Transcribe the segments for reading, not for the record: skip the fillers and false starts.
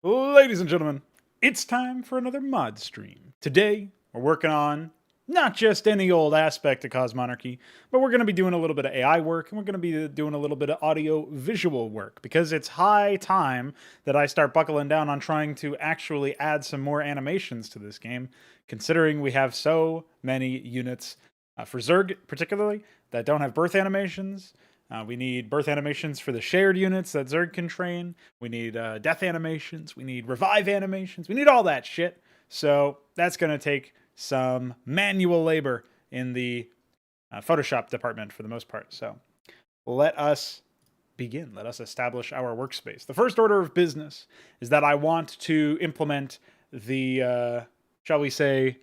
Ladies and gentlemen, it's time for another mod stream. Today, we're working on not just any old aspect of Cosmonarchy, but we're going to be doing a little bit of AI work, and we're going to be doing a little bit of audio-visual work, because it's high time that I start buckling down on trying to actually add some more animations to this game, considering we have so many units, for Zerg particularly, that don't have birth animations. We need birth animations for the shared units that Zerg can train. We need death animations. We need revive animations. We need all that shit. So that's going to take some manual labor in the Photoshop department for the most part. So let us begin. Let us establish our workspace. The first order of business is that I want to implement the, shall we say,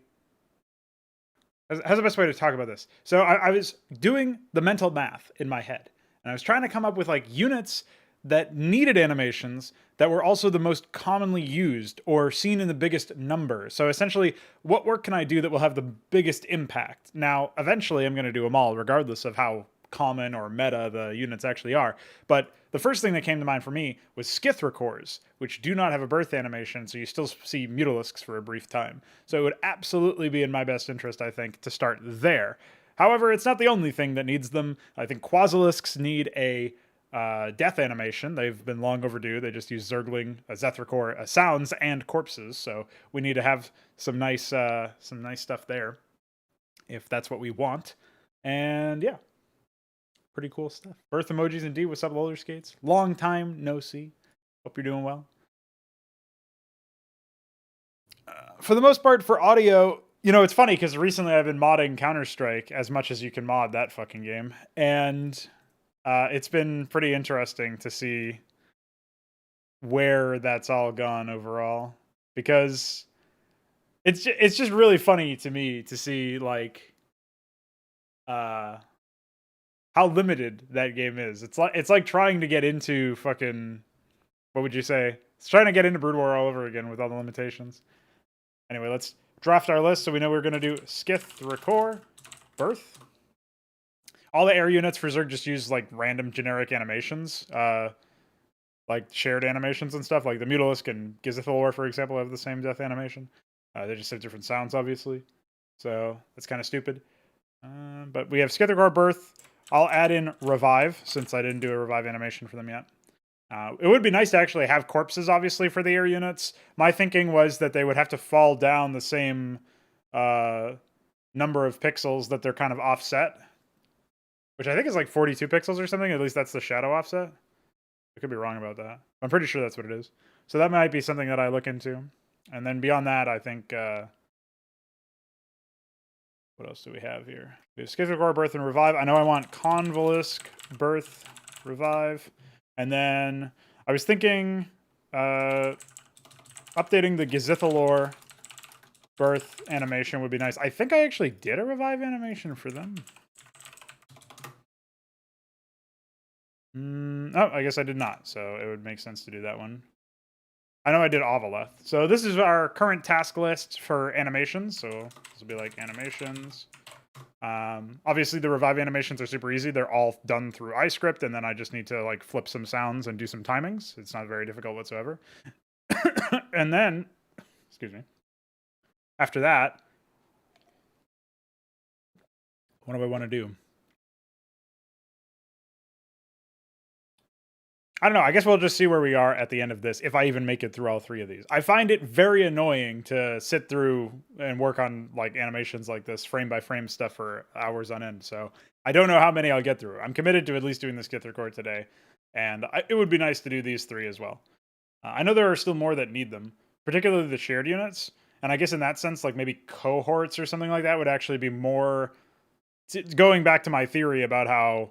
how's the best way to talk about this? So I was doing the mental math in my head. And I was trying to come up with like units that needed animations that were also the most commonly used or seen in the biggest number. So essentially, what work can I do that will have the biggest impact? Now, eventually I'm going to do them all, regardless of how common or meta the units actually are. But the first thing that came to mind for me was Skithrakors, which do not have a birth animation, so you still see Mutalisks for a brief time. So it would absolutely be in my best interest, I think, to start there. However, it's not the only thing that needs them. I think Quasilisks need a death animation. They've been long overdue. They just use Zergling, Zethrakor sounds and corpses, so we need to have some nice stuff there, if that's what we want. And yeah, pretty cool stuff. Birth emojis indeed. What's up, roller skates? Long time no see. Hope you're doing well. For the most part, for audio, you know, it's funny because recently I've been modding Counter-Strike as much as you can mod that fucking game. And it's been pretty interesting to see where that's all gone overall. Because it's just really funny to me to see, like, how limited that game is. It's like trying to get into fucking, what would you say? It's trying to get into Brood War all over again with all the limitations. Anyway, let's draft our list so we know we're going to do Skithrakor, birth. All the air units for Zerg just use like random generic animations, like shared animations and stuff. Like the Mutalisk and Gizithilor, for example, have the same death animation. They just have different sounds, obviously. So that's kind of stupid. But we have Skithrakor, birth. I'll add in revive since I didn't do a revive animation for them yet. It would be nice to actually have corpses, obviously, for the air units. My thinking was that they would have to fall down the same number of pixels that they're kind of offset, which I think is like 42 pixels or something. At least that's the shadow offset. I could be wrong about that. I'm pretty sure that's what it is. So that might be something that I look into. And then beyond that, I think... what else do we have here? We have Skithrakor, birth, and revive. I know I want Convolisk, birth, revive. And then I was thinking updating the Gizithilor birth animation would be nice. I think I actually did a revive animation for them. Oh, I guess I did not. So it would make sense to do that one. I know I did Avaleth. So this is our current task list for animations. So this will be like animations. Obviously the revive animations are super easy. They're all done through iScript, and then I just need to like flip some sounds and do some timings. It's not very difficult whatsoever. And then, excuse me, after that, what do I want to do? I don't know. I guess we'll just see where we are at the end of this, if I even make it through all three of these. I find it very annoying to sit through and work on like animations like this, frame by frame stuff for hours on end. So I don't know how many I'll get through. I'm committed to at least doing this Skithrakor today, and it would be nice to do these three as well. I know there are still more that need them, particularly the shared units. And I guess in that sense, like maybe cohorts or something like that would actually be more... Going back to my theory about how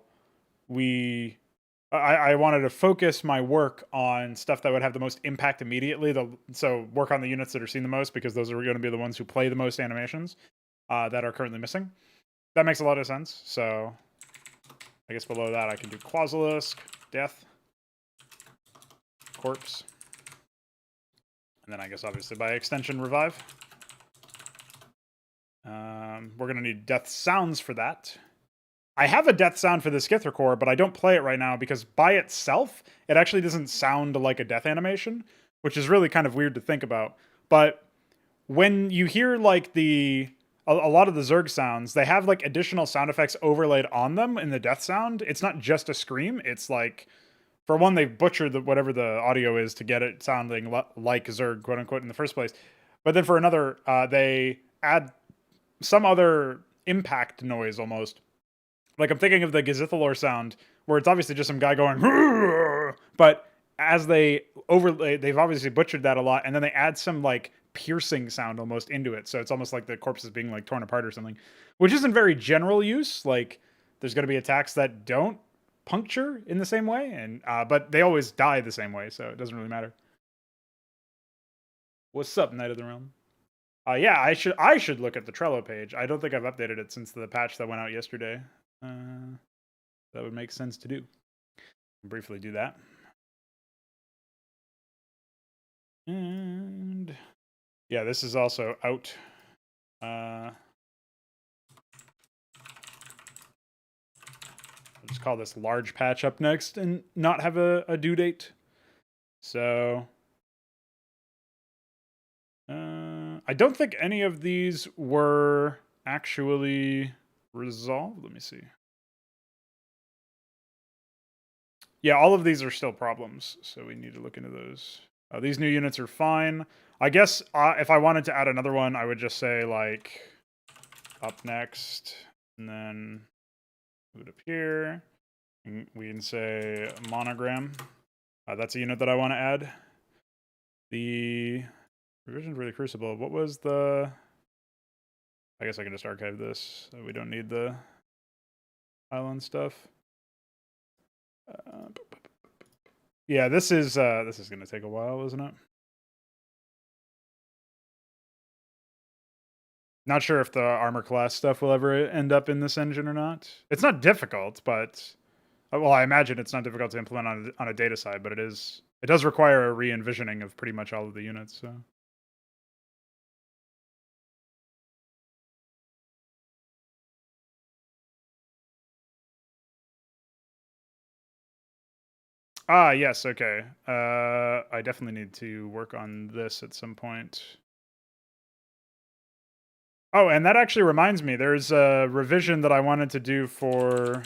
I wanted to focus my work on stuff that would have the most impact immediately. So work on the units that are seen the most, because those are going to be the ones who play the most animations that are currently missing. That makes a lot of sense. So I guess below that I can do Quasilisk, death, corpse, and then I guess obviously by extension revive. We're going to need death sounds for that. I have a death sound for the Skithrakor, but I don't play it right now because by itself, it actually doesn't sound like a death animation. which is really kind of weird to think about. But when you hear like a lot of the Zerg sounds, they have like additional sound effects overlaid on them in the death sound. It's not just a scream. It's like, for one, they butchered whatever the audio is to get it sounding like Zerg, quote unquote, in the first place. But then for another, they add some other impact noise almost. Like I'm thinking of the Gazithalor sound, where it's obviously just some guy going, but as they overlay, they've obviously butchered that a lot, and then they add some like piercing sound almost into it, so it's almost like the corpse is being like torn apart or something, which isn't very general use. Like there's going to be attacks that don't puncture in the same way, and but they always die the same way, so it doesn't really matter. What's up, Knight of the Realm? Yeah, I should look at the Trello page. I don't think I've updated it since the patch that went out yesterday. That would make sense to do. I'll briefly do that. And yeah, this is also out. I'll just call this large patch up next and not have a due date. So I don't think any of these were actually resolved. Let me see. Yeah, all of these are still problems, so we need to look into those. These new units are fine. I guess if I wanted to add another one, I would just say, like, up next, and then move it up here. And we can say monogram. That's a unit that I want to add. The revision for the Crucible. What was the... I guess I can just archive this, so we don't need the island stuff. Yeah, this is going to take a while, isn't it? Not sure if the armor class stuff will ever end up in this engine or not. It's not difficult, but well, I imagine it's not difficult to implement on a data side, but it does require a re-envisioning of pretty much all of the units. So. Ah, yes, okay. I definitely need to work on this at some point. Oh, and that actually reminds me, there's a revision that I wanted to do for,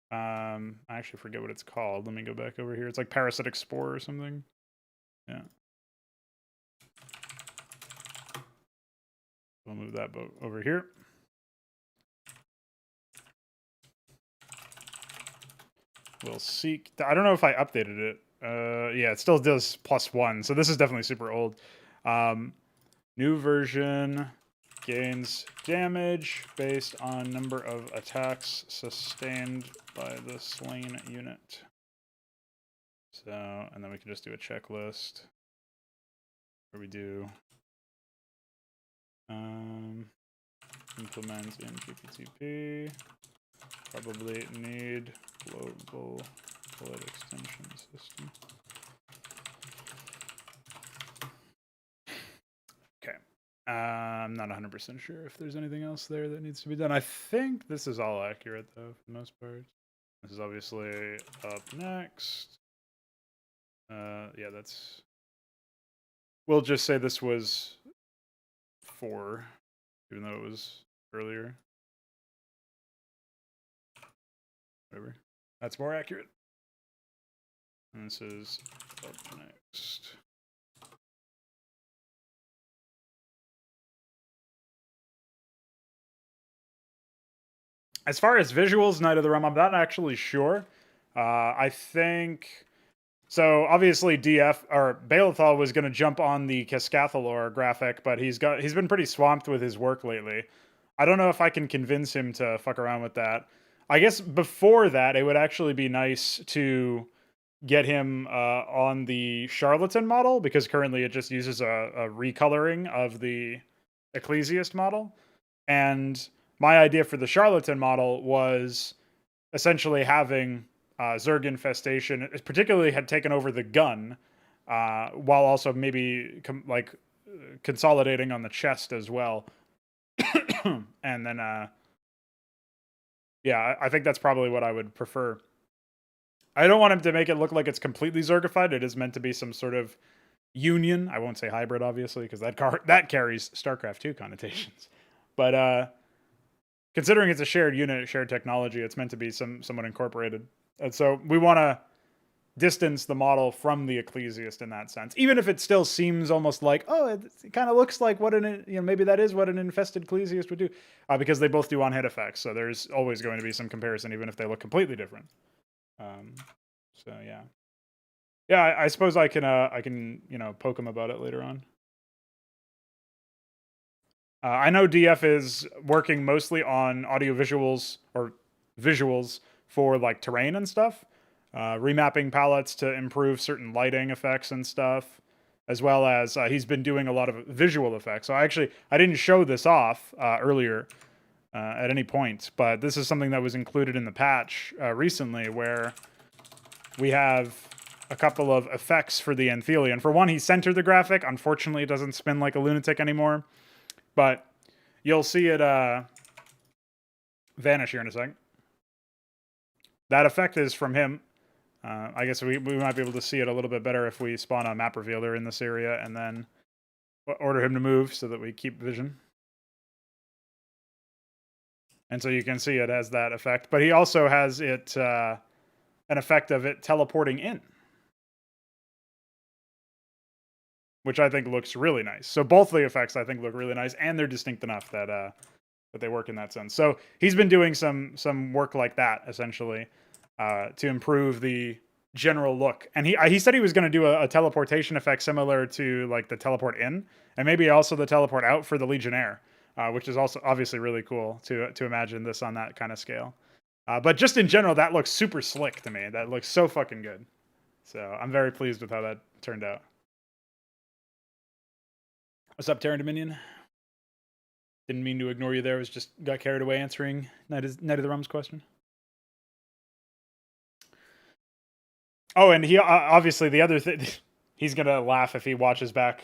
I actually forget what it's called. Let me go back over here. It's like Parasitic Spore or something. Yeah. We'll move that boat over here. We'll seek. I don't know if I updated it. Yeah, it still does +1. So this is definitely super old. New version gains damage based on number of attacks sustained by the slain unit. So, and then we can just do a checklist where we do implement in GPTP. Probably need global bullet extension system. Okay. I'm not 100% sure if there's anything else there that needs to be done. I think this is all accurate, though, for the most part. This is obviously up next. Yeah, that's... We'll just say this was 4, even though it was earlier. Whatever. That's more accurate. And this is up next. As far as visuals, Knight of the Realm, I'm not actually sure. I think... So obviously DF or Balathal was going to jump on the Cascathalor graphic, but he's been pretty swamped with his work lately. I don't know if I can convince him to fuck around with that. I guess before that, it would actually be nice to get him on the Charlatan model, because currently it just uses a recoloring of the Ecclesiast model. And my idea for the Charlatan model was essentially having Zerg infestation, particularly had taken over the gun, while also maybe consolidating on the chest as well. And then, yeah, I think that's probably what I would prefer. I don't want him to make it look like it's completely Zergified. It is meant to be some sort of union. I won't say hybrid, obviously, because that carries StarCraft 2 connotations. But considering it's a shared unit, shared technology, it's meant to be somewhat incorporated. And so we want to distance the model from the Ecclesiast in that sense, even if it still seems almost like, oh, it kind of looks like what maybe that is what an infested Ecclesiast would do, because they both do on-hit effects. So there's always going to be some comparison, even if they look completely different. So yeah, I suppose I can poke him about it later on. I know DF is working mostly on audio visuals or visuals for like terrain and stuff, remapping palettes to improve certain lighting effects and stuff, as well as he's been doing a lot of visual effects. So I didn't show this off earlier at any point, but this is something that was included in the patch recently, where we have a couple of effects for the Anthelion. For one, he centered the graphic. Unfortunately, it doesn't spin like a lunatic anymore. But you'll see it vanish here in a second. That effect is from him. I guess we might be able to see it a little bit better if we spawn a map revealer in this area and then order him to move so that we keep vision. And so you can see it has that effect. But he also has it an effect of it teleporting in, which I think looks really nice. So both the effects I think look really nice, and they're distinct enough that they work in that sense. So he's been doing some work like that essentially to improve the general look. And he said he was going to do a teleportation effect similar to like the teleport in, and maybe also the teleport out for the Legionnaire, which is also obviously really cool to imagine this on that kind of scale. But just in general, that looks super slick to me. That looks so fucking good. So I'm very pleased with how that turned out. What's up, Terran Dominion? Didn't mean to ignore you there. Was just got carried away answering Night of the Realm's question. Oh, and he obviously the other thing, he's gonna laugh if he watches back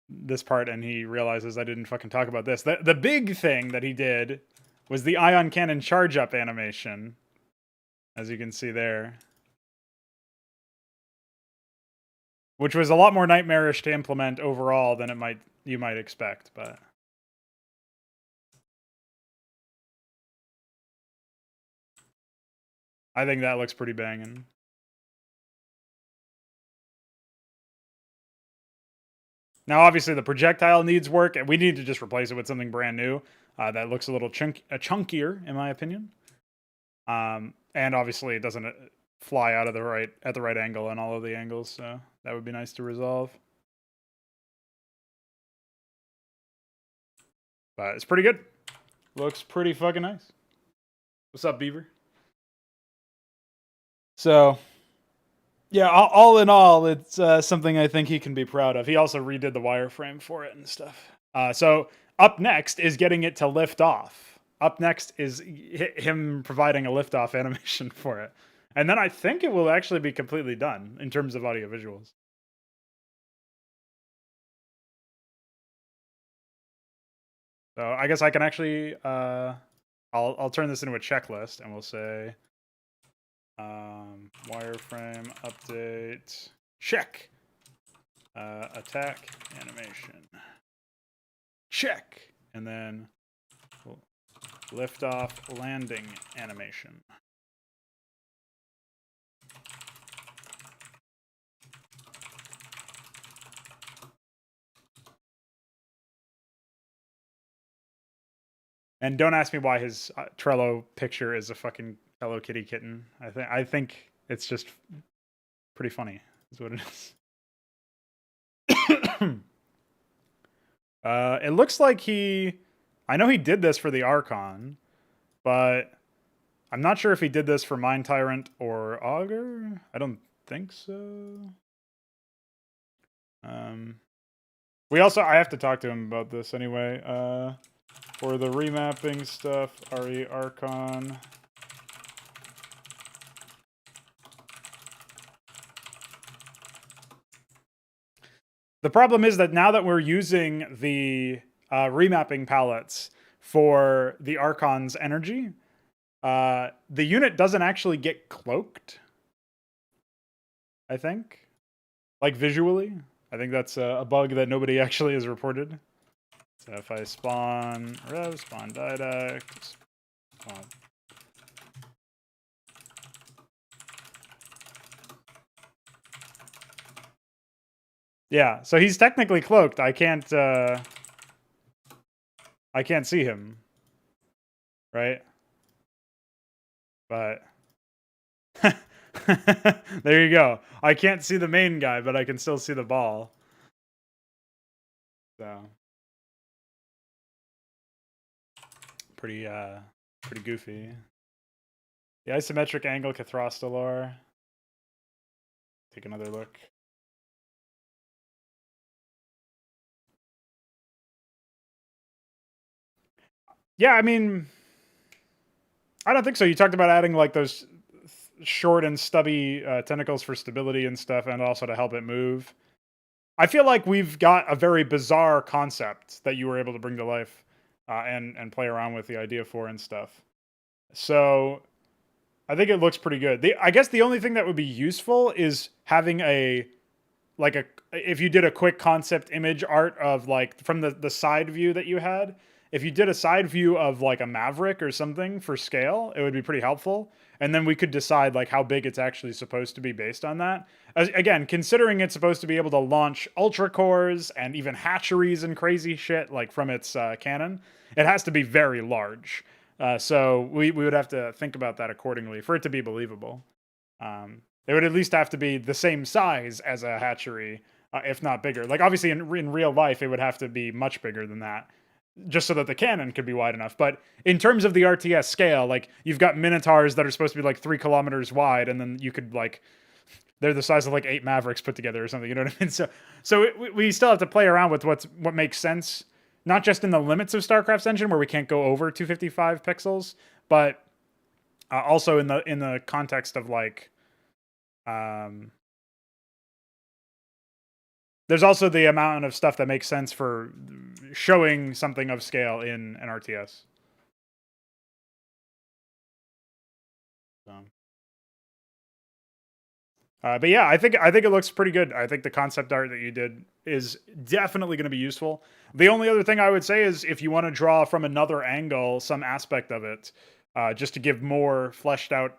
this part and he realizes I didn't fucking talk about this. The big thing that he did was the ion cannon charge up animation, as you can see there, which was a lot more nightmarish to implement overall than you might expect, but I think that looks pretty banging. Now, obviously, the projectile needs work, and we need to just replace it with something brand new that looks a little chunkier, in my opinion. And obviously, it doesn't fly out of at the right angle in all of the angles, so that would be nice to resolve. But it's pretty good. Looks pretty fucking nice. What's up, Beaver? So, yeah, all in all, it's something I think he can be proud of. He also redid the wireframe for it and stuff. So up next is getting it to lift off. Up next is him providing a liftoff animation for it. And then I think it will actually be completely done in terms of audio visuals. So I guess I can actually, I'll turn this into a checklist and we'll say, wireframe update, check. Attack animation, check. And then liftoff landing animation. And don't ask me why his Trello picture is a fucking Hello Kitty kitten. I think it's just pretty funny, is what it is. It looks like I know he did this for the Archon, but I'm not sure if he did this for Mind Tyrant or Augur. I don't think so. I have to talk to him about this anyway. For the remapping stuff, RE Archon. The problem is that now that we're using the remapping palettes for the Archon's energy, the unit doesn't actually get cloaked. I think. Like visually. I think that's a bug that nobody actually has reported. So if I spawn rev, spawn didact, spawn. Yeah, so he's technically cloaked. I can't see him. Right? But there you go. I can't see the main guy, but I can still see the ball. So pretty goofy. The isometric angle Cathrostalor. Take another look. Yeah, I mean, I don't think so. You talked about adding like those short and stubby tentacles for stability and stuff, and also to help it move. I feel like we've got a very bizarre concept that you were able to bring to life and play around with the idea for and stuff. So I think it looks pretty good. I guess the only thing that would be useful is having if you did a quick concept image art of like from the side view that you had. If you did a side view of like a Maverick or something for scale, it would be pretty helpful. And then we could decide like how big it's actually supposed to be based on that. Again, considering it's supposed to be able to launch ultra cores and even hatcheries and crazy shit like from its cannon, it has to be very large. So we would have to think about that accordingly for it to be believable. It would at least have to be the same size as a hatchery, if not bigger. Like obviously in real life, it would have to be much bigger than that, just so that the cannon could be wide enough. But in terms of the RTS scale, like you've got Minotaurs that are supposed to be like 3 kilometers wide, and then you could like they're the size of like 8 Mavericks put together or something. You know what I mean? So we still have to play around with what makes sense, not just in the limits of Starcraft's engine where we can't go over 255 pixels, but also in the context of like. There's also the amount of stuff that makes sense for showing something of scale in an RTS. So. But yeah, I think it looks pretty good. I think the concept art that you did is definitely going to be useful. The only other thing I would say is if you want to draw from another angle some aspect of it, just to give more fleshed out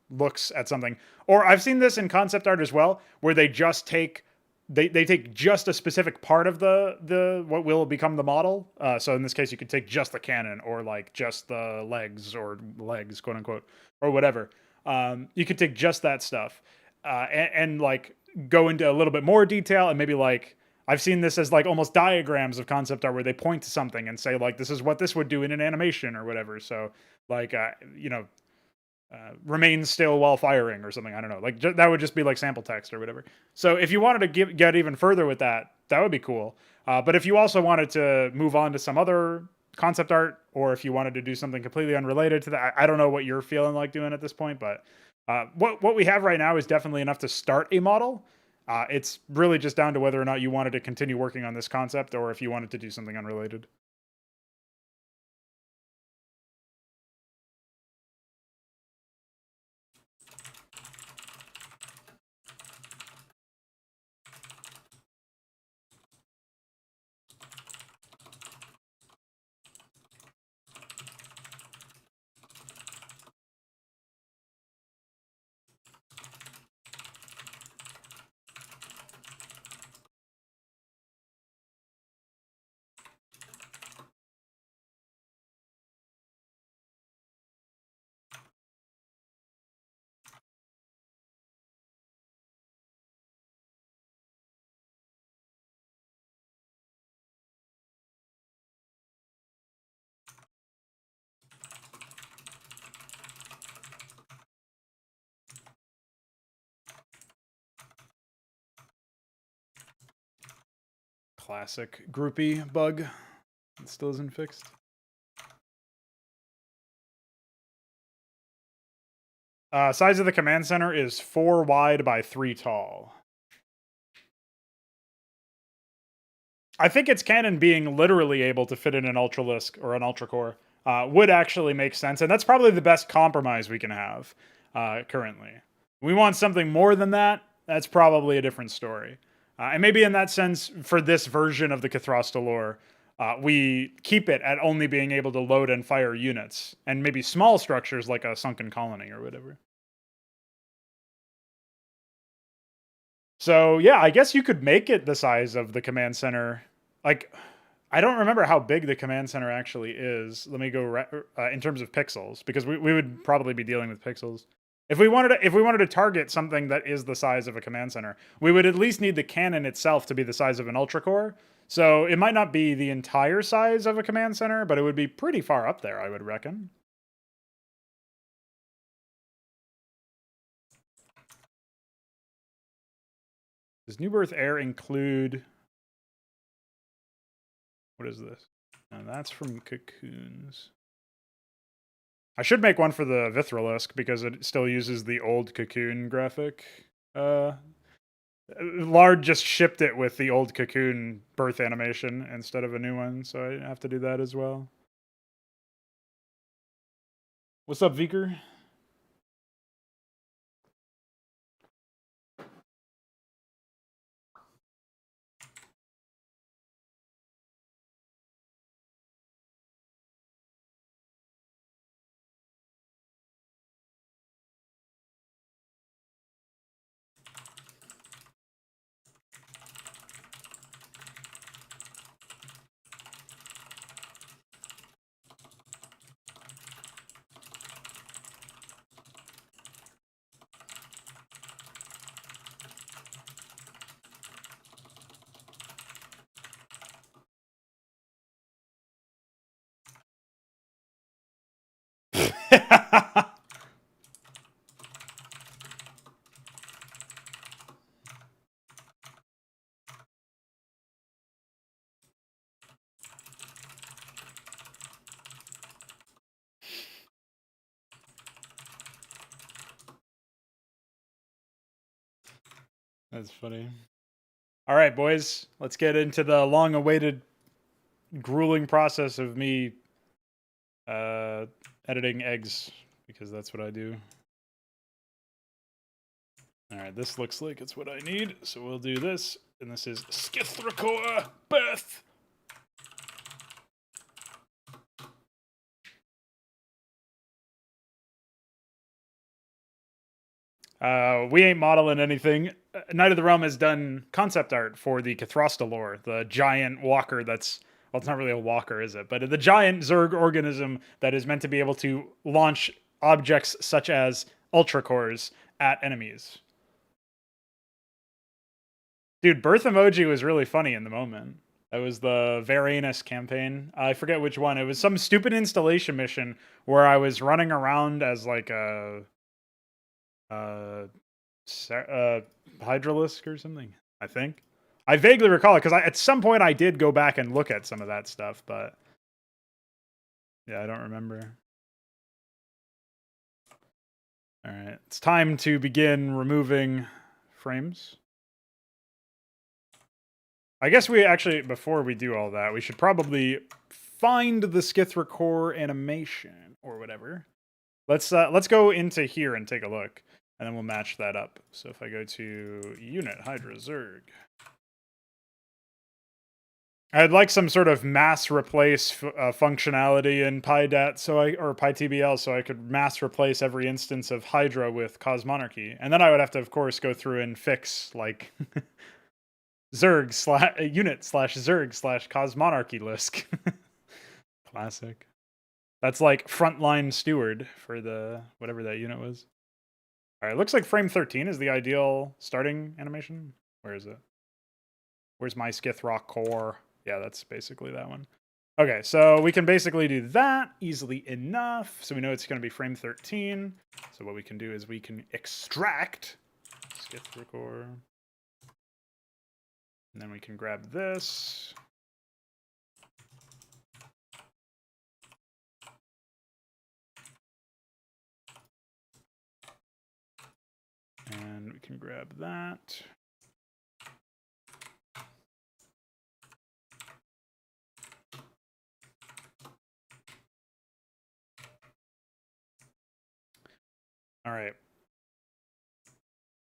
looks at something. Or I've seen this in concept art as well, where they just take they take just a specific part of the what will become the model. So in this case, you could take just the cannon or like just the legs or legs, quote unquote, or whatever. You could take just that stuff and like go into a little bit more detail and maybe like I've seen this as like almost diagrams of concept art where they point to something and say like this is what this would do in an animation or whatever. So like remain still while firing or something. I don't know. Like that would just be like sample text or whatever. So if you wanted to get even further with that, that would be cool. But if you also wanted to move on to some other concept art, or if you wanted to do something completely unrelated to that, I don't know what you're feeling like doing at this point. But what we have right now is definitely enough to start a model. It's really just down to whether or not you wanted to continue working on this concept, or if you wanted to do something unrelated. Classic groupie bug. It still isn't fixed. Size of the command center is 4 wide by 3 tall. I think its cannon being literally able to fit in an Ultralisk or an Ultra Core would actually make sense, and that's probably the best compromise we can have currently. We want something more than that. that's probably a different story. And maybe in that sense, for this version of the Cathrasta lore, we keep it at only being able to load and fire units, and maybe small structures like a sunken colony or whatever. So yeah, I guess you could make it the size of the command center. Like, I don't remember how big the command center actually is. Let me go in terms of pixels, because we would probably be dealing with pixels. If we wanted to target something that is the size of a command center, we would at least need the cannon itself to be the size of an ultra core. So it might not be the entire size of a command center, but it would be pretty far up there, I would reckon. Does New Birth Air include... What is this? And that's from Cocoons. I should make one for the Vithrilisk because it still uses the old Cocoon graphic. Lard just shipped it with the old Cocoon birth animation instead of a new one, so I have to do that as well. What's up, Viker? That's funny. All right, boys, let's get into the long-awaited, grueling process of me editing eggs, because that's what I do. All right, this looks like it's what I need, so we'll do this. And this is Skithracoa Beth. We ain't modeling anything. Knight of the Realm has done concept art for the Cathrasta lore, the giant walker that's... Well, it's not really a walker, is it? But the giant Zerg organism that is meant to be able to launch objects such as Ultra Cores at enemies. Dude, Birth Emoji was really funny in the moment. That was the Varanus campaign. I forget which one. It was some stupid installation mission where I was running around as like a Hydralisk or something, I think. I vaguely recall it because at some point I did go back and look at some of that stuff, but yeah, I don't remember. All right, it's time to begin removing frames. I guess we actually, before we do all that, we should probably find the Skithra core animation or whatever. Let's go into here and take a look, and then we'll match that up. So if I go to Unit Hydra Zerg, I'd like some sort of mass replace functionality in PyDat, or PyTBL, so I could mass replace every instance of Hydra with Cosmonarchy, and then I would have to, of course, go through and fix like Zerg unit slash Zerg slash Cosmonarchy Lisk. Classic. That's like frontline steward for the whatever that unit was. All right, looks like frame 13 is the ideal starting animation. Where is it? Where's my Skithrock core? Yeah, that's basically that one. Okay, so we can basically do that easily enough. So we know it's going to be frame 13. So what we can do is we can extract Skithrock core. And then we can grab this. And we can grab that. All right.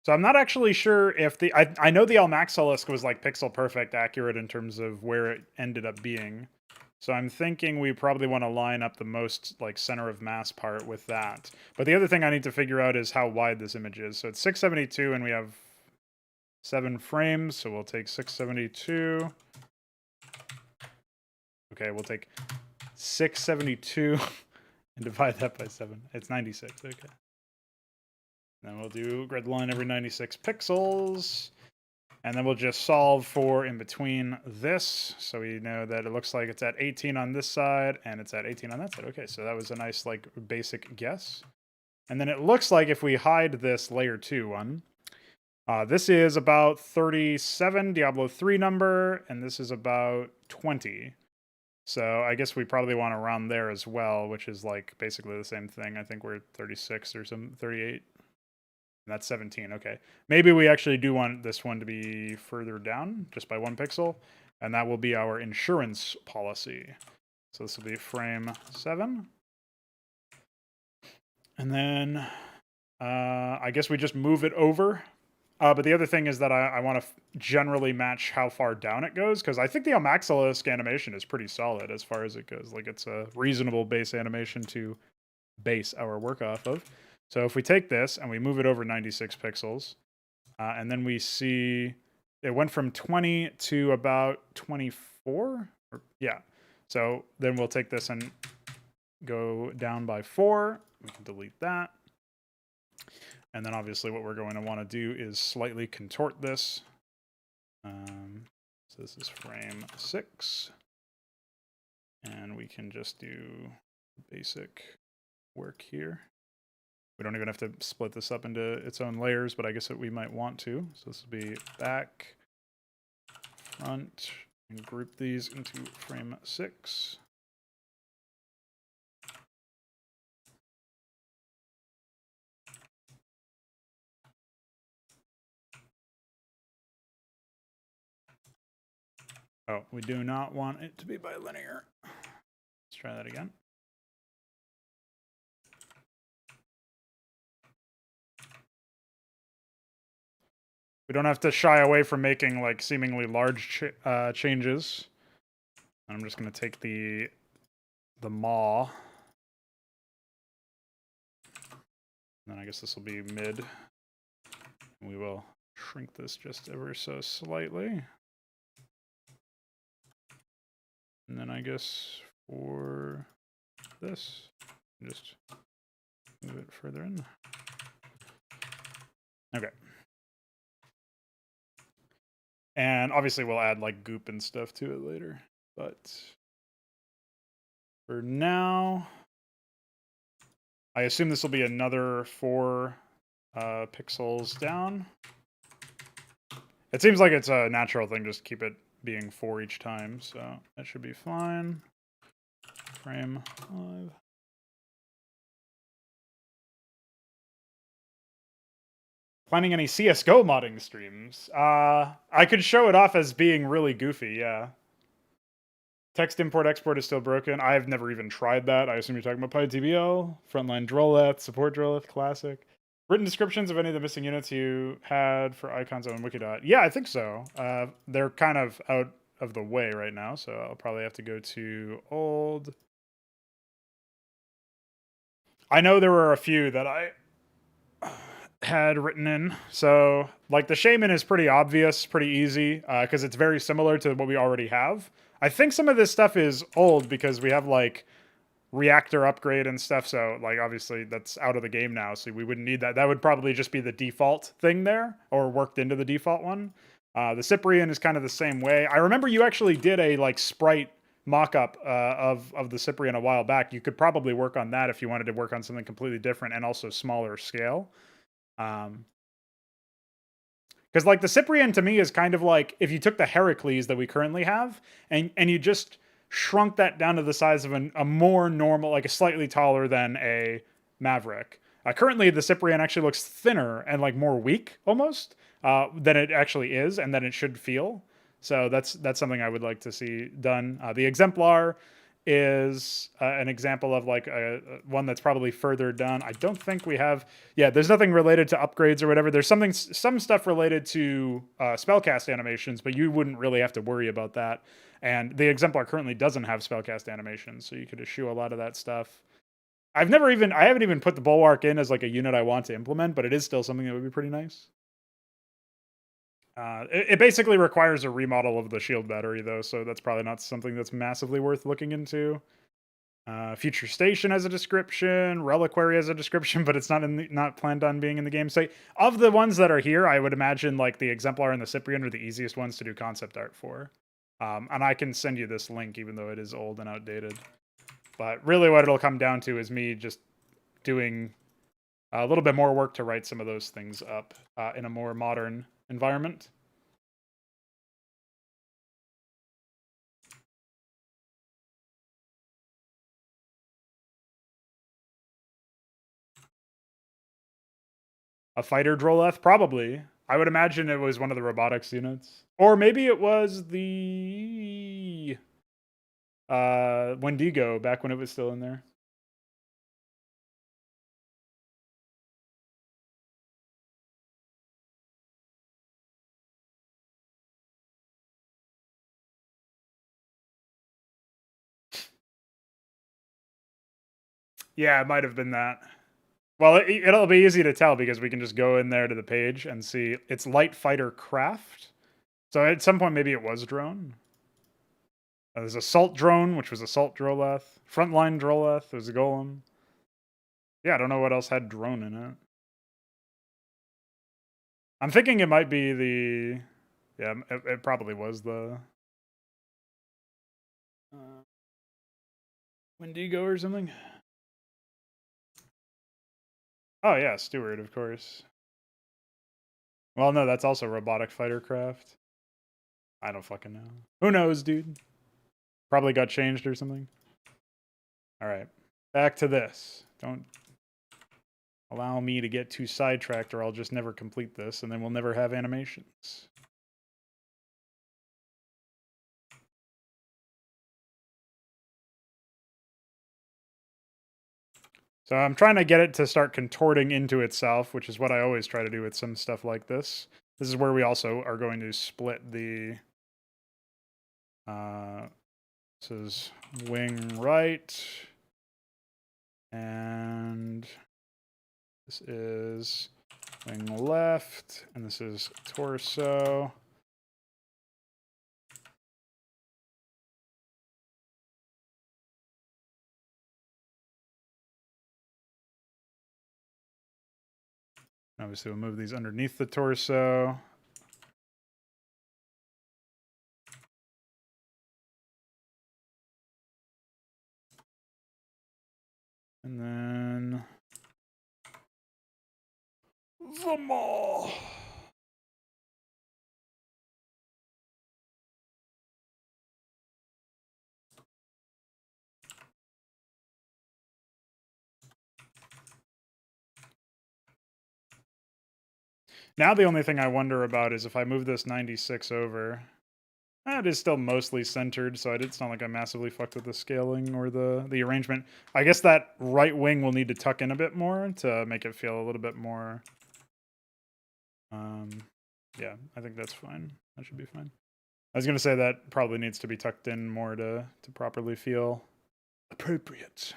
So I'm not actually sure if I know the Almaxilisk was like pixel perfect accurate in terms of where it ended up being. So I'm thinking we probably want to line up the most like center of mass part with that. But the other thing I need to figure out is how wide this image is. So it's 672 and we have 7 frames, so we'll take 672. Okay, we'll take 672 and divide that by 7. It's 96, okay. Then we'll do grid line every 96 pixels. And then we'll just solve for in between this. So we know that it looks like it's at 18 on this side and it's at 18 on that side. Okay, so that was a nice like basic guess. And then it looks like if we hide this layer 2 one, this is about 37 Diablo 3 number, and this is about 20. So I guess we probably want to round there as well, which is like basically the same thing. I think we're 36 or some 38. And that's 17, okay. Maybe we actually do want this one to be further down, just by 1 pixel, and that will be our insurance policy. So this will be frame 7. And then I guess we just move it over. But the other thing is that I want to generally match how far down it goes, because I think the Almaxilisk animation is pretty solid as far as it goes. Like, it's a reasonable base animation to base our work off of. So if we take this and we move it over 96 pixels, and then we see it went from 20 to about 24? Yeah. So then we'll take this and go down by 4. We can delete that. And then obviously what we're going to want to do is slightly contort this. So this is frame 6. And we can just do basic work here. We don't even have to split this up into its own layers, but I guess that we might want to. So this will be back, front, and group these into frame 6. Oh, we do not want it to be bilinear. Let's try that again. We don't have to shy away from making like seemingly large changes. I'm just going to take the maw. And then I guess this will be mid. We will shrink this just ever so slightly. And then I guess for this, just move it further in. Okay. And obviously we'll add like goop and stuff to it later. But for now, I assume this will be another 4 pixels down. It seems like it's a natural thing, just keep it being 4 each time, so that should be fine. Frame 5. Planning any CSGO modding streams? I could show it off as being really goofy, yeah. Text import export is still broken. I've never even tried that. I assume you're talking about PyTBL, frontline Droleth, support Droleth, classic. Written descriptions of any of the missing units you had for icons on Wikidot. Yeah, I think so. They're kind of out of the way right now, so I'll probably have to go to old. I know there were a few that I had written in. So, like, the Shaman is pretty obvious, pretty easy, because it's very similar to what we already have. I think some of this stuff is old because we have, like, reactor upgrade and stuff, so, like, obviously that's out of the game now, so we wouldn't need that. That would probably just be the default thing there, or worked into the default one. The Cyprian is kind of the same way. I remember you actually did a, like, sprite mock-up of the Cyprian a while back. You could probably work on that if you wanted to work on something completely different and also smaller scale. Because like the Cyprian to me is kind of like if you took the Heracles that we currently have and you just shrunk that down to the size of a more normal, like a slightly taller than a Maverick. Currently, the Cyprian actually looks thinner and like more weak almost than it actually is and than it should feel. So that's something I would like to see done. The Exemplar is an example of like one that's probably further done. I don't think we have. Yeah, there's nothing related to upgrades or whatever. There's some stuff related to spellcast animations, but you wouldn't really have to worry about that. And the exemplar currently doesn't have spellcast animations, so you could eschew a lot of that stuff. I haven't even put the bulwark in as like a unit I want to implement, but it is still something that would be pretty nice. It basically requires a remodel of the shield battery, though, so that's probably not something that's massively worth looking into. Future Station has a description, Reliquary has a description, but it's not planned on being in the game. So of the ones that are here, I would imagine like the Exemplar and the Cyprian are the easiest ones to do concept art for. And I can send you this link, even though it is old and outdated. But really what it'll come down to is me just doing a little bit more work to write some of those things up in a more modern environment. A fighter Droleth? Probably. I would imagine it was one of the robotics units. Or maybe it was the Wendigo back when it was still in there. Yeah, it might have been that. Well, it'll be easy to tell because we can just go in there to the page and see it's Light Fighter Craft. So at some point, maybe it was drone. There's Assault Drone, which was Assault Droleth. Frontline Droleth, there's a Golem. Yeah, I don't know what else had drone in it. I'm thinking it might be the... Yeah, it probably was the... Wendigo or something? Oh yeah, Steward, of course. Well, no, that's also Robotic Fighter Craft. I don't fucking know. Who knows, dude? Probably got changed or something. All right, back to this. Don't allow me to get too sidetracked or I'll just never complete this and then we'll never have animations. So I'm trying to get it to start contorting into itself, which is what I always try to do with some stuff like this. This is where we also are going to split the... this is wing right. And this is wing left. And this is torso. Obviously, we'll move these underneath the torso. And then... the maw. Now the only thing I wonder about is if I move this 96 over... it is still mostly centered, so it's not like I massively fucked with the scaling or the arrangement. I guess that right wing will need to tuck in a bit more to make it feel a little bit more... yeah, I think that's fine. That should be fine. I was going to say that probably needs to be tucked in more to properly feel appropriate.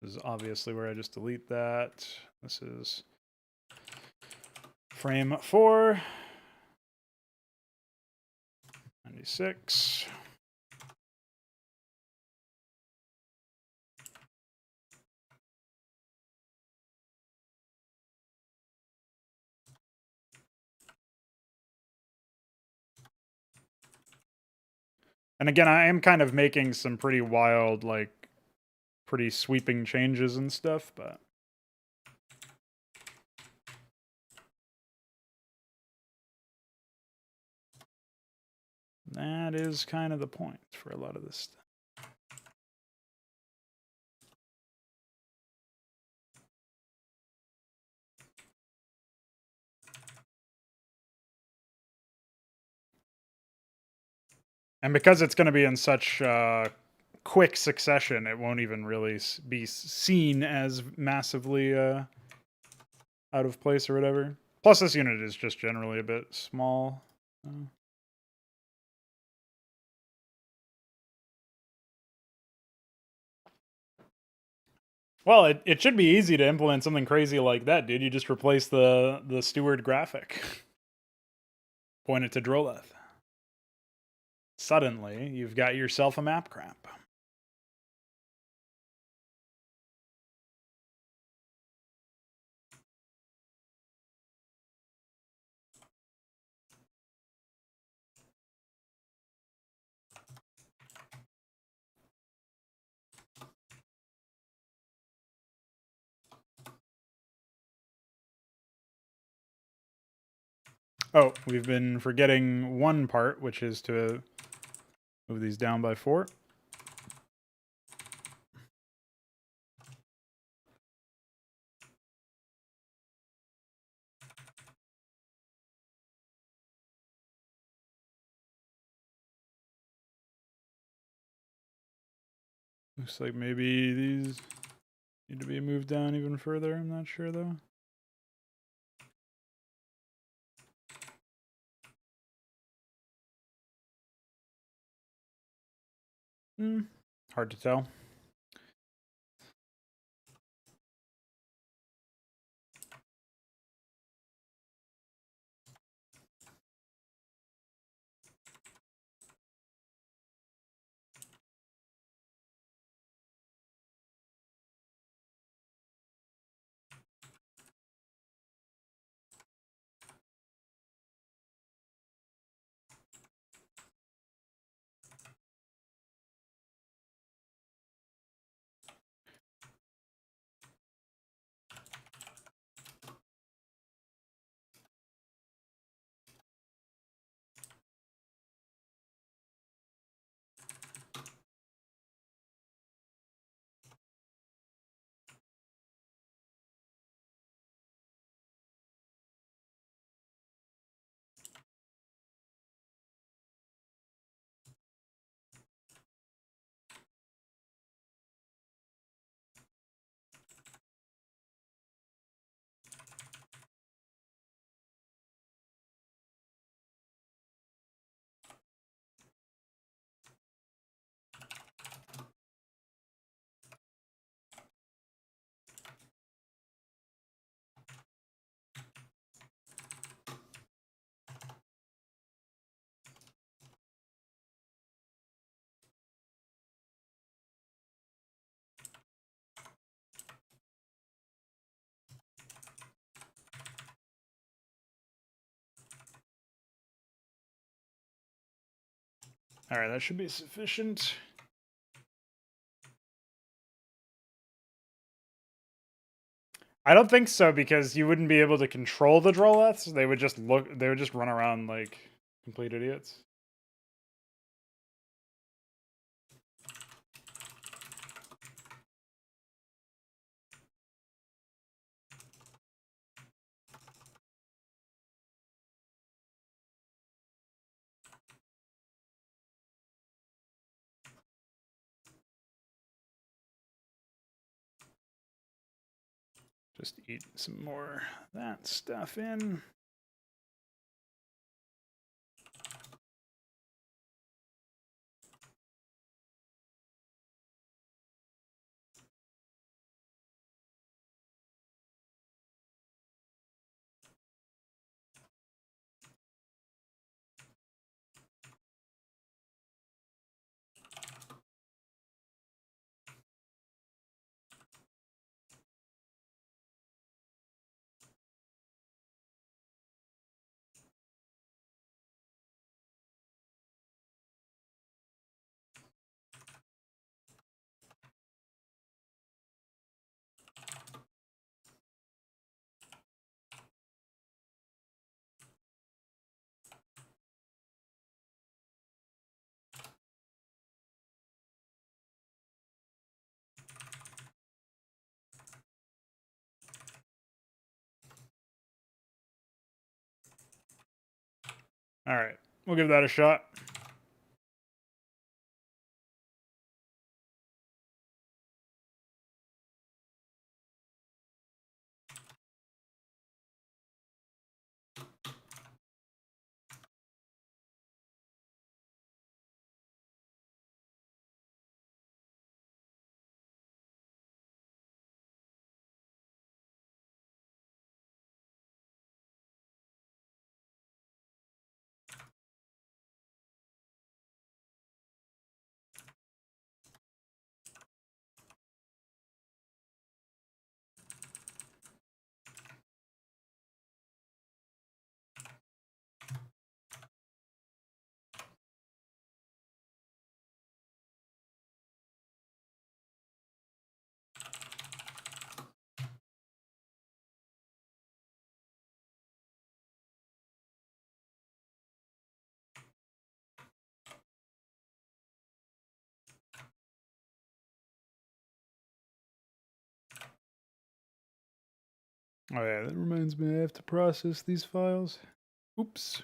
This is obviously where I just delete that. This is frame 4. 96. And again, I am kind of making some pretty wild, like, pretty sweeping changes and stuff, but... that is kind of the point for a lot of this stuff. And because it's going to be in such quick succession, it won't even really be seen as massively out of place or whatever. Plus, this unit is just generally a bit small. Well, it should be easy to implement something crazy like that, dude. You just replace the steward graphic. Point it to Droleth. Suddenly, you've got yourself a map crap. Oh, we've been forgetting one part, which is to move these down by 4. Looks like maybe these need to be moved down even further. I'm not sure, though. Hard to tell. All right, that should be sufficient. I don't think so, because you wouldn't be able to control the Droleths. They would just run around like complete idiots. Just eat some more of that stuff in. All right, we'll give that a shot. Oh yeah, that reminds me, I have to process these files. Oops.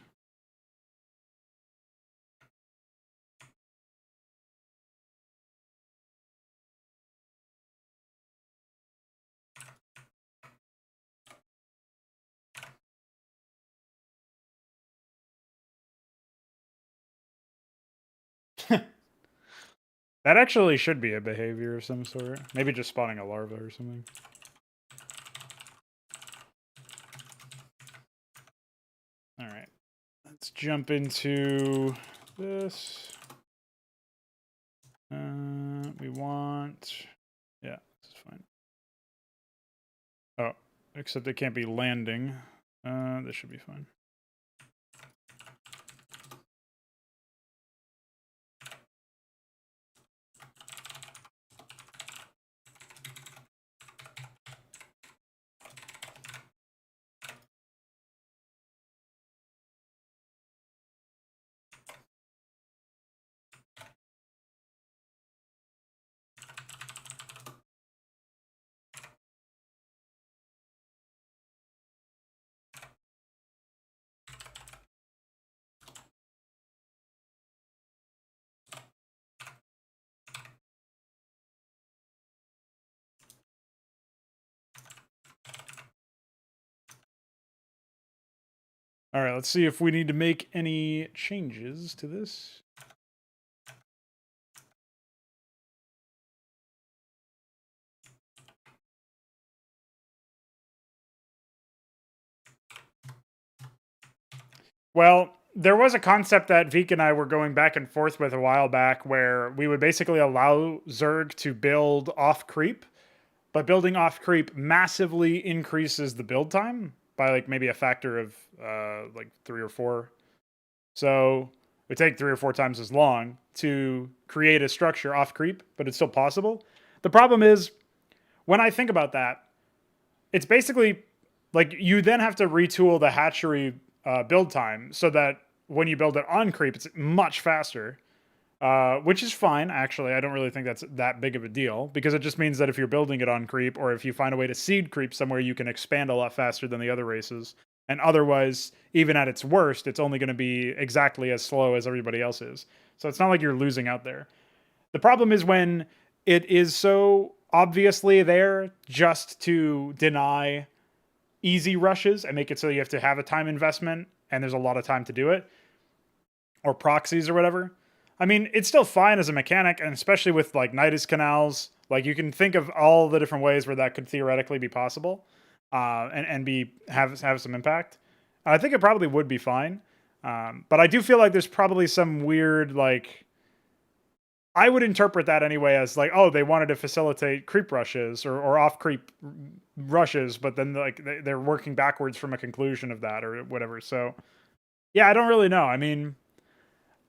That actually should be a behavior of some sort. Maybe just spawning a larva or something. All right, let's jump into this. We want, yeah, this is fine. Oh, except it can't be landing. This should be fine. All right, let's see if we need to make any changes to this. Well, there was a concept that Veek and I were going back and forth with a while back where we would basically allow Zerg to build off creep, but building off creep massively increases the build time by like maybe a factor of like 3 or 4. So it would take 3 or 4 times as long to create a structure off creep, but it's still possible. The problem is when I think about that, it's basically like you then have to retool the hatchery build time so that when you build it on creep, it's much faster, which is fine, actually. I don't really think that's that big of a deal because it just means that if you're building it on creep or if you find a way to seed creep somewhere, you can expand a lot faster than the other races. And otherwise, even at its worst, it's only going to be exactly as slow as everybody else is. So it's not like you're losing out there. The problem is when it is so obviously there just to deny easy rushes and make it so you have to have a time investment and there's a lot of time to do it, or proxies or whatever. I mean, it's still fine as a mechanic, and especially with like Nidus canals, like you can think of all the different ways where that could theoretically be possible, and be have some impact. I think it probably would be fine, but I do feel like there's probably some weird like. I would interpret that anyway as like, oh, they wanted to facilitate creep rushes or off creep rushes, but then like they're working backwards from a conclusion of that or whatever. So yeah, I don't really know. I mean,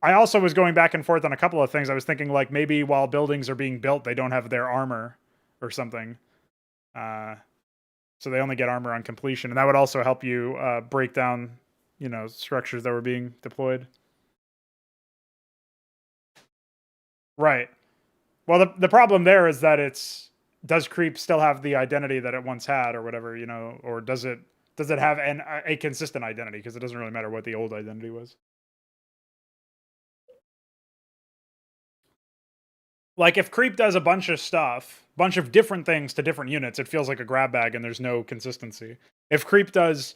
I also was going back and forth on a couple of things. I was thinking like maybe while buildings are being built, they don't have their armor or something. Uh, so they only get armor on completion, and that would also help you break down, structures that were being deployed. Right. Well, the problem there is that does creep still have the identity that it once had, or whatever, or does it have a consistent identity? Because it doesn't really matter what the old identity was. Like if creep does a bunch of stuff, bunch of different things to different units, it feels like a grab bag and there's no consistency. If creep does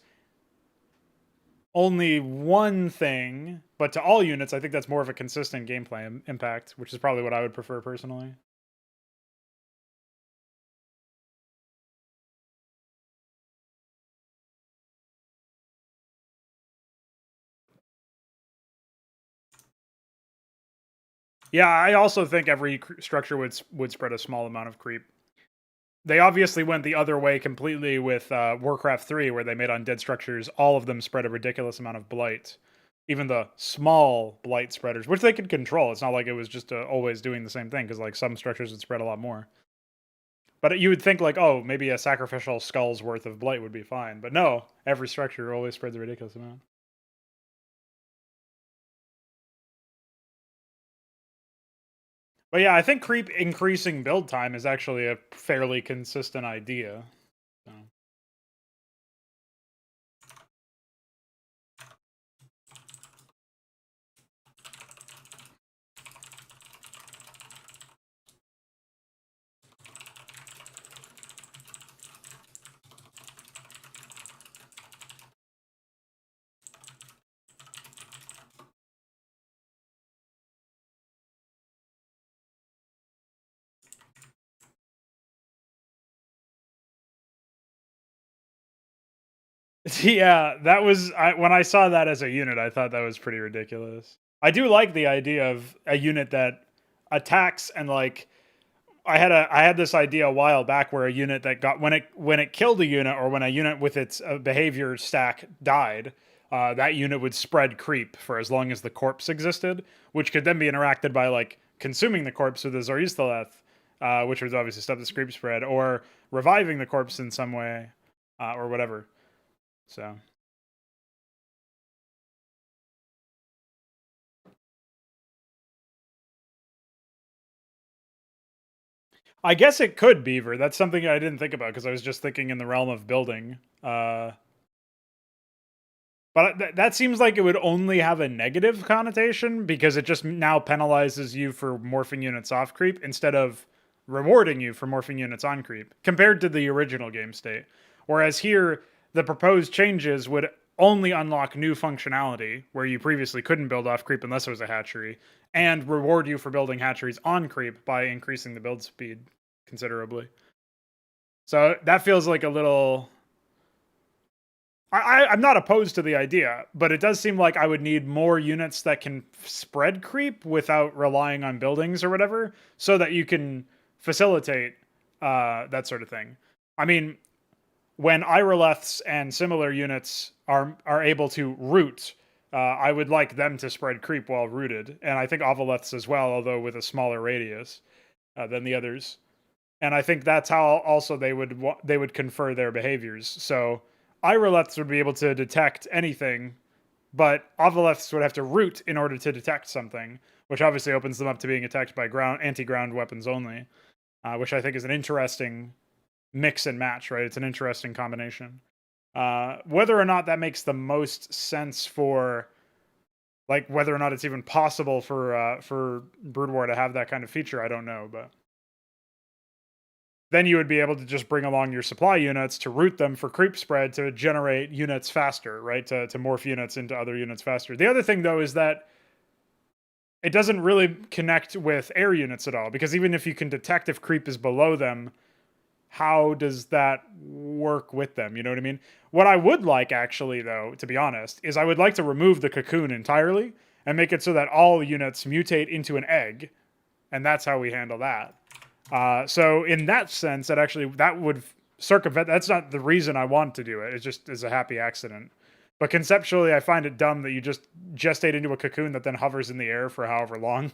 only one thing, but to all units, I think that's more of a consistent gameplay impact, which is probably what I would prefer personally. Yeah, I also think every structure would spread a small amount of creep. They obviously went the other way completely with Warcraft 3, where they made on dead structures, all of them spread a ridiculous amount of blight. Even the small blight spreaders, which they could control. It's not like it was just always doing the same thing, because like some structures would spread a lot more. But you would think like, oh, maybe a sacrificial skull's worth of blight would be fine. But no, every structure always spreads a ridiculous amount. But yeah, I think creep increasing build time is actually a fairly consistent idea. So. Yeah, that was when I saw that as a unit, I thought that was pretty ridiculous. I do like the idea of a unit that attacks and like I had this idea a while back where a unit that got when it killed a unit or when a unit with its behavior stack died, that unit would spread creep for as long as the corpse existed, which could then be interacted by like consuming the corpse with a Zoristaleth, which would obviously stop the creep spread, or reviving the corpse in some way, or whatever. So I guess it could beaver. That's something I didn't think about because I was just thinking in the realm of building. But that seems like it would only have a negative connotation because it just now penalizes you for morphing units off creep instead of rewarding you for morphing units on creep compared to the original game state. Whereas here, the proposed changes would only unlock new functionality where you previously couldn't build off creep unless it was a hatchery, and reward you for building hatcheries on creep by increasing the build speed considerably. So that feels like a little I'm not opposed to the idea, but it does seem like I would need more units that can spread creep without relying on buildings or whatever, so that you can facilitate that sort of thing. I mean, when Iroleths and similar units are able to root, I would like them to spread creep while rooted, and I think Ovaleths as well, although with a smaller radius than the others. And I think that's how also they would confer their behaviors. So Iroleths would be able to detect anything, but Ovaleths would have to root in order to detect something, which obviously opens them up to being attacked by anti-ground weapons only, which I think is an interesting mix and match. Right, it's an interesting combination. Whether or not that makes the most sense for like whether or not it's even possible for Brood War to have that kind of feature, I don't know, but then you would be able to just bring along your supply units to root them for creep spread to generate units faster, right? To morph units into other units faster. The other thing, though, is that it doesn't really connect with air units at all, because even if you can detect if creep is below them, how does that work with them? You know what I mean? What I would like, actually, though, to be honest, is I would like to remove the cocoon entirely and make it so that all units mutate into an egg, and that's how we handle that. So in that sense, that would circumvent. That's not the reason I want to do it. It just is a happy accident. But conceptually, I find it dumb that you just gestate into a cocoon that then hovers in the air for however long.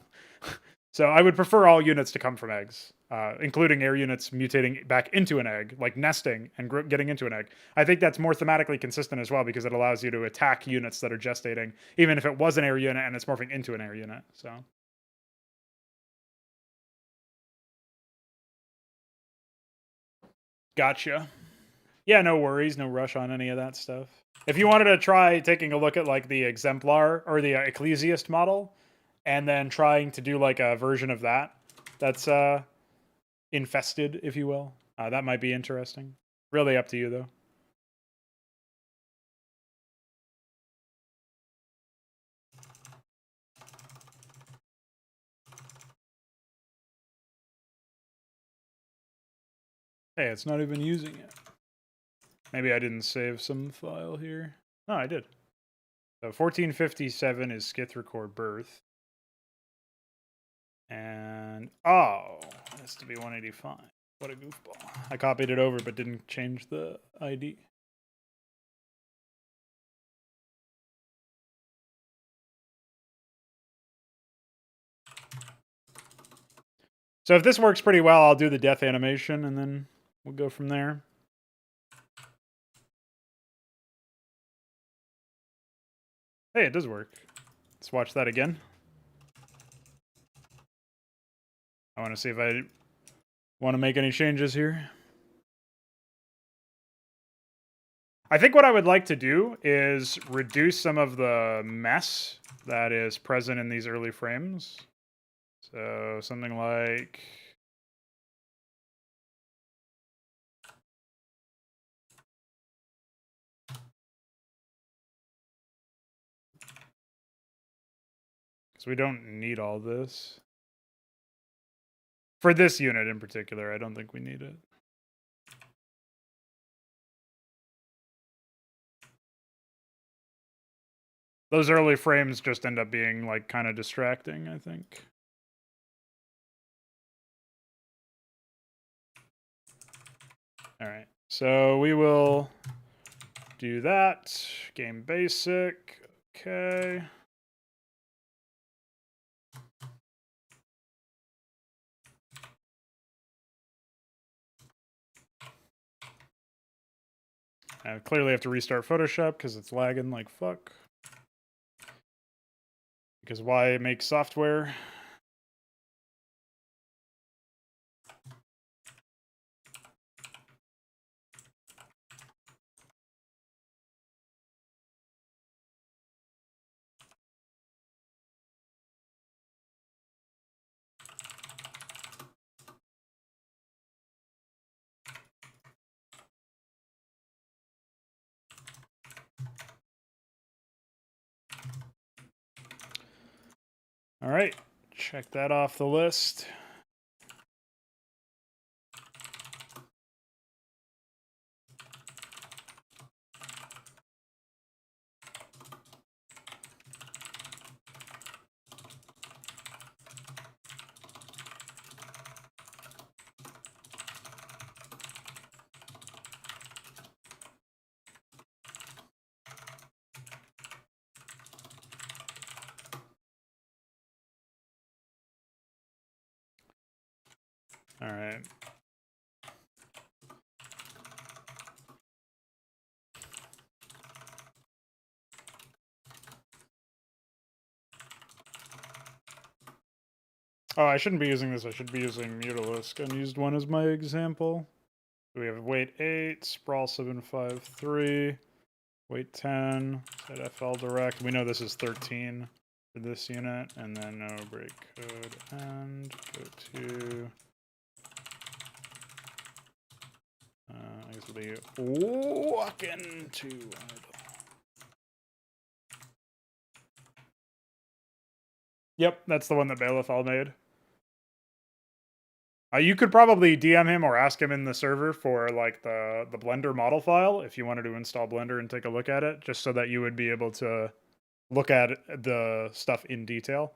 So I would prefer all units to come from eggs, including air units mutating back into an egg, like nesting and getting into an egg. I think that's more thematically consistent as well because it allows you to attack units that are gestating, even if it was an air unit and it's morphing into an air unit. So gotcha. Yeah, no worries, no rush on any of that stuff. If you wanted to try taking a look at like the exemplar or the ecclesiast model, and then trying to do like a version of that, that's infested, if you will, that might be interesting. Really up to you though. Hey, it's not even using it. Maybe I didn't save some file here. No, I did. So 1457 is Skithracore birth. And oh, it has to be 185. What a goofball. I copied it over but didn't change the ID. So if this works pretty well, I'll do the death animation and then we'll go from there. Hey, it does work. Let's watch that again. I want to see if I want to make any changes here. I think what I would like to do is reduce some of the mess that is present in these early frames. So something like... because we don't need all this. For this unit in particular, I don't think we need it. Those early frames just end up being like kind of distracting, I think. All right, so we will do that. Game basic, okay. I clearly have to restart Photoshop because it's lagging like fuck. Because why make software? All right, check that off the list. All right. Oh, I shouldn't be using this. I should be using Mutalisk. Unused one as my example. We have weight 8, sprawl 753, weight 10, set FL direct. We know this is 13 for this unit, and then no break code end, go to, I guess it'll be walking to idle. Yep, that's the one that Balethal made. You could probably DM him or ask him in the server for like the Blender model file if you wanted to install Blender and take a look at it, just so that you would be able to look at the stuff in detail.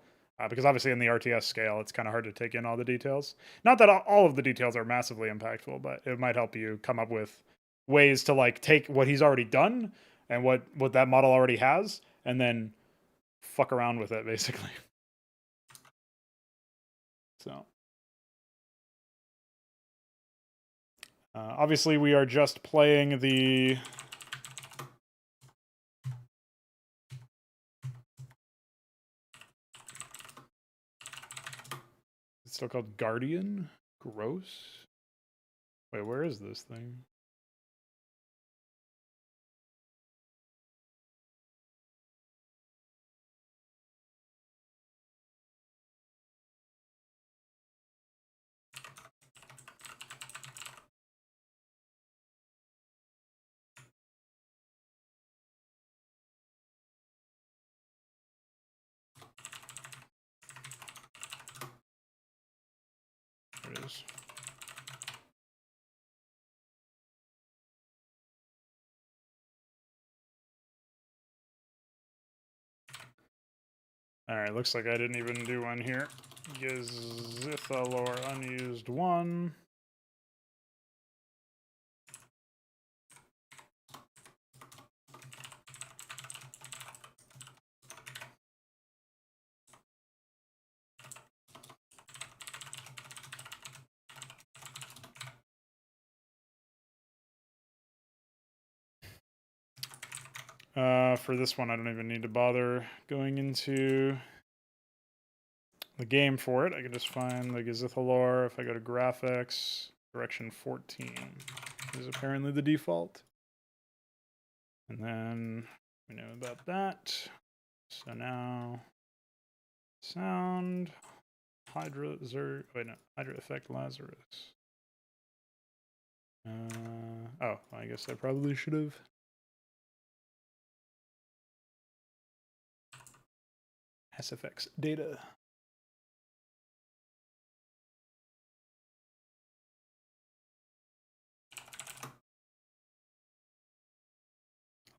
Because obviously in the RTS scale, it's kind of hard to take in all the details. Not that all of the details are massively impactful, but it might help you come up with ways to like take what he's already done and what that model already has, and then fuck around with it basically. So. Obviously, we are just playing the... It's still called Guardian? Gross? Wait, where is this thing? There it is. Alright, looks like I didn't even do one here. Gizithalor unused one. For this one, I don't even need to bother going into the game for it. I can just find the Gizithalor. If I go to graphics, direction 14 is apparently the default. And then we know about that. So now sound Hydra Effect Lazarus. Oh, I guess I probably should have. SFX data.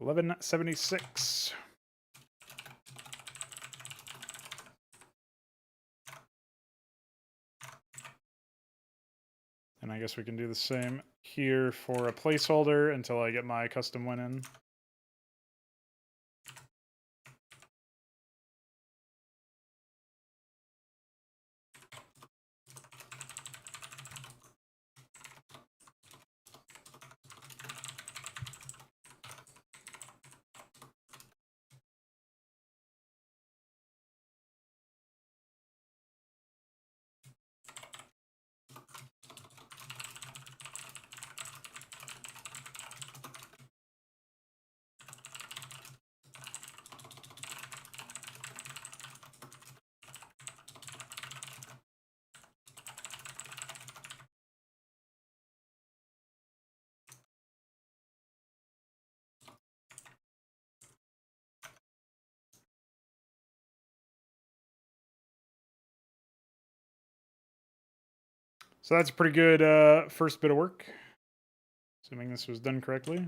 $11.76. And I guess we can do the same here for a placeholder until I get my custom win in. So that's a pretty good first bit of work. Assuming this was done correctly.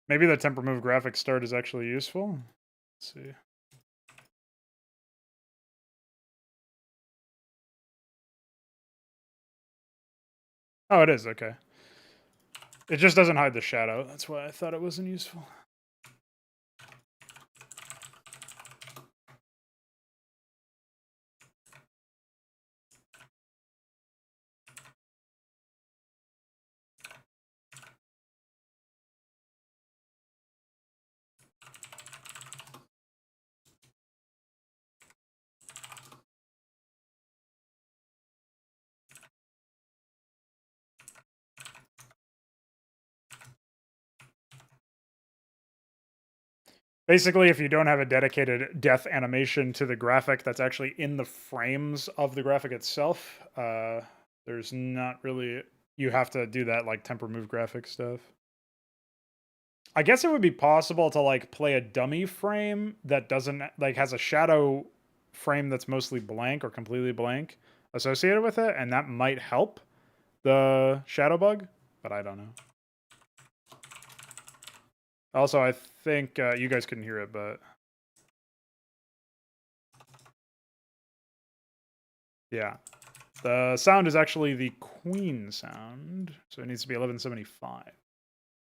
Maybe the temper move graphic start is actually useful. Let's see. Oh, it is, okay. It just doesn't hide the shadow. That's why I thought it wasn't useful. Basically, if you don't have a dedicated death animation to the graphic that's actually in the frames of the graphic itself, there's not really... You have to do that, like, temper move graphic stuff. I guess it would be possible to, like, play a dummy frame that doesn't... Like, has a shadow frame that's mostly blank or completely blank associated with it, and that might help the shadow bug, but I don't know. Also, I think you guys couldn't hear it, but... Yeah. The sound is actually the Queen sound, so it needs to be 1175,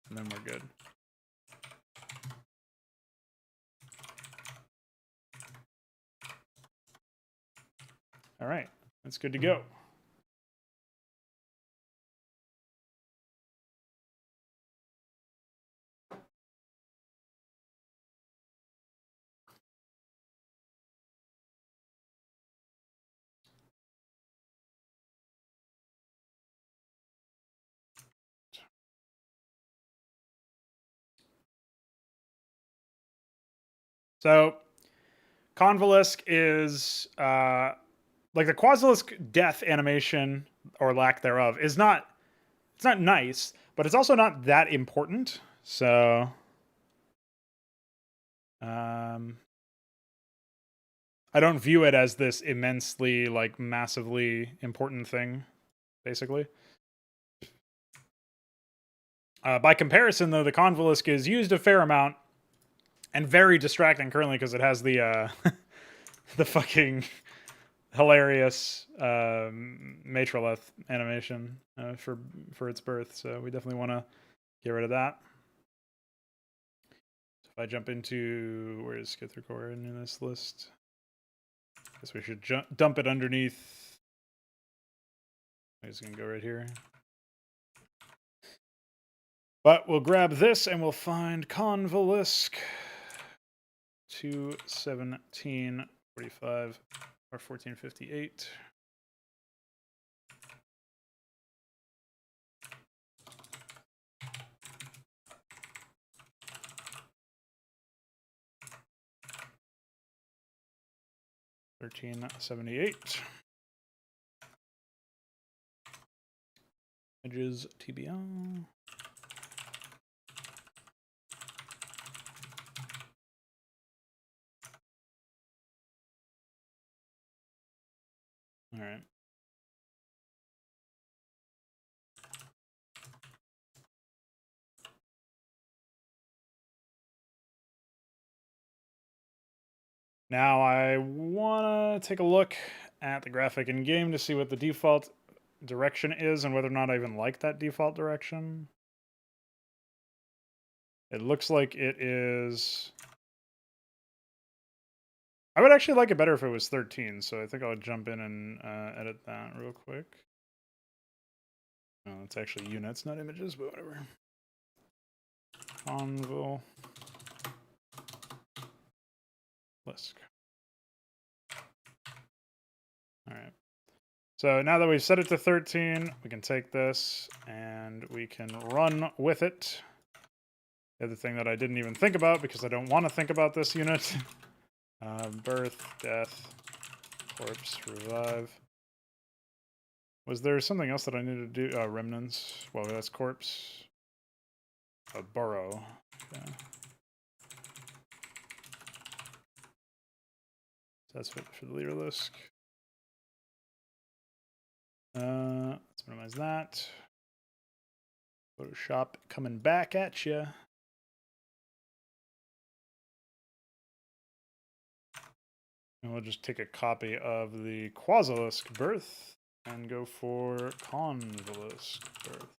and then we're good. All right, that's good to go. So, Convolesque is like the Quasilisk death animation or lack thereof is not... It's not nice, but it's also not that important. So, I don't view it as this immensely, like, massively important thing, basically. By comparison, though, the Convolesque is used a fair amount and very distracting currently because it has the the fucking hilarious Matrolith animation for its birth. So we definitely want to get rid of that. So if I jump into... Where's Skithracore in this list? I guess we should dump it underneath... I'm just going to go right here. But we'll grab this and we'll find Convolesque 21745 or 1458. $13.78. Edges TBL. All right. Now I want to take a look at the graphic in game to see what the default direction is and whether or not I even like that default direction. It looks like it is... I would actually like it better if it was 13, so I think I'll jump in and edit that real quick. Oh, it's actually units, not images, but whatever. Convil. Lisk. All right. So now that we've set it to 13, we can take this and we can run with it. The other thing that I didn't even think about because I don't want to think about this unit. Birth, death, corpse, revive. Was there something else that I needed to do? Remnants. Well, that's corpse. Burrow. Okay. So that's for the leader Lisk. Let's minimize that. Photoshop coming back at you. And we'll just take a copy of the Quasilisk birth and go for Convilisk birth.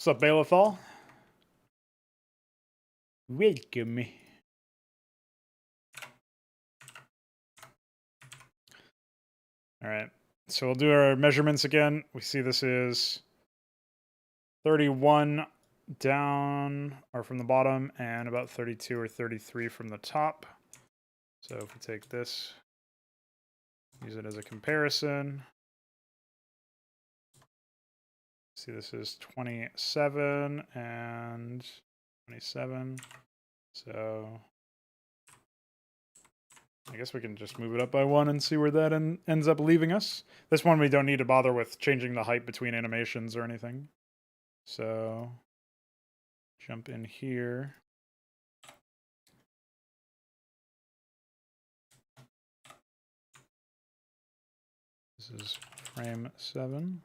What's up, Balethal? Welcome. All right, so we'll do our measurements again. We see this is 31 down, or from the bottom, and about 32 or 33 from the top. So if we take this, use it as a comparison. See, this is 27 and 27. So I guess we can just move it up by 1 and see where that ends up leaving us. This one we don't need to bother with changing the height between animations or anything. So jump in here. This is frame 7.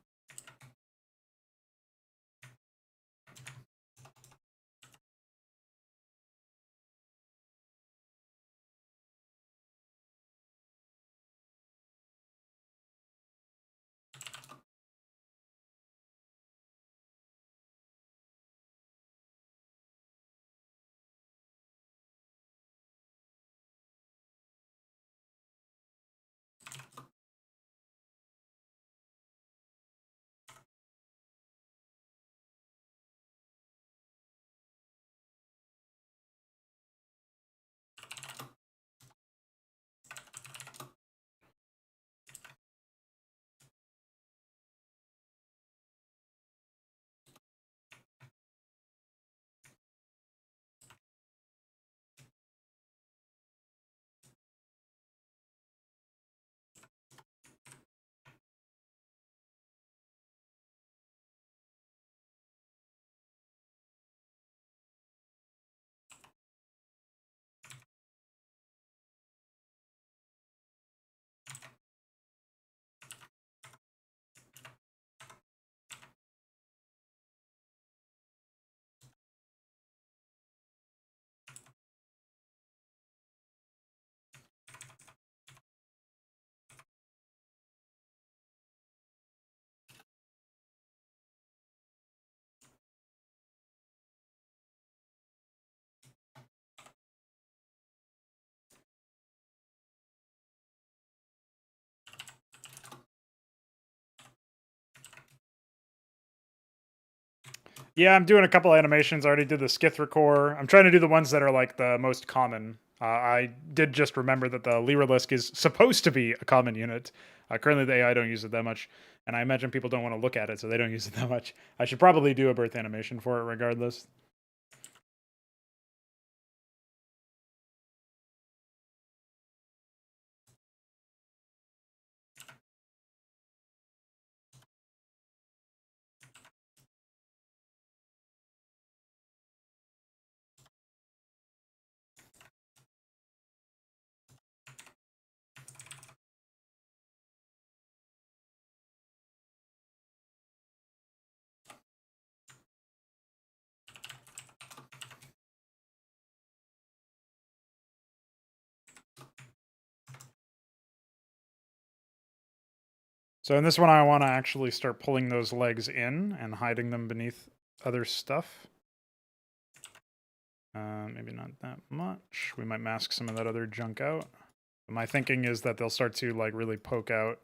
Yeah, I'm doing a couple animations. I already did the Skithracore. I'm trying to do the ones that are like the most common. I did just remember that the Lyralisk is supposed to be a common unit. Currently, the AI don't use it that much, and I imagine people don't want to look at it, so they don't use it that much. I should probably do a birth animation for it regardless. So in this one, I want to actually start pulling those legs in and hiding them beneath other stuff. Maybe not that much. We might mask some of that other junk out. But my thinking is that they'll start to like really poke out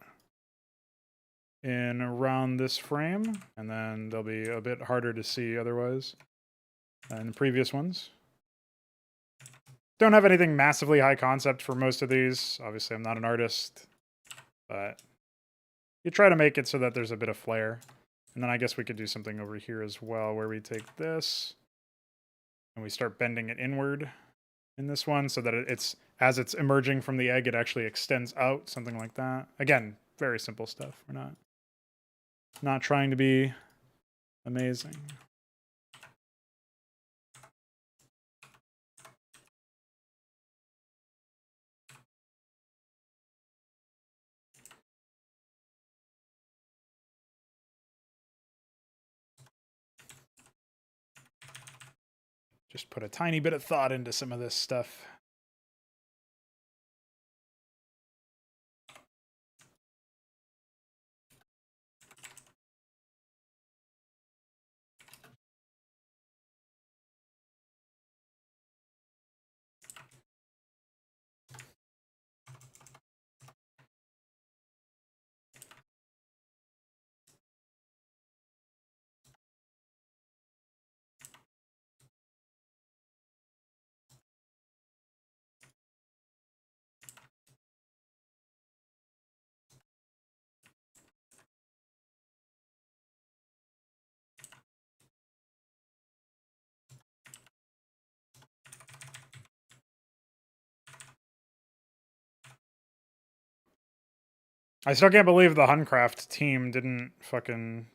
in around this frame, and then they'll be a bit harder to see otherwise than the previous ones. Don't have anything massively high concept for most of these. Obviously, I'm not an artist, but you try to make it so that there's a bit of flair. And then I guess we could do something over here as well, where we take this and we start bending it inward in this one so that it's, as it's emerging from the egg, it actually extends out, something like that. Again, very simple stuff. We're not trying to be amazing. Just put a tiny bit of thought into some of this stuff. I still can't believe the Huncraft team didn't fucking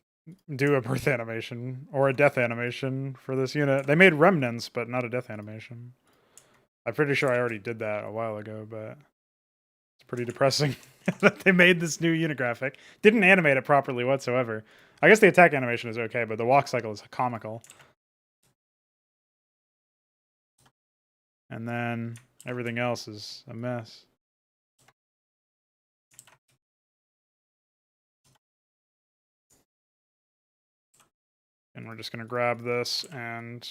do a birth animation or a death animation for this unit. They made remnants, but not a death animation. I'm pretty sure I already did that a while ago, but it's pretty depressing that they made this new unit graphic. Didn't animate it properly whatsoever. I guess the attack animation is okay, but the walk cycle is comical. And then everything else is a mess. And we're just going to grab this and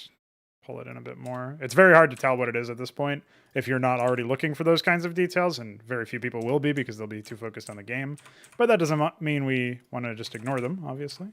pull it in a bit more. It's very hard to tell what it is at this point if you're not already looking for those kinds of details, and very few people will be because they'll be too focused on the game. But that doesn't mean we want to just ignore them, obviously.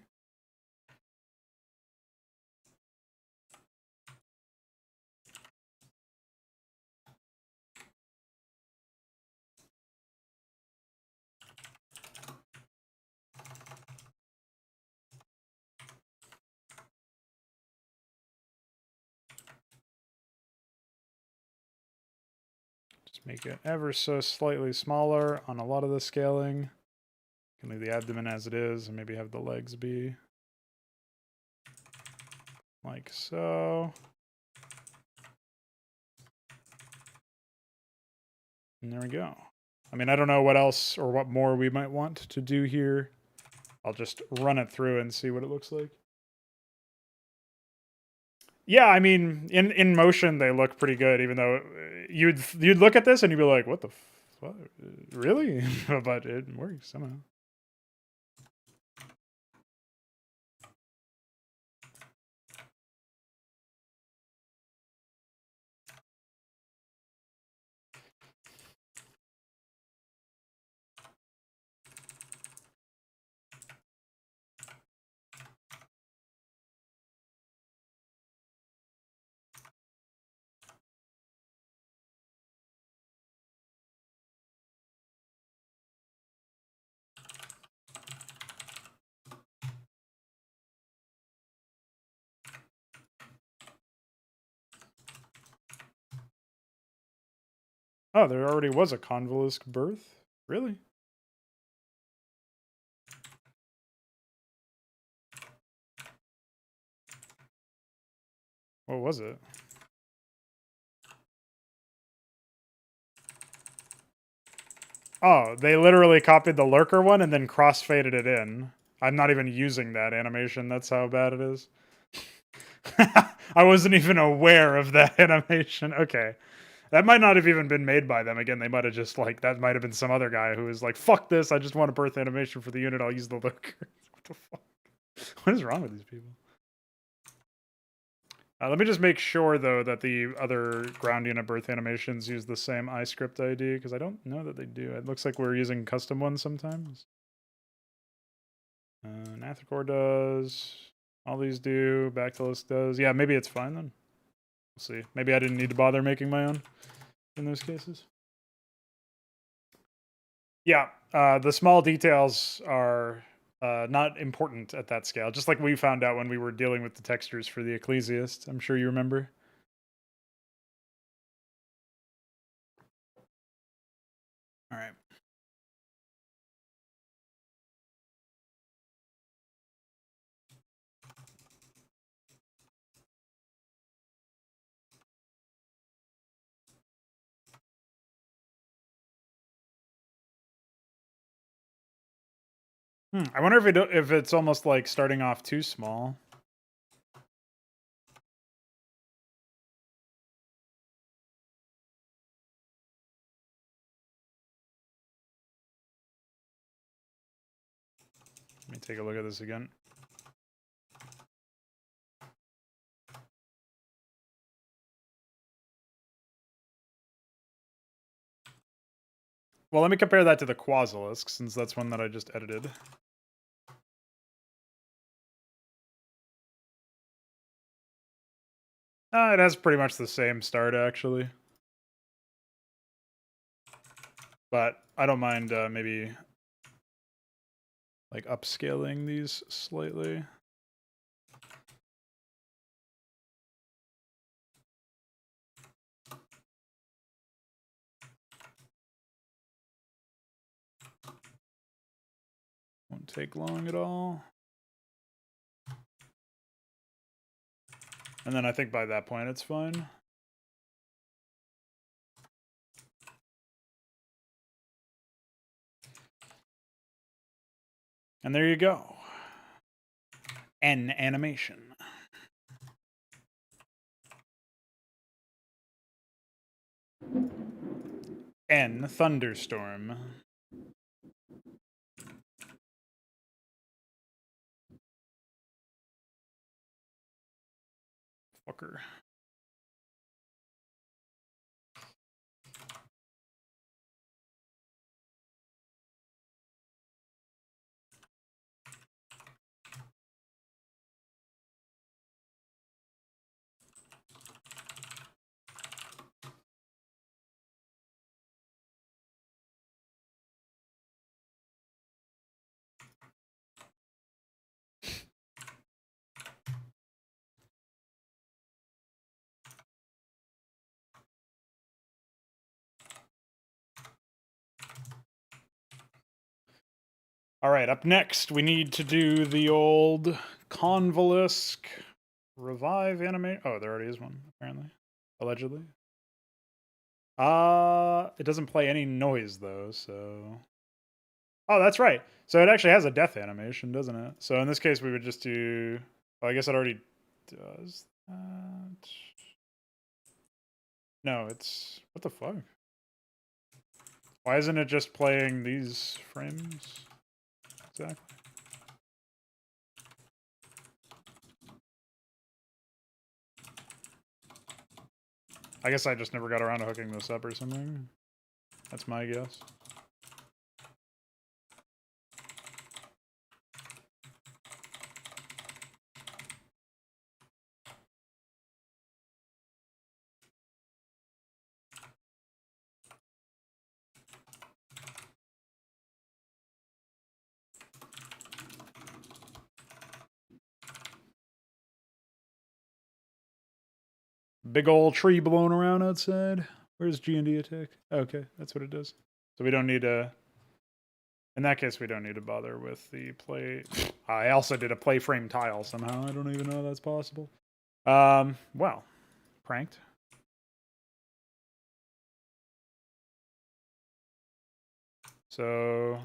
Just make it ever so slightly smaller on a lot of the scaling. You can leave the abdomen as it is and maybe have the legs be like so. And there we go. I mean, I don't know what else or what more we might want to do here. I'll just run it through and see what it looks like. Yeah, I mean, in motion they look pretty good, even though you'd look at this and you'd be like, "What the fuck? Really?" But it works somehow. Oh, there already was a convolvulus birth? Really? What was it? Oh, they literally copied the lurker one and then cross-faded it in. I'm not even using that animation. That's how bad it is. I wasn't even aware of that animation. Okay. That might not have even been made by them. Again, they might have just like, that might have been some other guy who was like, fuck this, I just want a birth animation for the unit, I'll use the lurker. What the fuck? What is wrong with these people? Let me just make sure, though, that the other ground unit birth animations use the same iScript ID, because I don't know that they do. It looks like we're using custom ones sometimes. Nathicor does. All these do. Bactylus does. Yeah, maybe it's fine then. We'll see. Maybe I didn't need to bother making my own in those cases. Yeah, the small details are not important at that scale, just like we found out when we were dealing with the textures for the Ecclesiast. I'm sure you remember. All right. I wonder if it's almost like starting off too small. Let me take a look at this again. Well, let me compare that to the Quasilisk, since that's one that I just edited. It has pretty much the same start, actually. But I don't mind maybe like upscaling these slightly. Won't take long at all. And then I think by that point it's fine. And there you go. N animation. N thunderstorm. Fucker. All right, up next, we need to do the old Convolvulus revive anime. Oh, there already is one, apparently. Allegedly. It doesn't play any noise, though, so... Oh, that's right. So it actually has a death animation, doesn't it? So in this case, we would just do... Well, I guess it already does that. No, it's... What the fuck? Why isn't it just playing these frames? Exactly. I guess I just never got around to hooking this up or something. That's my guess. Big old tree blowing around outside. Where's G&D attack? Okay, that's what it does. So we don't need to... In that case, we don't need to bother with the play... I also did a play frame tile somehow. I don't even know that's possible. Well, pranked. So...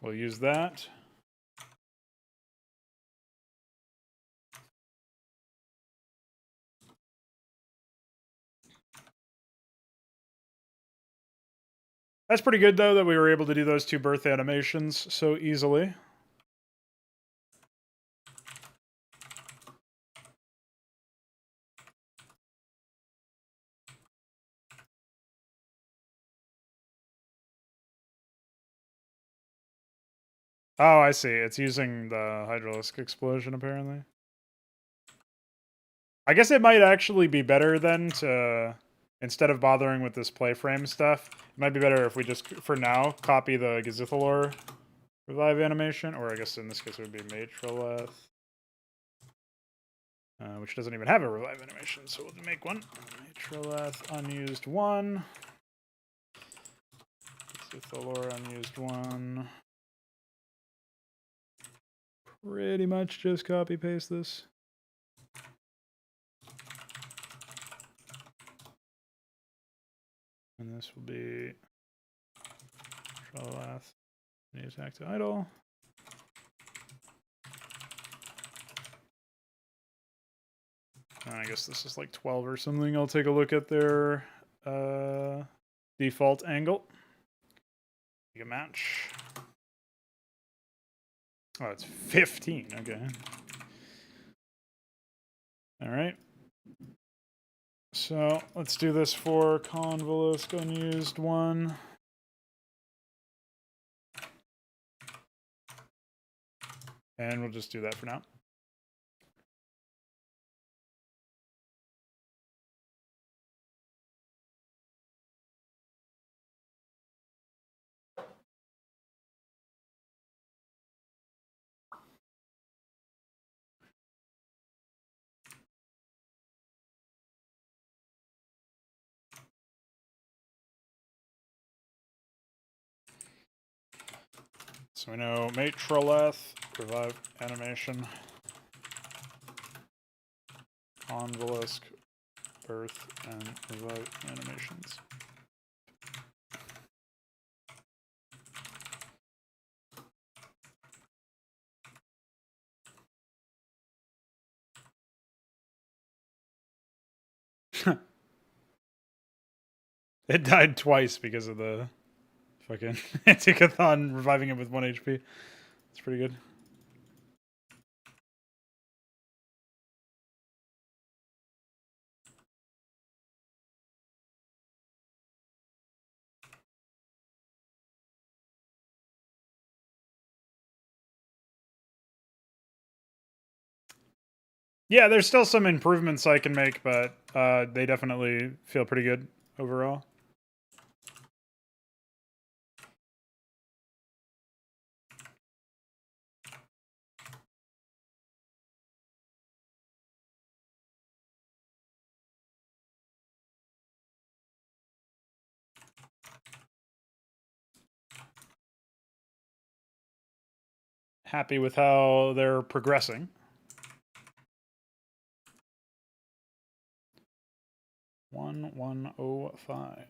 we'll use that. That's pretty good, though, that we were able to do those two birth animations so easily. Oh, I see. It's using the hydraulic explosion, apparently. I guess it might actually be better then to, instead of bothering with this play frame stuff, it might be better if we just, for now, copy the Gazithalor revive animation, or I guess in this case it would be Matroleth, which doesn't even have a revive animation, so we'll make one. Matroleth unused 1. Gazithalor unused 1. Pretty much just copy paste this. And this will be Matroleth. Need attack to idle. I guess this is like 12 or something. I'll take a look at their default angle. Make a match. Oh, it's 15. Okay. All right. So let's do this for Convolutsk unused 1. And we'll just do that for now. So we know Matroleth, revive animation, Convolutsk, birth, and revive animations. It died twice because of the fucking Anticathon reviving it with 1 HP. It's pretty good. Yeah, there's still some improvements I can make, but they definitely feel pretty good overall. Happy with how they're progressing. 1105.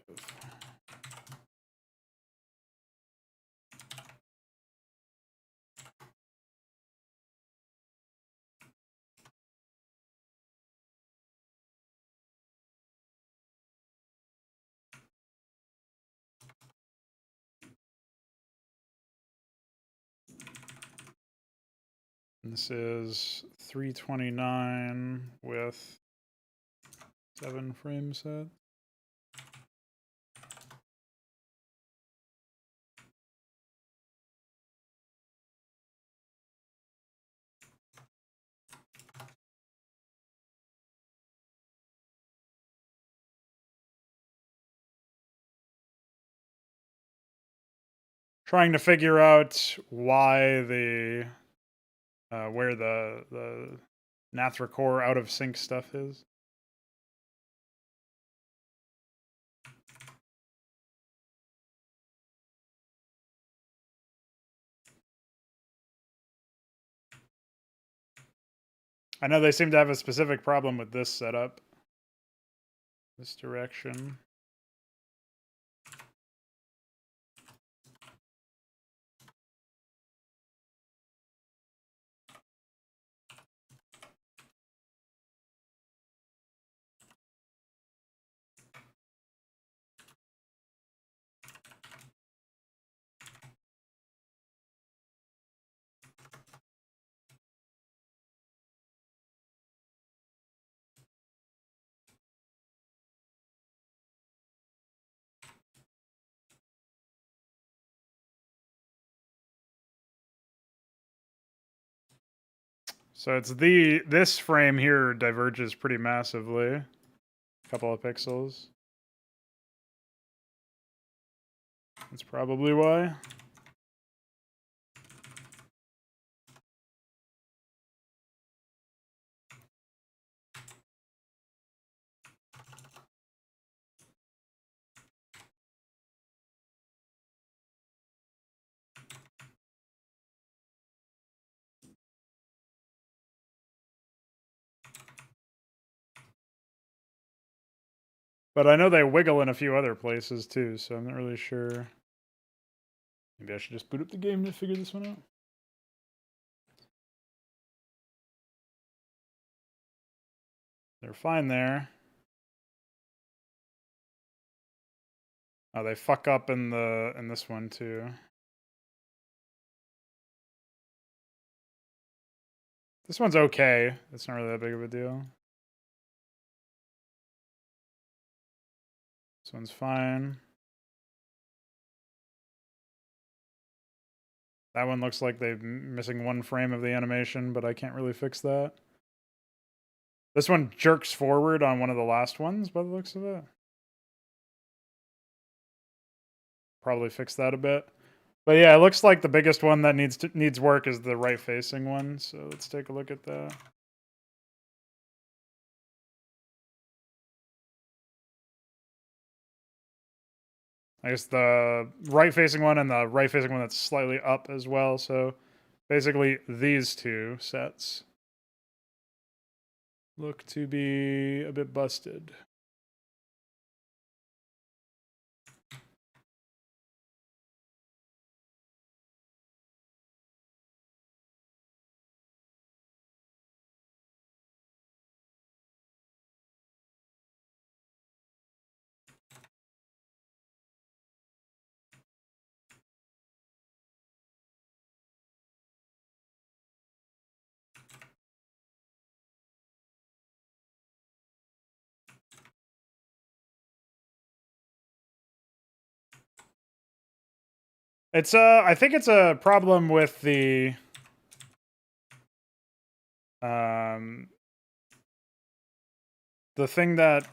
This is 329 with 7 frame set. Trying to figure out why the where the Nathra core out of sync stuff is. I know they seem to have a specific problem with this setup. This direction. So it's this frame here diverges pretty massively. A couple of pixels. That's probably why. But I know they wiggle in a few other places too, so I'm not really sure. Maybe I should just boot up the game to figure this one out. They're fine there. Oh, they fuck up in this one too. This one's okay. It's not really that big of a deal. This one's fine. That one looks like they're missing one frame of the animation, but I can't really fix that. This one jerks forward on one of the last ones by the looks of it. Probably fix that a bit. But yeah, it looks like the biggest one that needs work is the right facing one. So let's take a look at that. I guess the right facing one and the right facing one that's slightly up as well. So basically these two sets look to be a bit busted. It's I think it's a problem with the thing that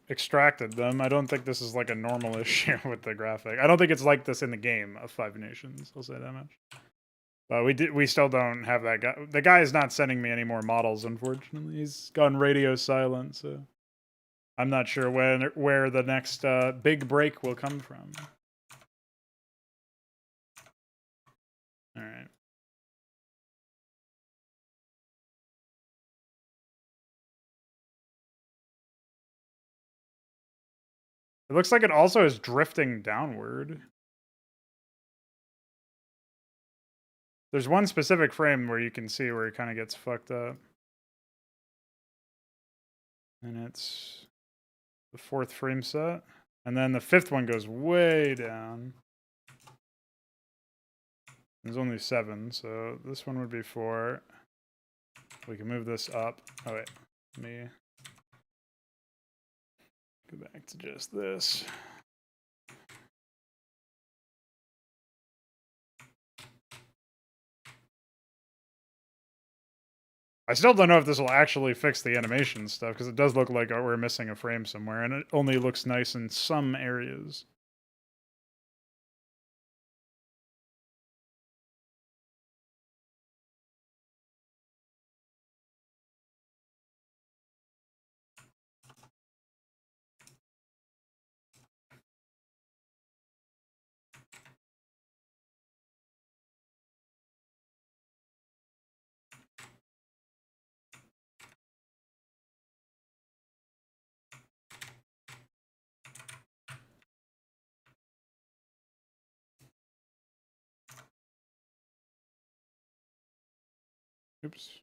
extracted them. I don't think this is like a normal issue with the graphic. I don't think it's like this in the game of Five Nations. I'll say that much. But we still don't have that guy. The guy is not sending me any more models, unfortunately. He's gone radio silent, so I'm not sure where the next big break will come from. All right. It looks like it also is drifting downward. There's one specific frame where you can see where it kind of gets fucked up. And it's the 4th frame set. And then the 5th one goes way down. There's only 7, so this one would be 4. We can move this up. Oh wait, let me go back to just this. I still don't know if this will actually fix the animation stuff, because it does look like we're missing a frame somewhere, and it only looks nice in some areas. Oops.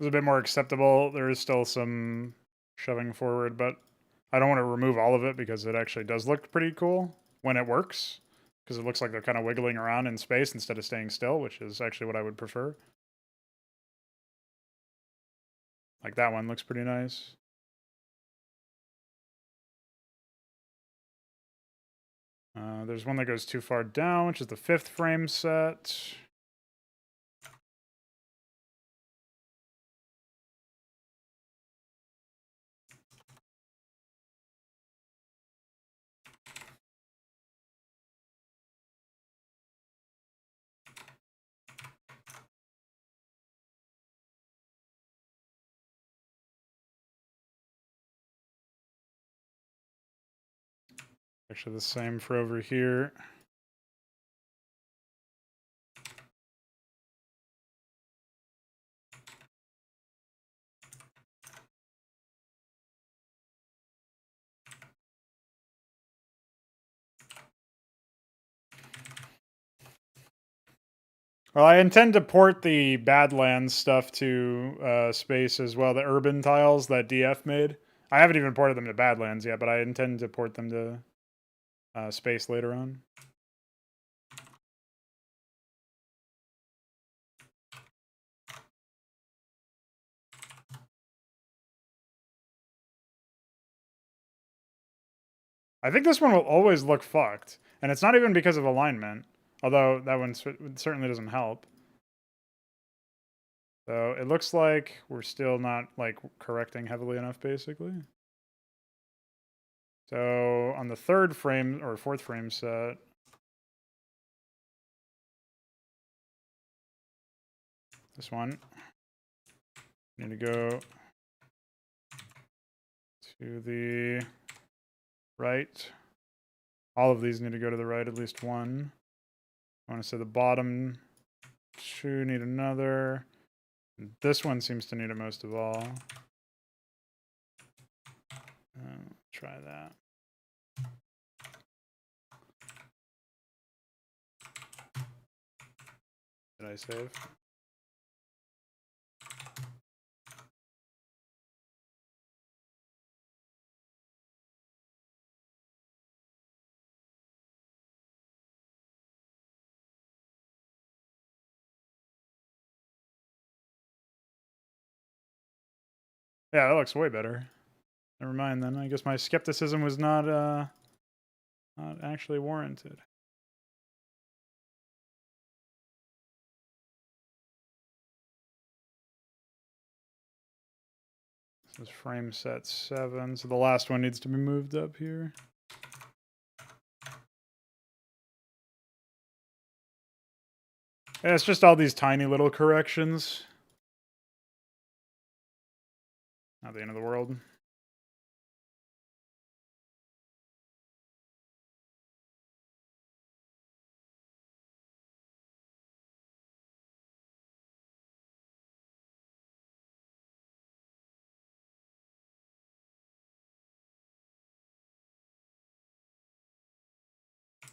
It's a bit more acceptable. There is still some shoving forward, but I don't want to remove all of it because it actually does look pretty cool when it works. Because it looks like they're kind of wiggling around in space instead of staying still, which is actually what I would prefer. Like that one looks pretty nice. There's one that goes too far down, which is the 5th frame set. Actually, the same for over here. Well, I intend to port the Badlands stuff to space as well, the urban tiles that DF made. I haven't even ported them to Badlands yet, but I intend to port them to space later on. I think this one will always look fucked, and it's not even because of alignment, although that one certainly doesn't help. So it looks like we're still not like correcting heavily enough, basically. So on the 3rd frame or 4th frame set, this one, need to go to the right. All of these need to go to the right, at least one. I want to say the bottom 2 need another. This one seems to need it most of all. Try that. Did I save? Yeah, that looks way better. Never mind then. I guess my skepticism was not actually warranted. This is frame set 7, so the last one needs to be moved up here. Yeah, it's just all these tiny little corrections. Not the end of the world.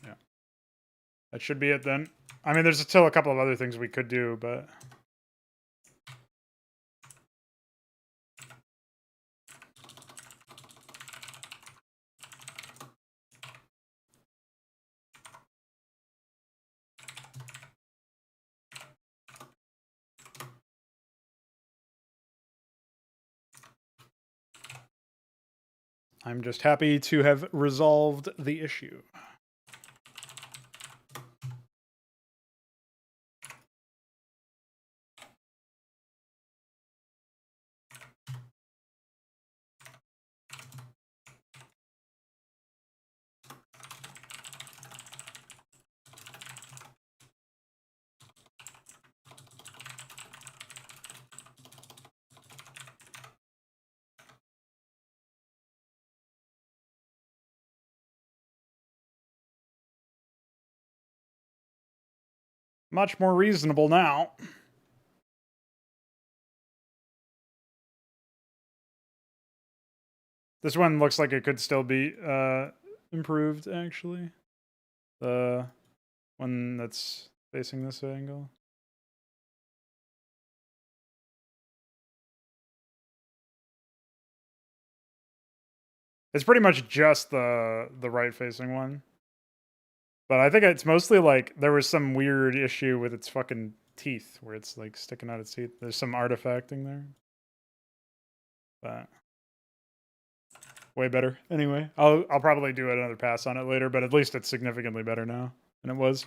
Yeah. That should be it then. I mean, there's still a couple of other things we could do, but... I'm just happy to have resolved the issue. Much more reasonable now. This one looks like it could still be improved, actually. The one that's facing this angle. It's pretty much just the right facing one. But I think it's mostly like there was some weird issue with its fucking teeth where it's like sticking out its teeth. There's some artifacting there. But way better. Anyway, I'll probably do another pass on it later, but at least it's significantly better now than it was.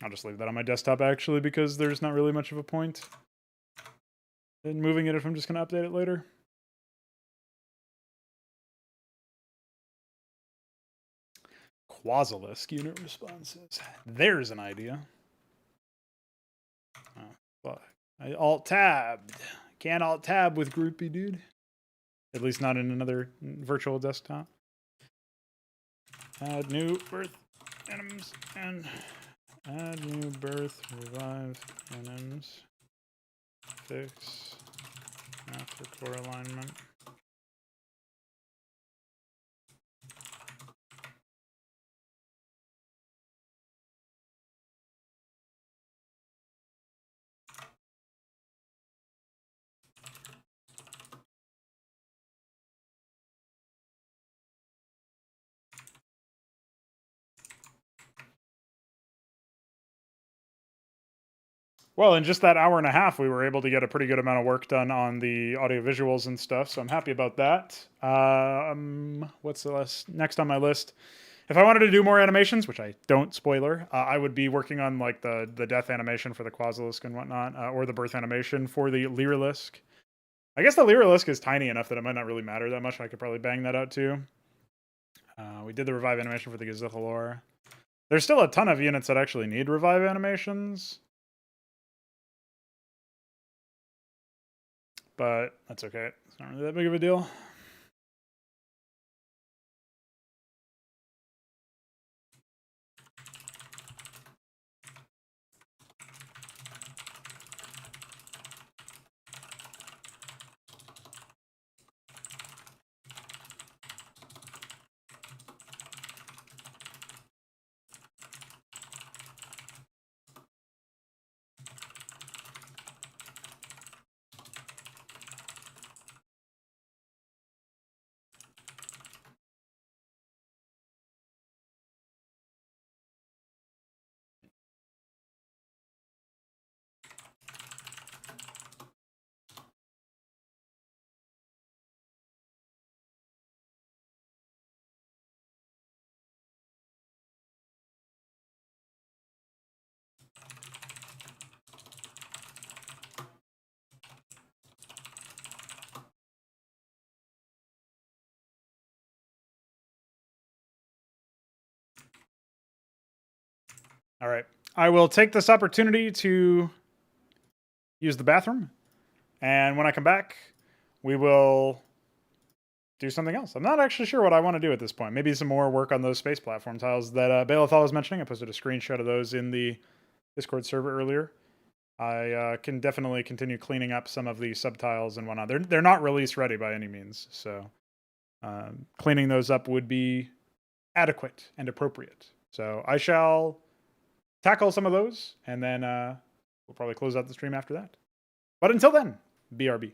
I'll just leave that on my desktop actually because there's not really much of a point in moving it if I'm just going to update it later. Quasilisk unit responses. There's an idea. Oh, fuck. I alt-tabbed. Can't alt-tab with Groupie, dude. At least not in another virtual desktop. Add new birth anims and add new birth revive anims. Fix after core alignment. Well, in just that hour and a half, we were able to get a pretty good amount of work done on the audio visuals and stuff, so I'm happy about that. What's the next on my list? If I wanted to do more animations, which I don't, spoiler, I would be working on like the death animation for the Quasilisk and whatnot, or the birth animation for the Lyrilisk. I guess the Lyrilisk is tiny enough that it might not really matter that much. I could probably bang that out too. We did the revive animation for the Gazithalor. There's still a ton of units that actually need revive animations. But that's okay. It's not really that big of a deal. All right. I will take this opportunity to use the bathroom. And when I come back, we will do something else. I'm not actually sure what I want to do at this point. Maybe some more work on those space platform tiles that Balethal was mentioning. I posted a screenshot of those in the Discord server earlier. I can definitely continue cleaning up some of the subtiles and whatnot. They're not release ready by any means, so cleaning those up would be adequate and appropriate. So I shall tackle some of those, and then we'll probably close out the stream after that. But until then, BRB.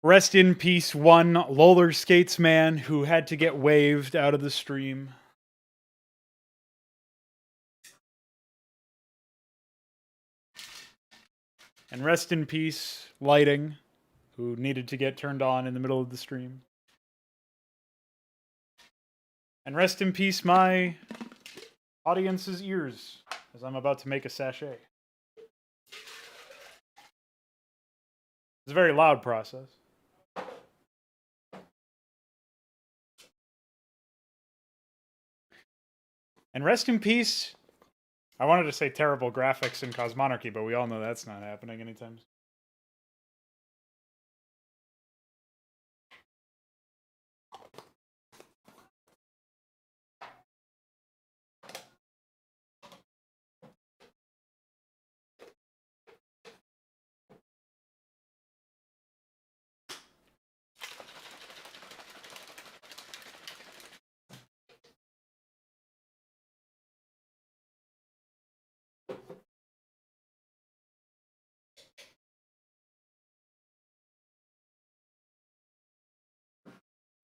Rest in peace, one roller skates man who had to get waved out of the stream. And rest in peace, lighting, who needed to get turned on in the middle of the stream. And rest in peace, my audience's ears, as I'm about to make a sachet. It's a very loud process. And rest in peace. I wanted to say terrible graphics in Cosmonarchy, but we all know that's not happening anytime soon.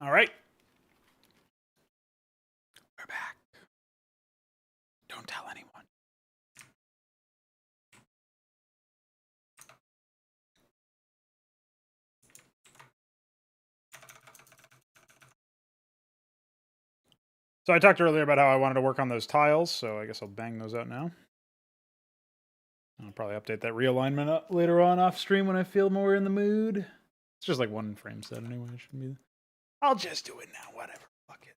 All right. We're back. Don't tell anyone. So I talked earlier about how I wanted to work on those tiles, so I guess I'll bang those out now. I'll probably update that realignment later on off stream when I feel more in the mood. It's just like one frame set anyway. It shouldn't be. I'll just do it now. Whatever. Fuck it.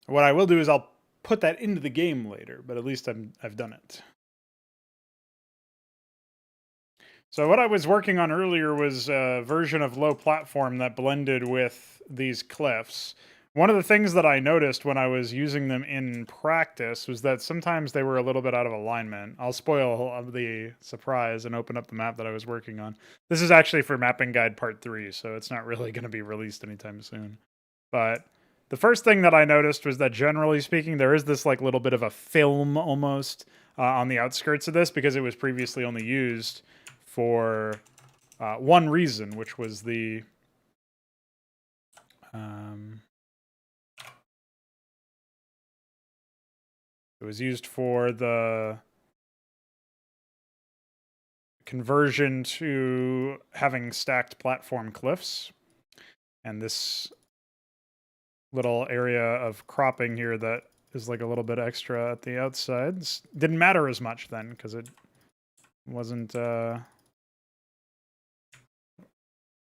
What I will do is I'll put that into the game later, but at least I've done it. So what I was working on earlier was a version of low platform that blended with these cliffs. One of the things that I noticed when I was using them in practice was that sometimes they were a little bit out of alignment. I'll spoil the surprise and open up the map that I was working on. This is actually for Mapping Guide Part 3, so it's not really going to be released anytime soon. But the first thing that I noticed was that generally speaking, there is this like little bit of a film almost on the outskirts of this because it was previously only used for one reason, which was the it was used for the conversion to having stacked platform cliffs. And this little area of cropping here that is like a little bit extra at the outsides didn't matter as much then because it wasn't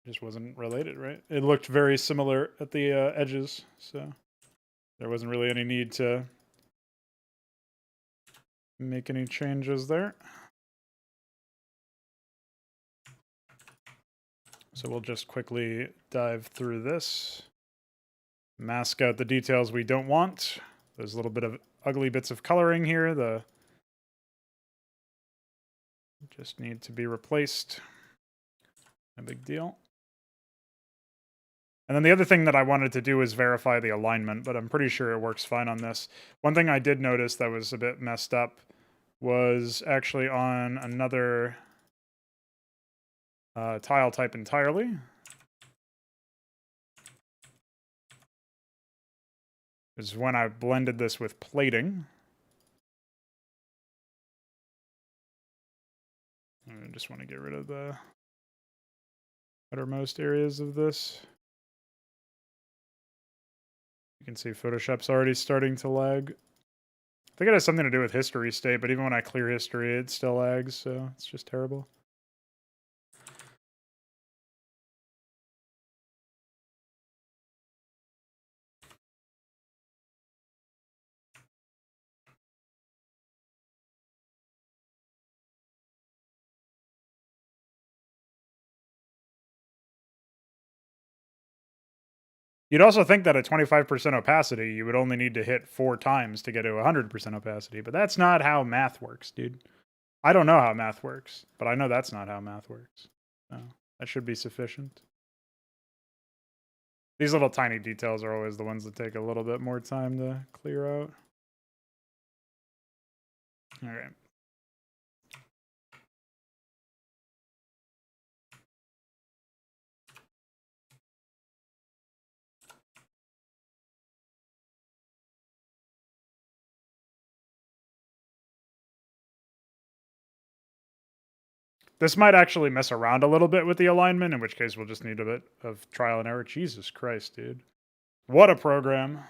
just wasn't related, right? It looked very similar at the edges, so there wasn't really any need to make any changes there. So we'll just quickly dive through this. Mask out the details we don't want. There's a little bit of ugly bits of coloring here. The just need to be replaced. No big deal. And then the other thing that I wanted to do is verify the alignment, but I'm pretty sure it works fine on this. One thing I did notice that was a bit messed up was actually on another tile type entirely. Is when I blended this with plating. just want to get rid of the outermost areas of this. You can see Photoshop's already starting to lag. I think it has something to do with history state, but even when I clear history, it still lags, so it's just terrible. You'd also think that at 25% opacity, you would only need to hit 4 times to get to 100% opacity, but that's not how math works, dude. I don't know how math works, but I know that's not how math works. So that should be sufficient. These little tiny details are always the ones that take a little bit more time to clear out. All right. This might actually mess around a little bit with the alignment, in which case we'll just need a bit of trial and error. Jesus Christ, dude. What a program.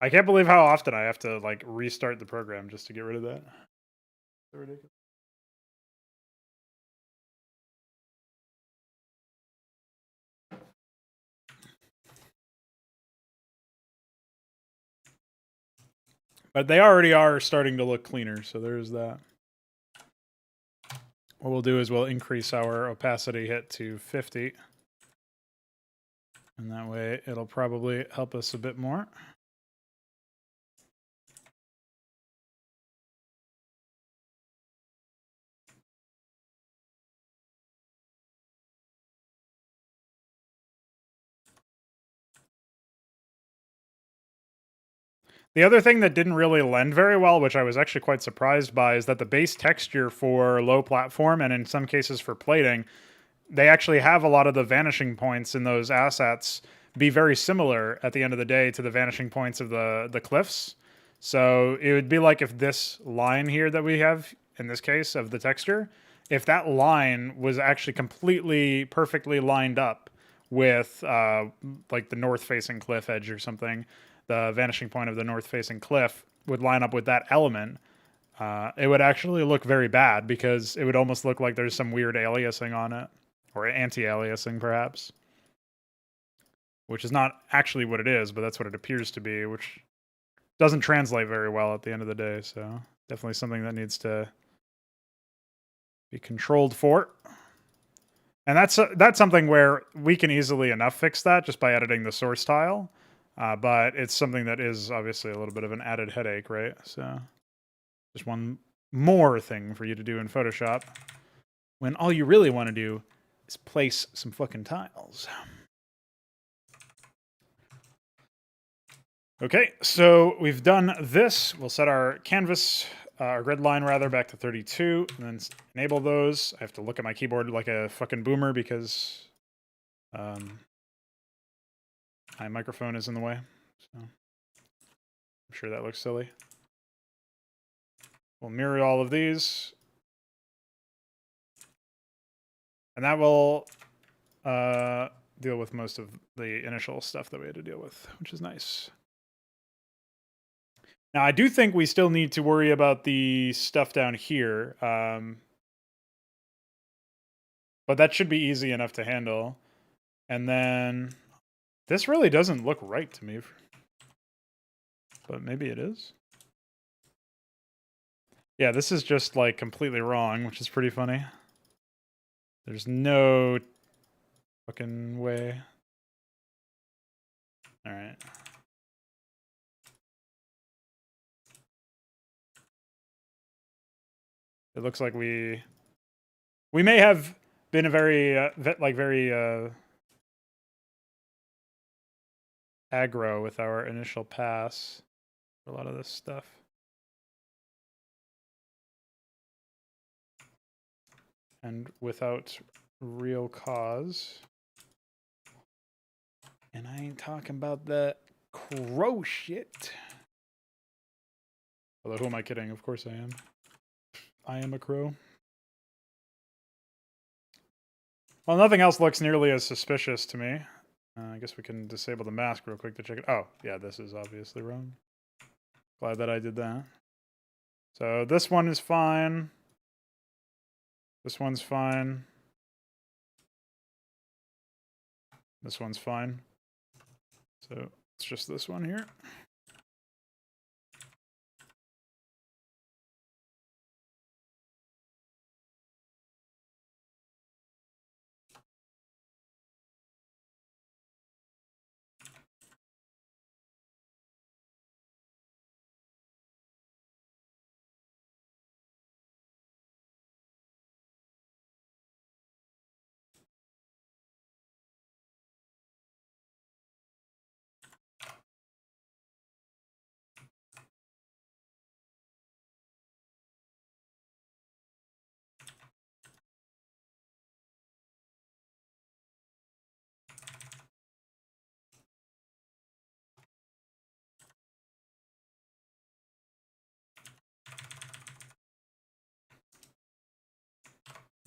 I can't believe how often I have to like restart the program just to get rid of that. So ridiculous. But they already are starting to look cleaner, so there's that. What we'll do is we'll increase our opacity hit to 50. And that way it'll probably help us a bit more. The other thing that didn't really lend very well, which I was actually quite surprised by, is that the base texture for low platform, and in some cases for plating, they actually have a lot of the vanishing points in those assets be very similar at the end of the day to the vanishing points of the cliffs. So it would be like if this line here that we have, in this case, of the texture, if that line was actually completely perfectly lined up with like the north-facing cliff edge or something, the vanishing point of the north-facing cliff would line up with that element, it would actually look very bad because it would almost look like there's some weird aliasing on it, or anti-aliasing perhaps, which is not actually what it is, but that's what it appears to be, which doesn't translate very well at the end of the day. So definitely something that needs to be controlled for. And that's something where we can easily enough fix that just by editing the source tile. But it's something that is obviously a little bit of an added headache, right? So just one more thing for you to do in Photoshop when all you really want to do is place some fucking tiles. Okay, so we've done this. We'll set our canvas, our grid line rather, back to 32, and then enable those. I have to look at my keyboard like a fucking boomer because my microphone is in the way, so I'm sure that looks silly. We'll mirror all of these. And that will deal with most of the initial stuff that we had to deal with, which is nice. Now, I do think we still need to worry about the stuff down here. But that should be easy enough to handle. And then this really doesn't look right to me. But maybe it is. Yeah, this is just like completely wrong, which is pretty funny. There's no fucking way. All right. It looks like we may have been a very aggro with our initial pass for a lot of this stuff. And without real cause. And I ain't talking about the crow shit. Although, who am I kidding? Of course I am. I am a crow. Well, nothing else looks nearly as suspicious to me. I guess we can disable the mask real quick to check it. Oh, yeah, this is obviously wrong. Glad that I did that. So this one is fine. This one's fine. This one's fine. So it's just this one here.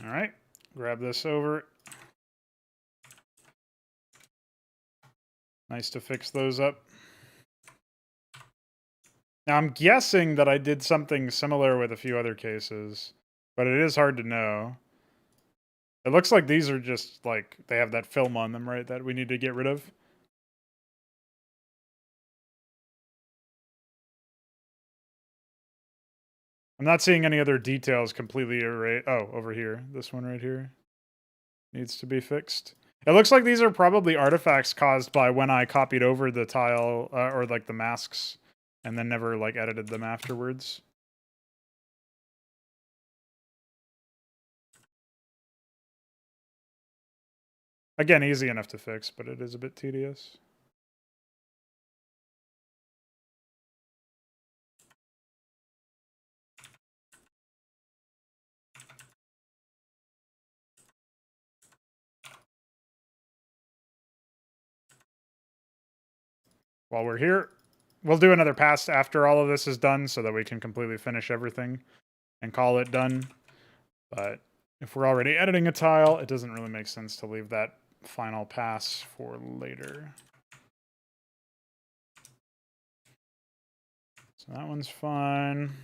All right, grab this over. Nice to fix those up. Now, I'm guessing that I did something similar with a few other cases, but it is hard to know. It looks like these are just, like, they have that film on them, right, that we need to get rid of. I'm not seeing any other details completely erased. Oh, over here. This one right here needs to be fixed. It looks like these are probably artifacts caused by when I copied over the tile, or, like, the masks, and then never, like, edited them afterwards. Again, easy enough to fix, but it is a bit tedious. While we're here, we'll do another pass after all of this is done so that we can completely finish everything and call it done. But if we're already editing a tile, it doesn't really make sense to leave that final pass for later. So that one's fine.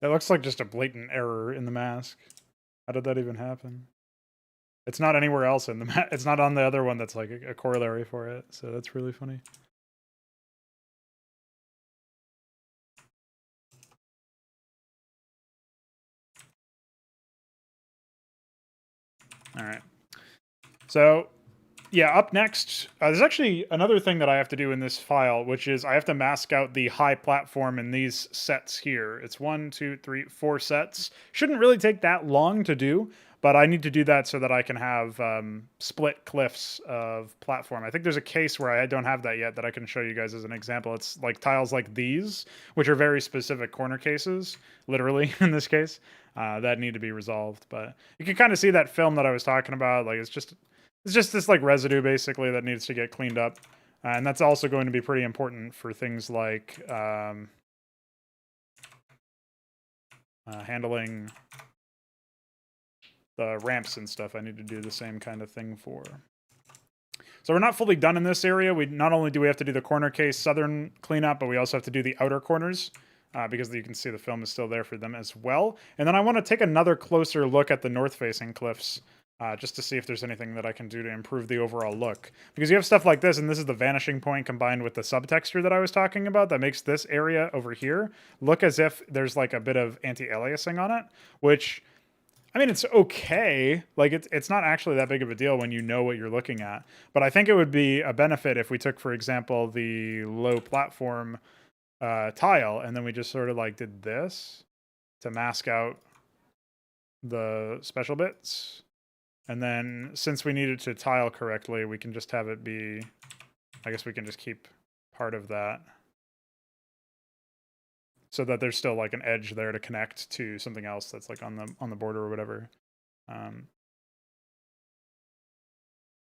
It looks like just a blatant error in the mask. How did that even happen? It's not anywhere else in the it's not on the other one that's like a corollary for it, so that's really funny. All right. So, yeah, up next, there's actually another thing that I have to do in this file, which is I have to mask out the high platform in these sets here. It's 1, 2, 3, 4 sets. Shouldn't really take that long to do, but I need to do that so that I can have split cliffs of platform. I think there's a case where I don't have that yet that I can show you guys as an example. It's like tiles like these, which are very specific corner cases, literally in this case, that need to be resolved. But you can kind of see that film that I was talking about. Like it's just this like residue basically that needs to get cleaned up. And that's also going to be pretty important for things like handling the ramps and stuff. I need to do the same kind of thing for. So we're not fully done in this area. We not only do we have to do the corner case southern cleanup, but we also have to do the outer corners because you can see the film is still there for them as well. And then I want to take another closer look at the north-facing cliffs just to see if there's anything that I can do to improve the overall look. Because you have stuff like this, and this is the vanishing point combined with the subtexture that I was talking about that makes this area over here look as if there's like a bit of anti-aliasing on it, which I mean, it's okay. Like it's not actually that big of a deal when you know what you're looking at. But I think it would be a benefit if we took, for example, the low platform tile, and then we just sort of like did this to mask out the special bits. And then since we need it to tile correctly, we can just have it be, I guess we can just keep part of that so that there's still like an edge there to connect to something else that's like on the border or whatever. Um,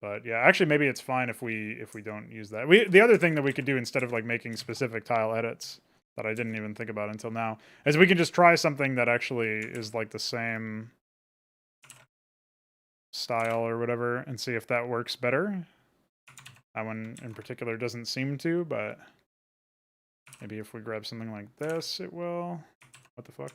but yeah, actually maybe it's fine if we don't use that. The other thing that we could do instead of like making specific tile edits that I didn't even think about until now is we can just try something that actually is like the same style or whatever and see if that works better. That one in particular doesn't seem to, but maybe if we grab something like this, it will. What the fuck?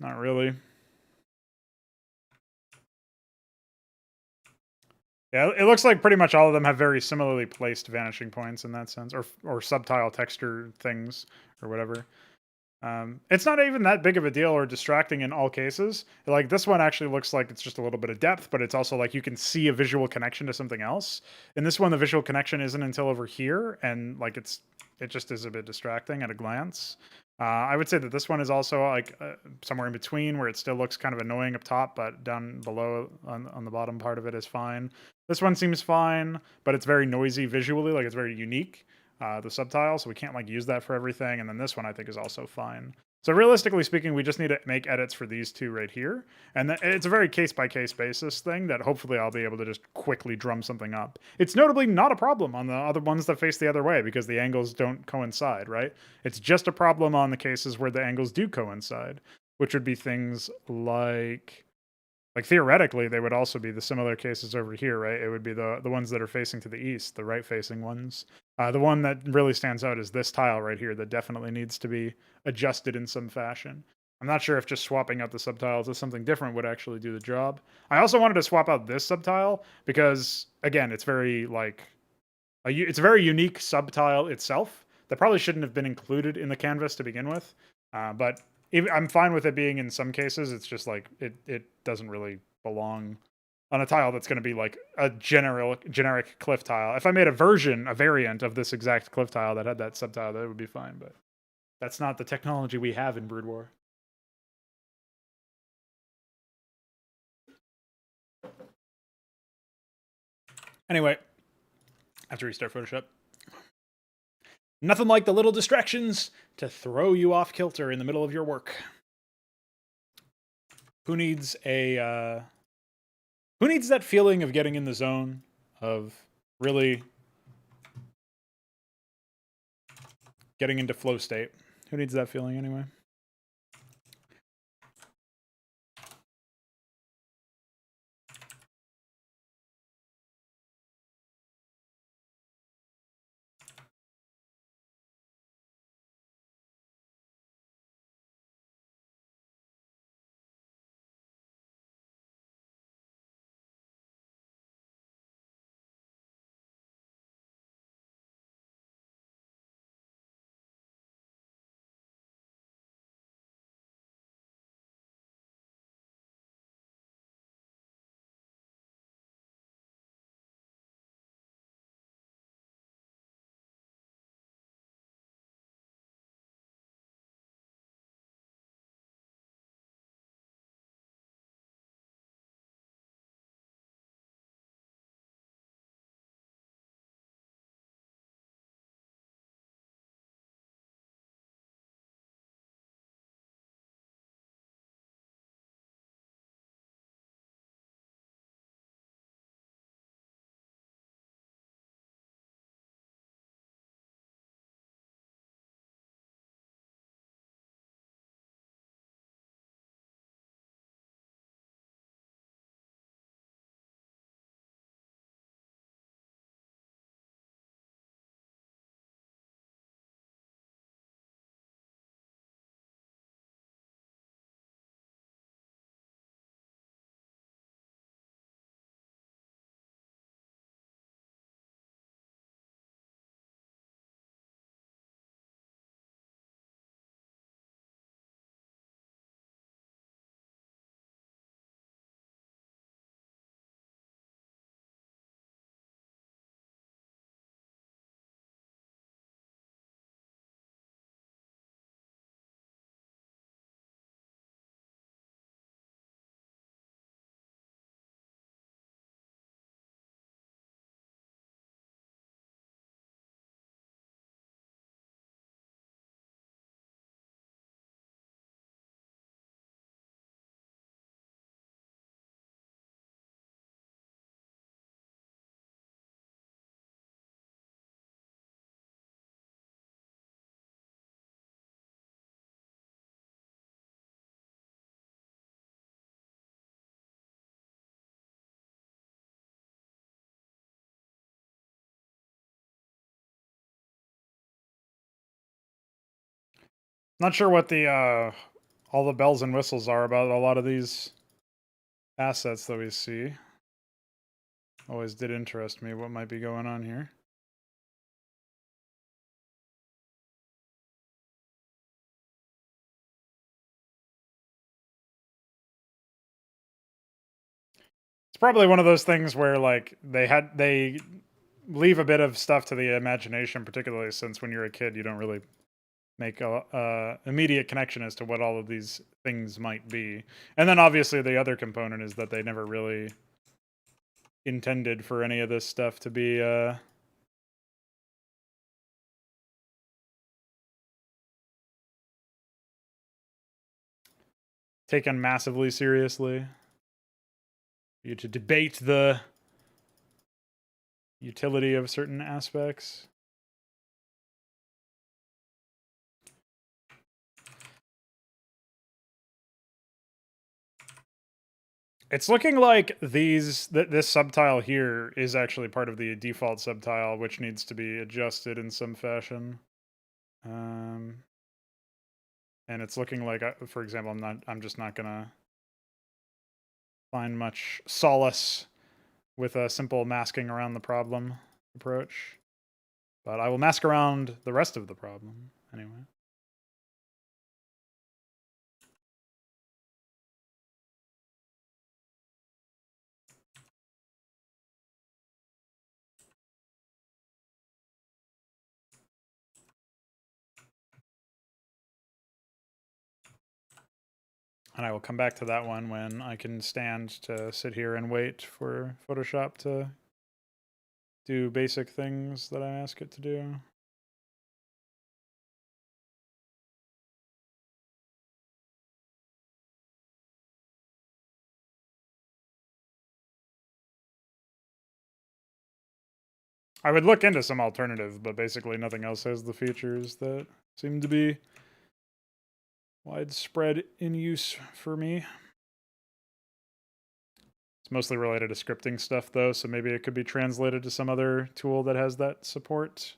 Not really. Yeah, it looks like pretty much all of them have very similarly placed vanishing points in that sense, or subtile texture things, or whatever. It's not even that big of a deal or distracting in all cases. Like this one actually looks like it's just a little bit of depth, but it's also like you can see a visual connection to something else. In this one, the visual connection isn't until over here, and like it just is a bit distracting at a glance. I would say that this one is also like somewhere in between, where it still looks kind of annoying up top, but down below on the bottom part of it is fine. This one seems fine, but it's very noisy visually, like it's very unique. The subtile, so we can't like use that for everything. And then this one I think is also fine. So realistically speaking, we just need to make edits for these two right here. And it's a very case-by-case basis thing that hopefully I'll be able to just quickly drum something up. It's notably not a problem on the other ones that face the other way because the angles don't coincide, right? It's just a problem on the cases where the angles do coincide, which would be things like theoretically, they would also be the similar cases over here, right? It would be the ones that are facing to the east, the right-facing ones. The one that really stands out is this tile right here that definitely needs to be adjusted in some fashion. I'm not sure if just swapping out the subtiles to something different would actually do the job. I also wanted to swap out this subtile because, again, it's very like it's a very unique subtile itself that probably shouldn't have been included in the canvas to begin with. But I'm fine with it being in some cases. It's just like it doesn't really belong on a tile that's going to be like a generic cliff tile. If I made a variant of this exact cliff tile that had that subtile, that would be fine. But that's not the technology we have in Brood War. Anyway, I have to restart Photoshop. Nothing like the little distractions to throw you off kilter in the middle of your work. Who needs a who needs that feeling of getting in the zone of really getting into flow state? Who needs that feeling anyway? Not sure what the all the bells and whistles are about a lot of these assets that we see. Always did interest me what might be going on here. It's probably one of those things where like they leave a bit of stuff to the imagination, particularly since when you're a kid you don't really make a immediate connection as to what all of these things might be. And then obviously the other component is that they never really intended for any of this stuff to be taken massively seriously. You to debate the utility of certain aspects. It's looking like this subtile here is actually part of the default subtile, which needs to be adjusted in some fashion. And it's looking like, for example, I'm just not gonna find much solace with a simple masking around the problem approach, but I will mask around the rest of the problem anyway. And I will come back to that one when I can stand to sit here and wait for Photoshop to do basic things that I ask it to do. I would look into some alternative, but basically nothing else has the features that seem to be widespread in use for me. It's mostly related to scripting stuff though, so maybe it could be translated to some other tool that has that support.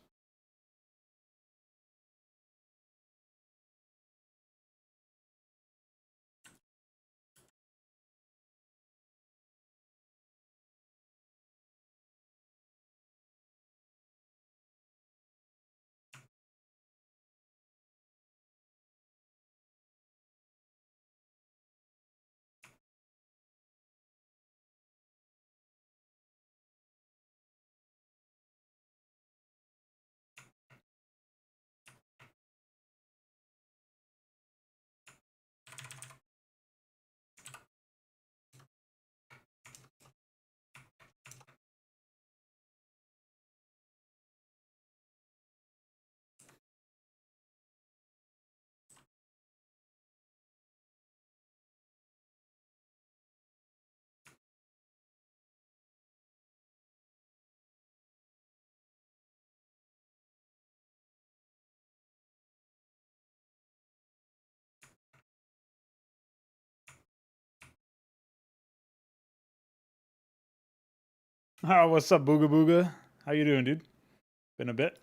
Oh, what's up, Booga Booga? How you doing, dude? Been a bit.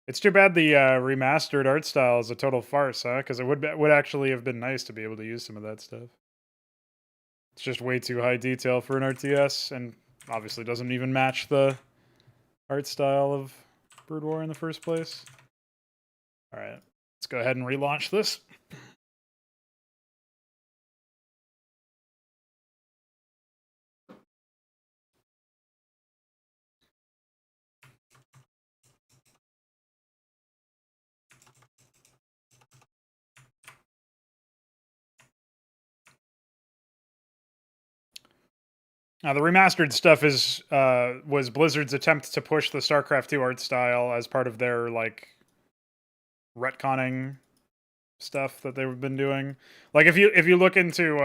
It's too bad the remastered art style is a total farce, huh? Because it would actually have been nice to be able to use some of that stuff. It's just way too high detail for an RTS, and obviously doesn't even match the art style of Brood War in the first place. All right, let's go ahead and relaunch this. Now, the remastered stuff was Blizzard's attempt to push the StarCraft 2 art style as part of their like retconning stuff that they've been doing. Like if you look into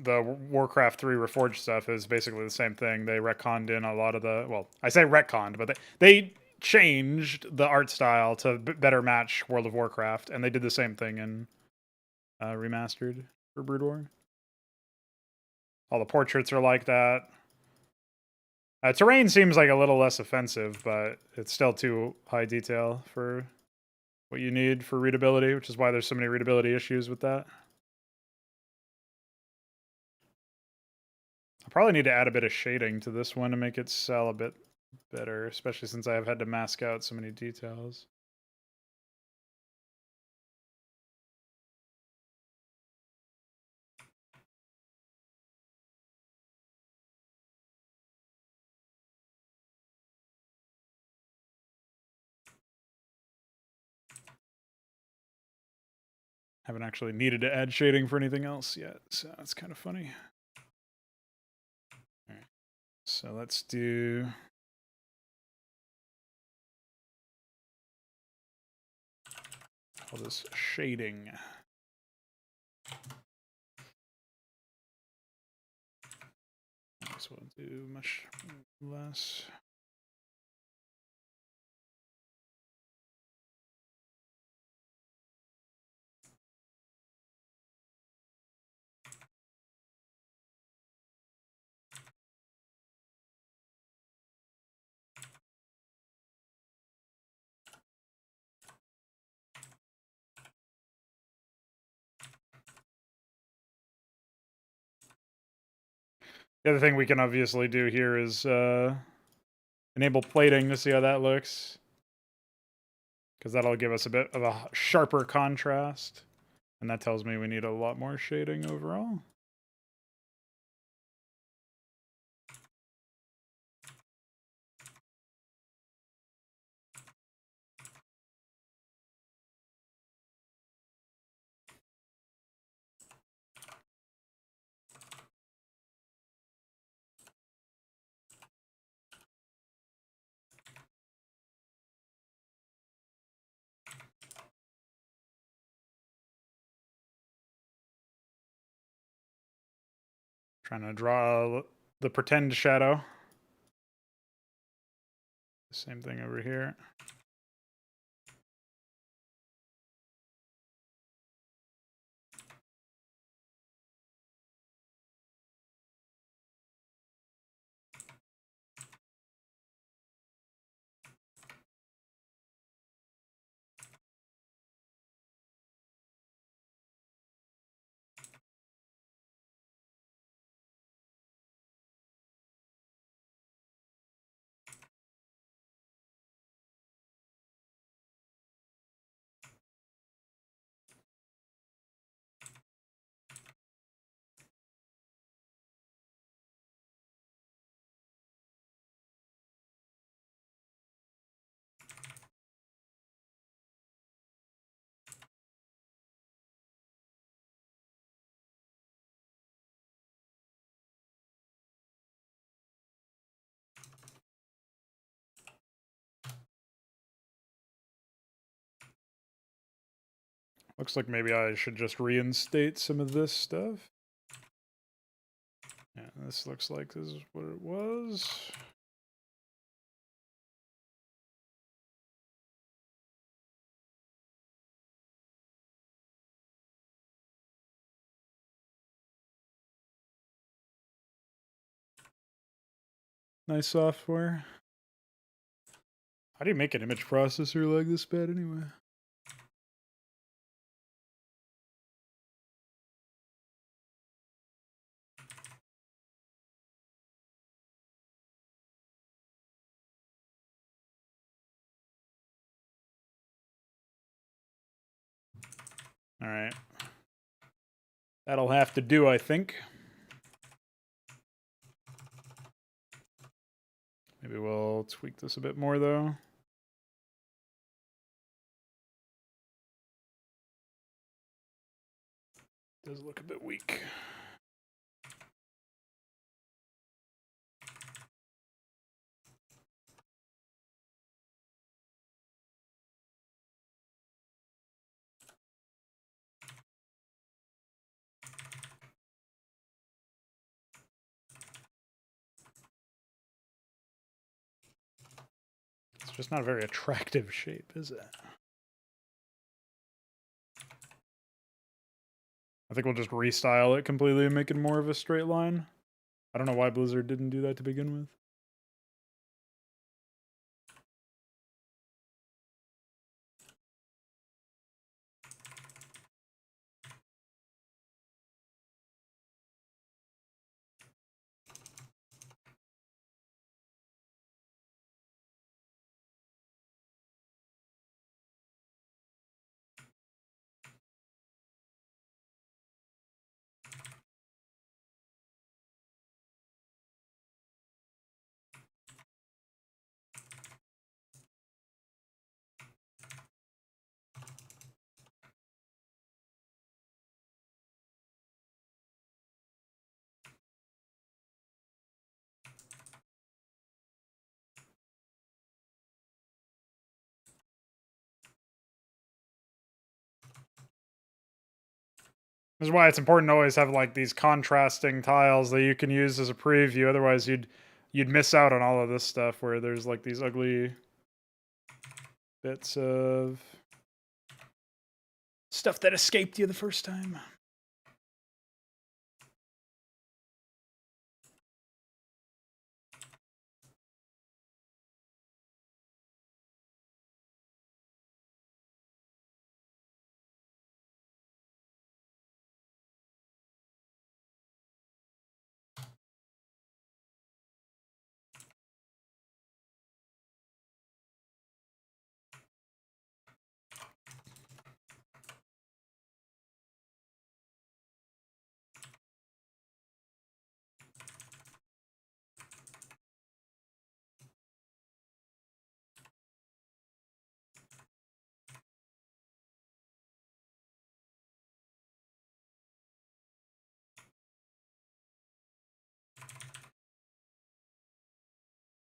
the Warcraft 3 Reforged stuff, is basically the same thing. They retconned in a lot of the, well, I say retconned, but they changed the art style to better match World of Warcraft, and they did the same thing in remastered for Brood War. All the portraits are like that. Terrain seems like a little less offensive, but it's still too high detail for what you need for readability, which is why there's so many readability issues with that. I probably need to add a bit of shading to this one to make it sell a bit better, especially since I have had to mask out so many details. Haven't actually needed to add shading for anything else yet, so that's kind of funny. All right. So let's do all this shading. So we'll do much less. The other thing we can obviously do here is enable plating to see how that looks, because that'll give us a bit of a sharper contrast, and that tells me we need a lot more shading overall. Trying to draw the pretend shadow. Same thing over here. Looks like maybe I should just reinstate some of this stuff. Yeah, this looks like this is what it was. Nice software. How do you make an image processor like this bad anyway? All right. That'll have to do, I think. Maybe we'll tweak this a bit more, though. Does look a bit weak. It's just not a very attractive shape, is it? I think we'll just restyle it completely and make it more of a straight line. I don't know why Blizzard didn't do that to begin with. This is why it's important to always have like these contrasting tiles that you can use as a preview. Otherwise, you'd miss out on all of this stuff where there's like these ugly bits of stuff that escaped you the first time.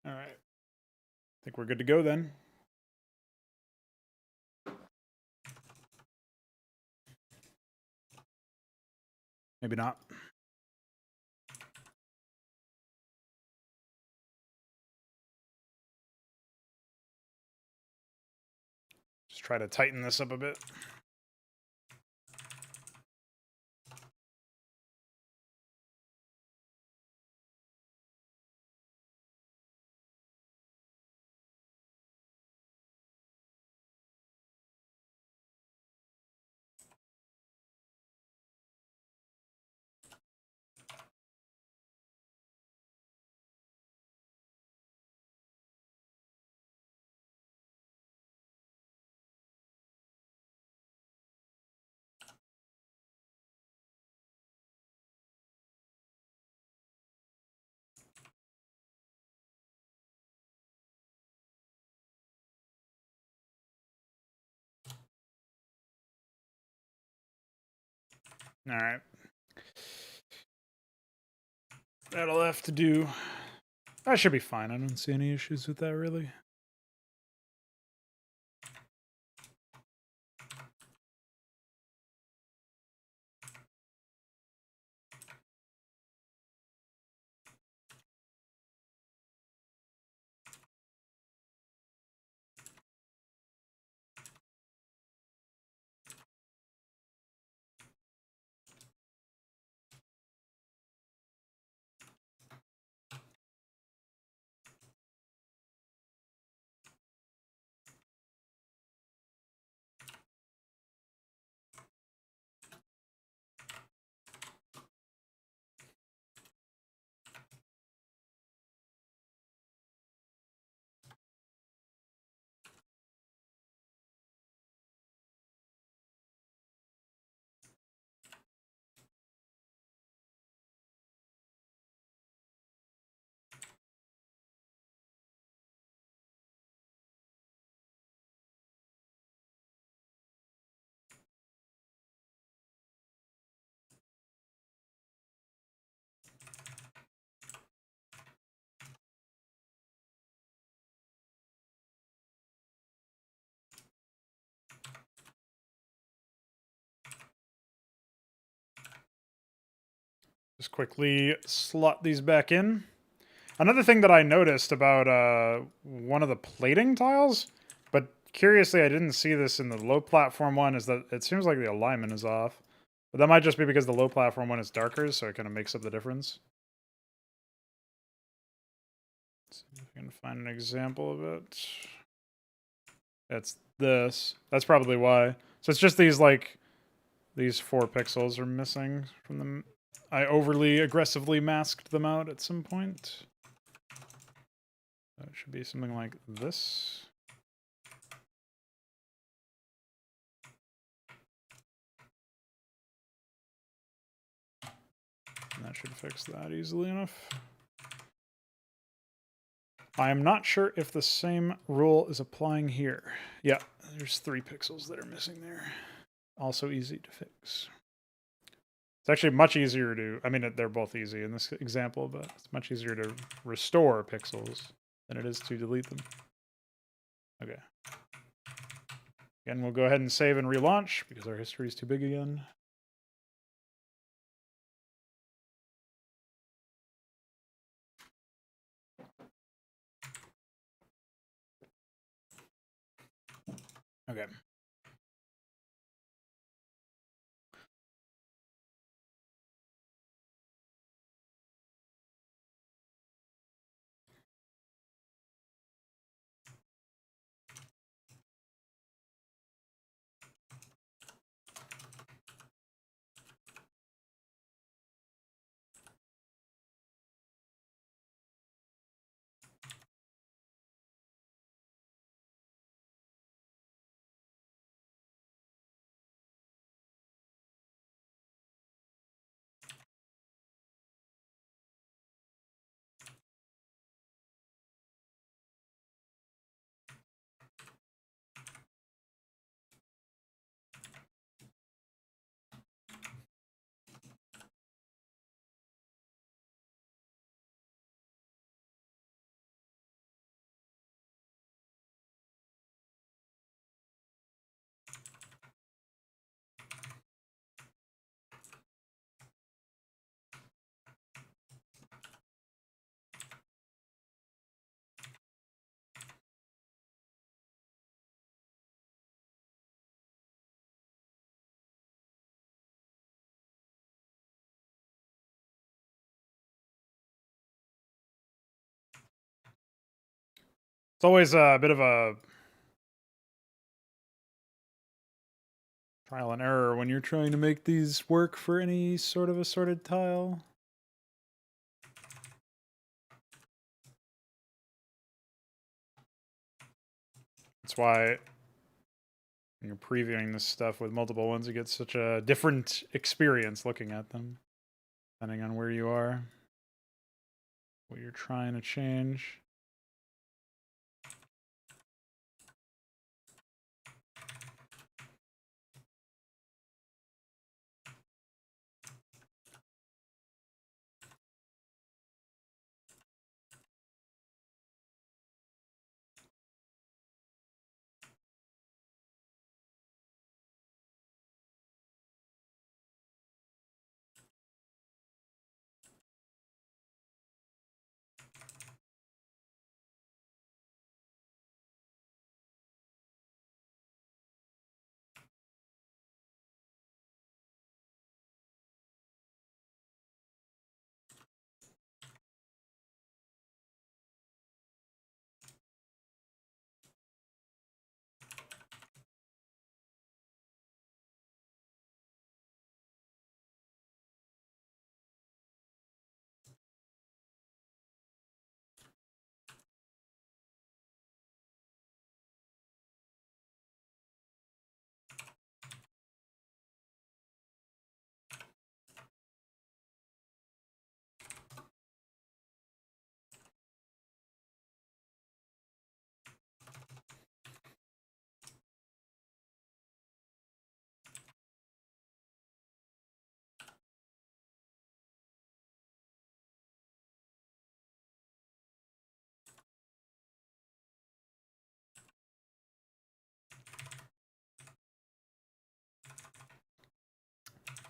All right. I think we're good to go then. Maybe not. Just try to tighten this up a bit. All right. That'll have to do. That should be fine. I don't see any issues with that, really. Just quickly slot these back in. Another thing that I noticed about one of the plating tiles, but curiously I didn't see this in the low platform one, is that it seems like the alignment is off. But that might just be because the low platform one is darker, so it kind of makes up the difference. Let's see if I can find an example of it. That's this. That's probably why. So it's just these, like, these 4 pixels are missing from them. I overly aggressively masked them out at some point. So it should be something like this. And that should fix that easily enough. I am not sure if the same rule is applying here. Yeah, there's 3 pixels that are missing there. Also easy to fix. It's actually much easier to, I mean, they're both easy in this example, but it's much easier to restore pixels than it is to delete them. Okay. Again, we'll go ahead and save and relaunch because our history is too big again. Okay. It's always a bit of a trial and error when you're trying to make these work for any sort of assorted tile. That's why when you're previewing this stuff with multiple ones, you get such a different experience looking at them, depending on where you are, what you're trying to change.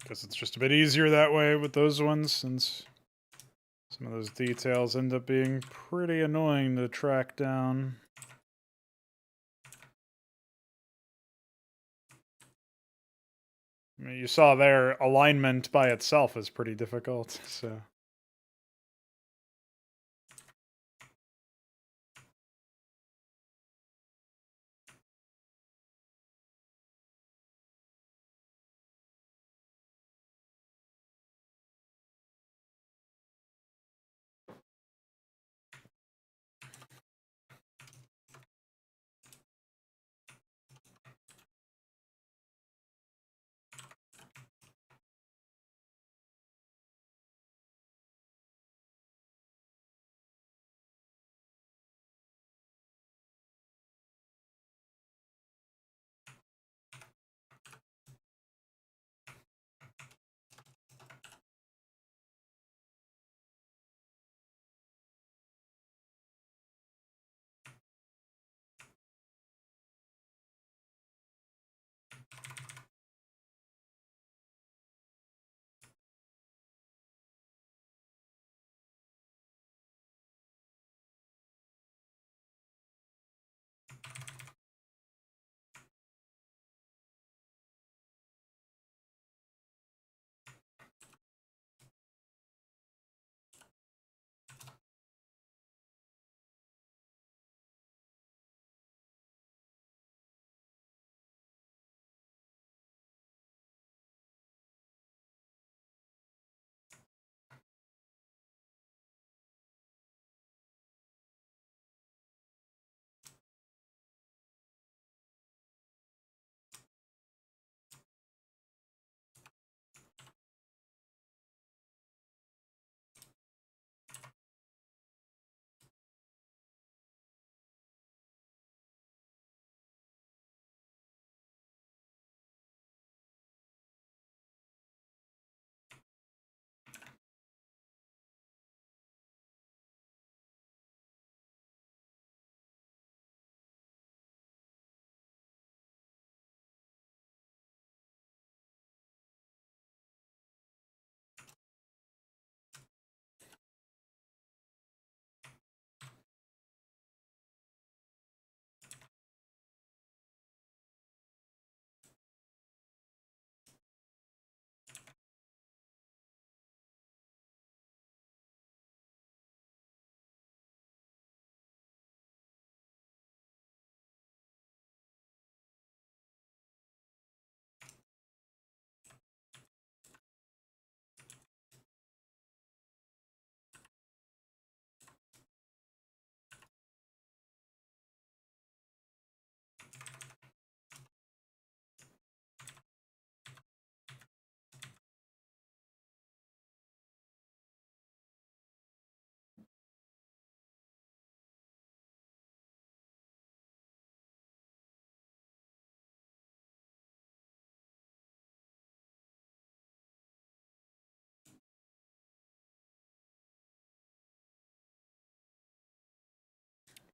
Guess it's just a bit easier that way with those ones, since some of those details end up being pretty annoying to track down. I mean, you saw there, alignment by itself is pretty difficult, so...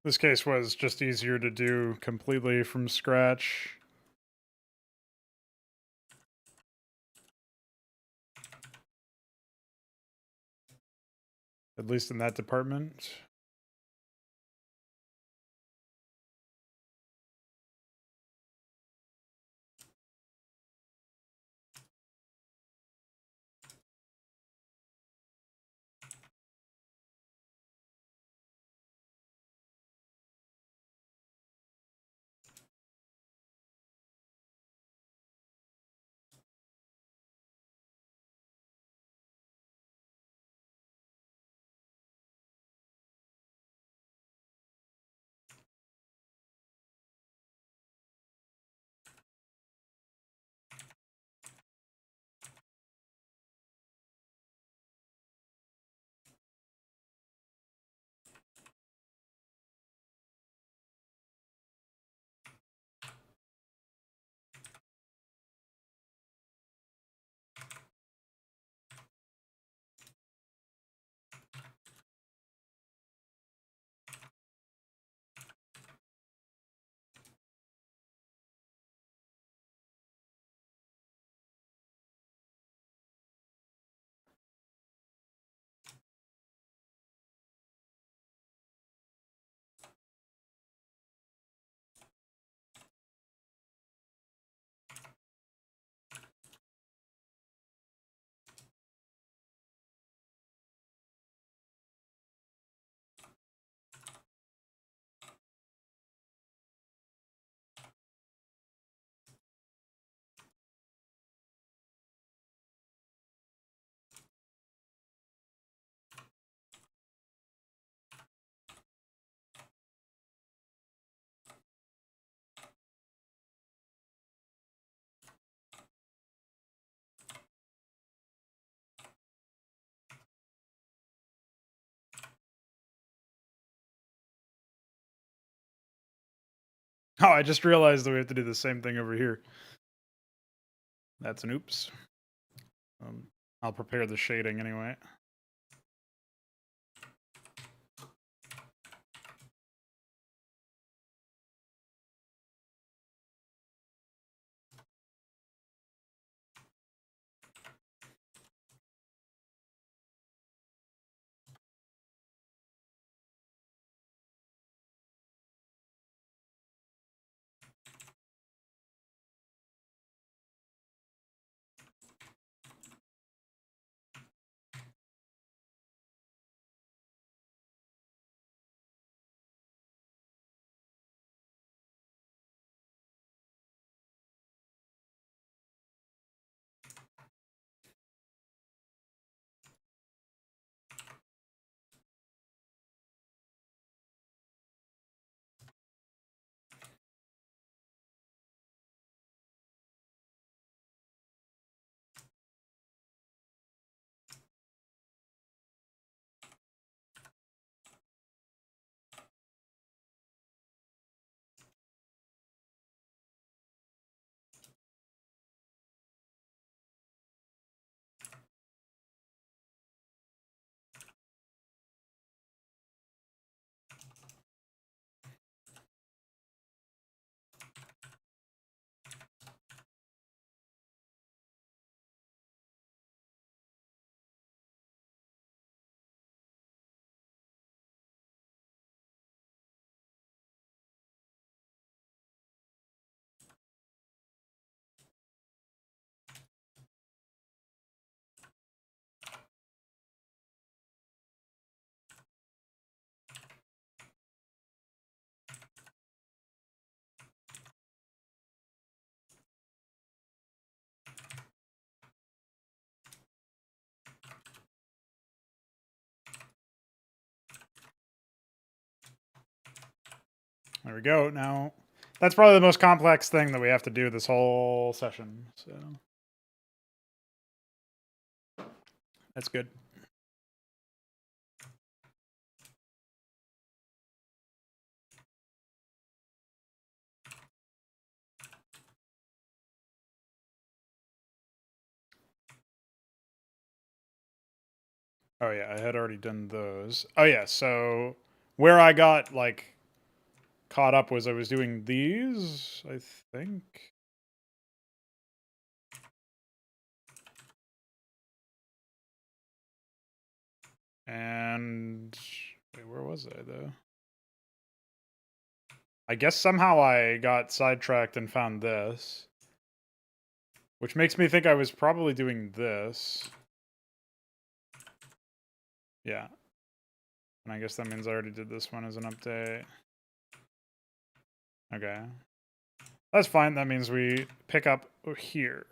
This case was just easier to do completely from scratch. At least in that department. Oh, I just realized that we have to do the same thing over here. That's an oops. I'll prepare the shading anyway. There we go. Now, that's probably the most complex thing that we have to do this whole session. So that's good. Oh yeah, I had already done those. Oh yeah, so where I got like caught up was I was doing these, I think. And wait, where was I though? I guess somehow I got sidetracked and found this, which makes me think I was probably doing this. Yeah. And I guess that means I already did this one as an update. Okay. That's fine. That means we pick up here.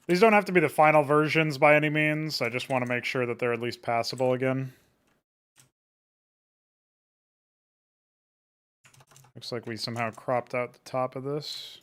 These don't have to be the final versions by any means. I just want to make sure that they're at least passable again. Looks like we somehow cropped out the top of this.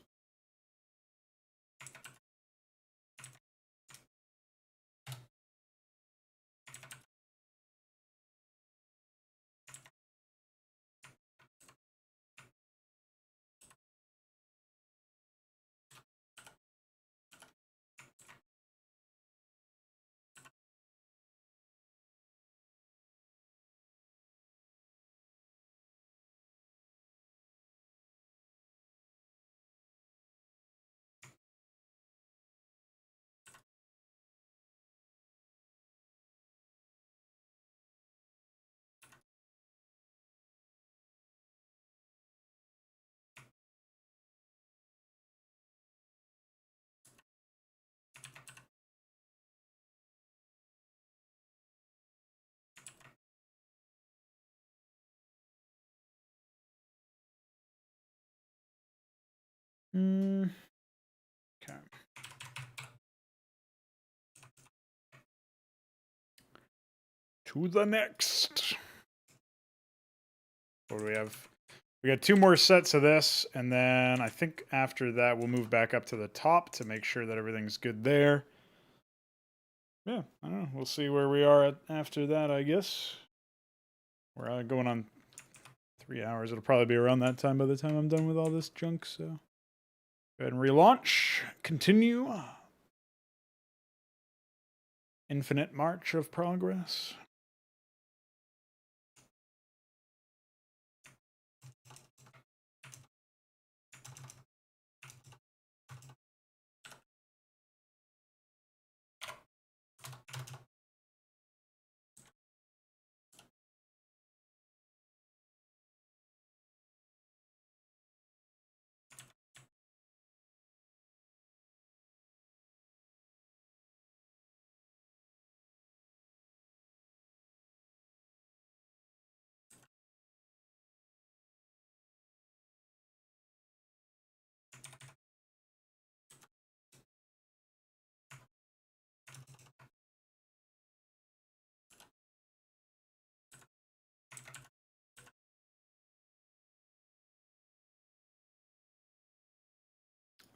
Okay. To the next. What do we have? We got 2 more sets of this, and then I think after that we'll move back up to the top to make sure that everything's good there. Yeah, I don't know. We'll see where we are after that, I guess. We're going on 3 hours. It'll probably be around that time by the time I'm done with all this junk, so go ahead and relaunch. Continue. Infinite march of progress.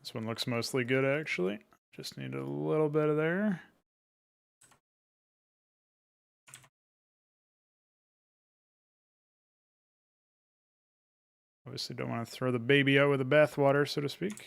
This one looks mostly good, actually. Just need a little bit of there. Obviously don't want to throw the baby out with the bathwater, so to speak.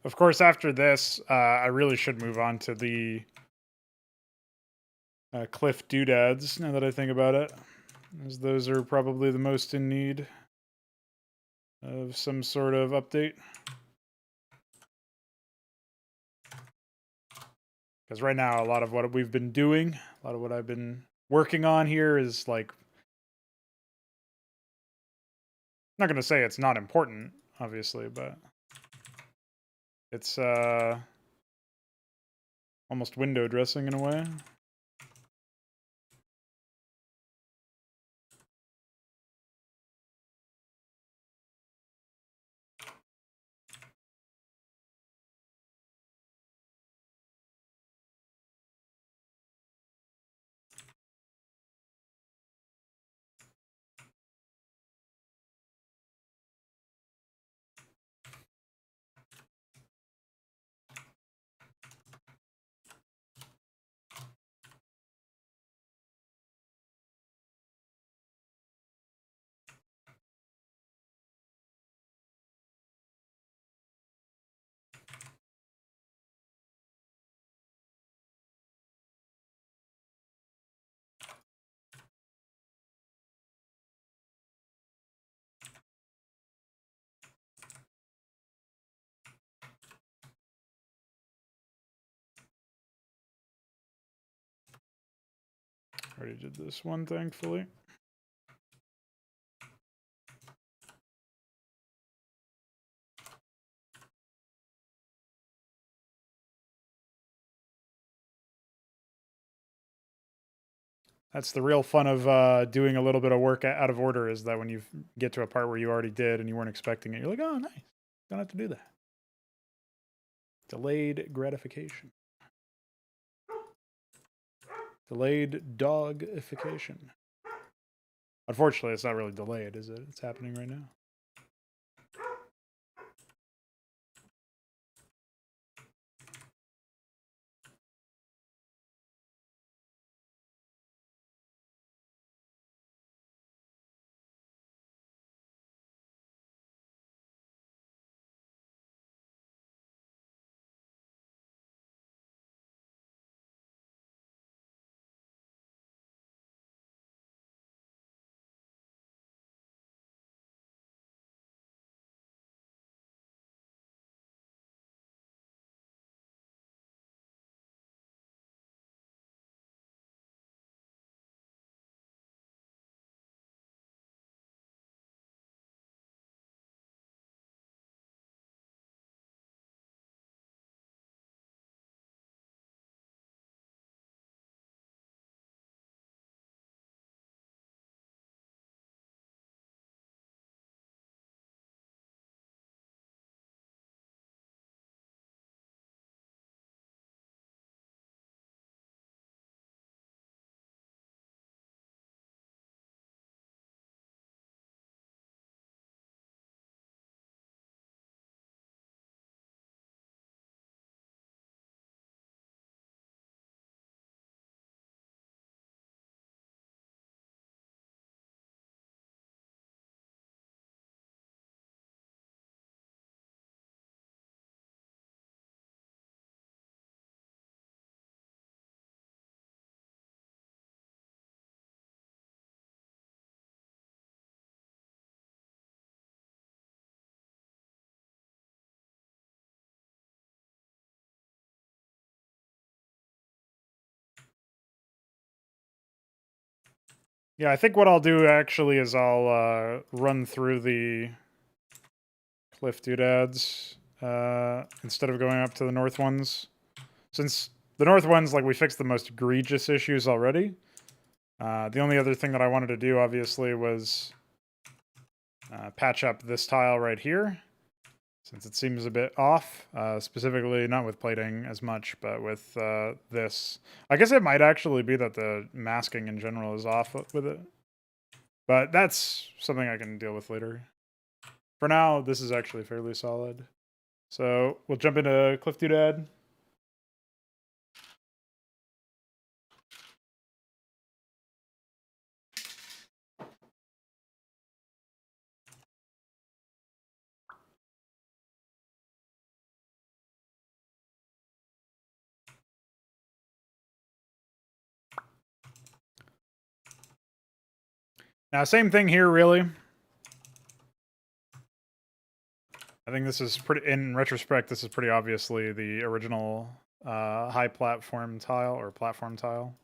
Of course, after this, I really should move on to the cliff doodads, now that I think about it, as those are probably the most in need of some sort of update. Because right now, a lot of what we've been doing, a lot of what I've been working on here is like, I'm not going to say it's not important, obviously, but it's almost window dressing in a way. Already did this one, thankfully. That's the real fun of doing a little bit of work out of order, is that when you get to a part where you already did and you weren't expecting it, you're like, oh, nice. Don't have to do that. Delayed gratification. Delayed dogification. Unfortunately, it's not really delayed, is it? It's happening right now. Yeah, I think what I'll do actually is I'll run through the cliff doodads instead of going up to the north ones. Since the north ones, like, we fixed the most egregious issues already. The only other thing that I wanted to do, obviously, was patch up this tile right here, since it seems a bit off, specifically not with plating as much, but with this. I guess it might actually be that the masking in general is off with it, but that's something I can deal with later. For now, this is actually fairly solid. So we'll jump into Cliff Doodad. Now, same thing here, really. I think this is pretty, in retrospect, this is pretty obviously the original high platform tile, or platform tile.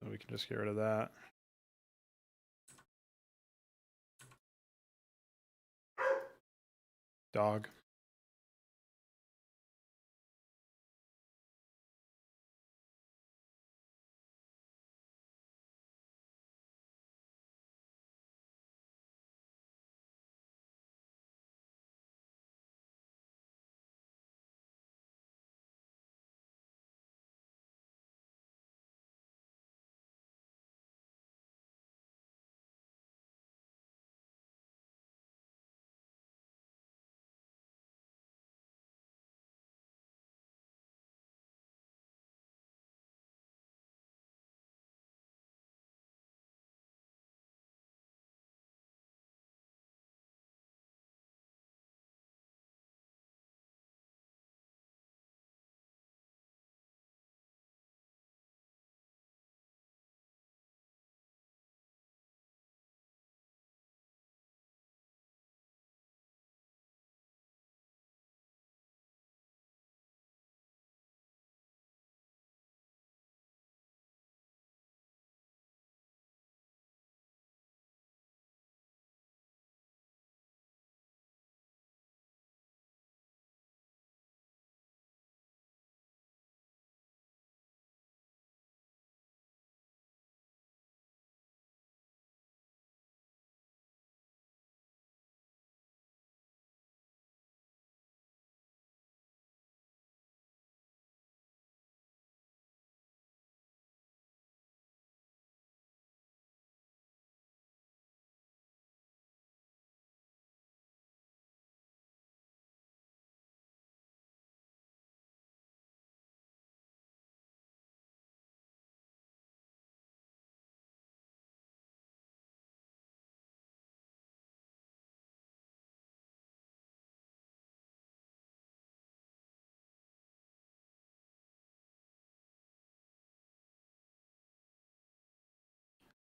So we can just get rid of that. Dog.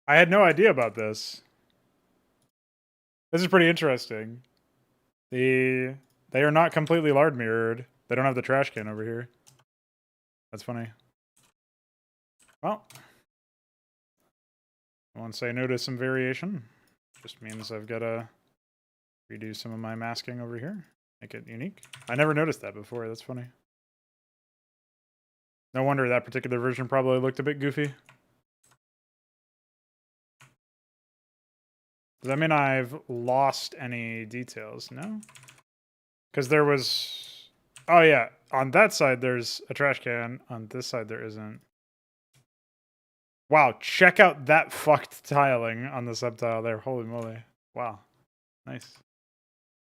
I had no idea about this. This is pretty interesting. They are not completely lard mirrored. They don't have the trash can over here. That's funny. Well, I won't say no to some variation. Just means I've got to redo some of my masking over here. Make it unique. I never noticed that before. That's funny. No wonder that particular version probably looked a bit goofy. Does that mean I've lost any details? No? Because there was... Oh, yeah. On that side, there's a trash can. On this side, there isn't. Wow, check out that fucked tiling on the subtile there. Holy moly. Wow. Nice.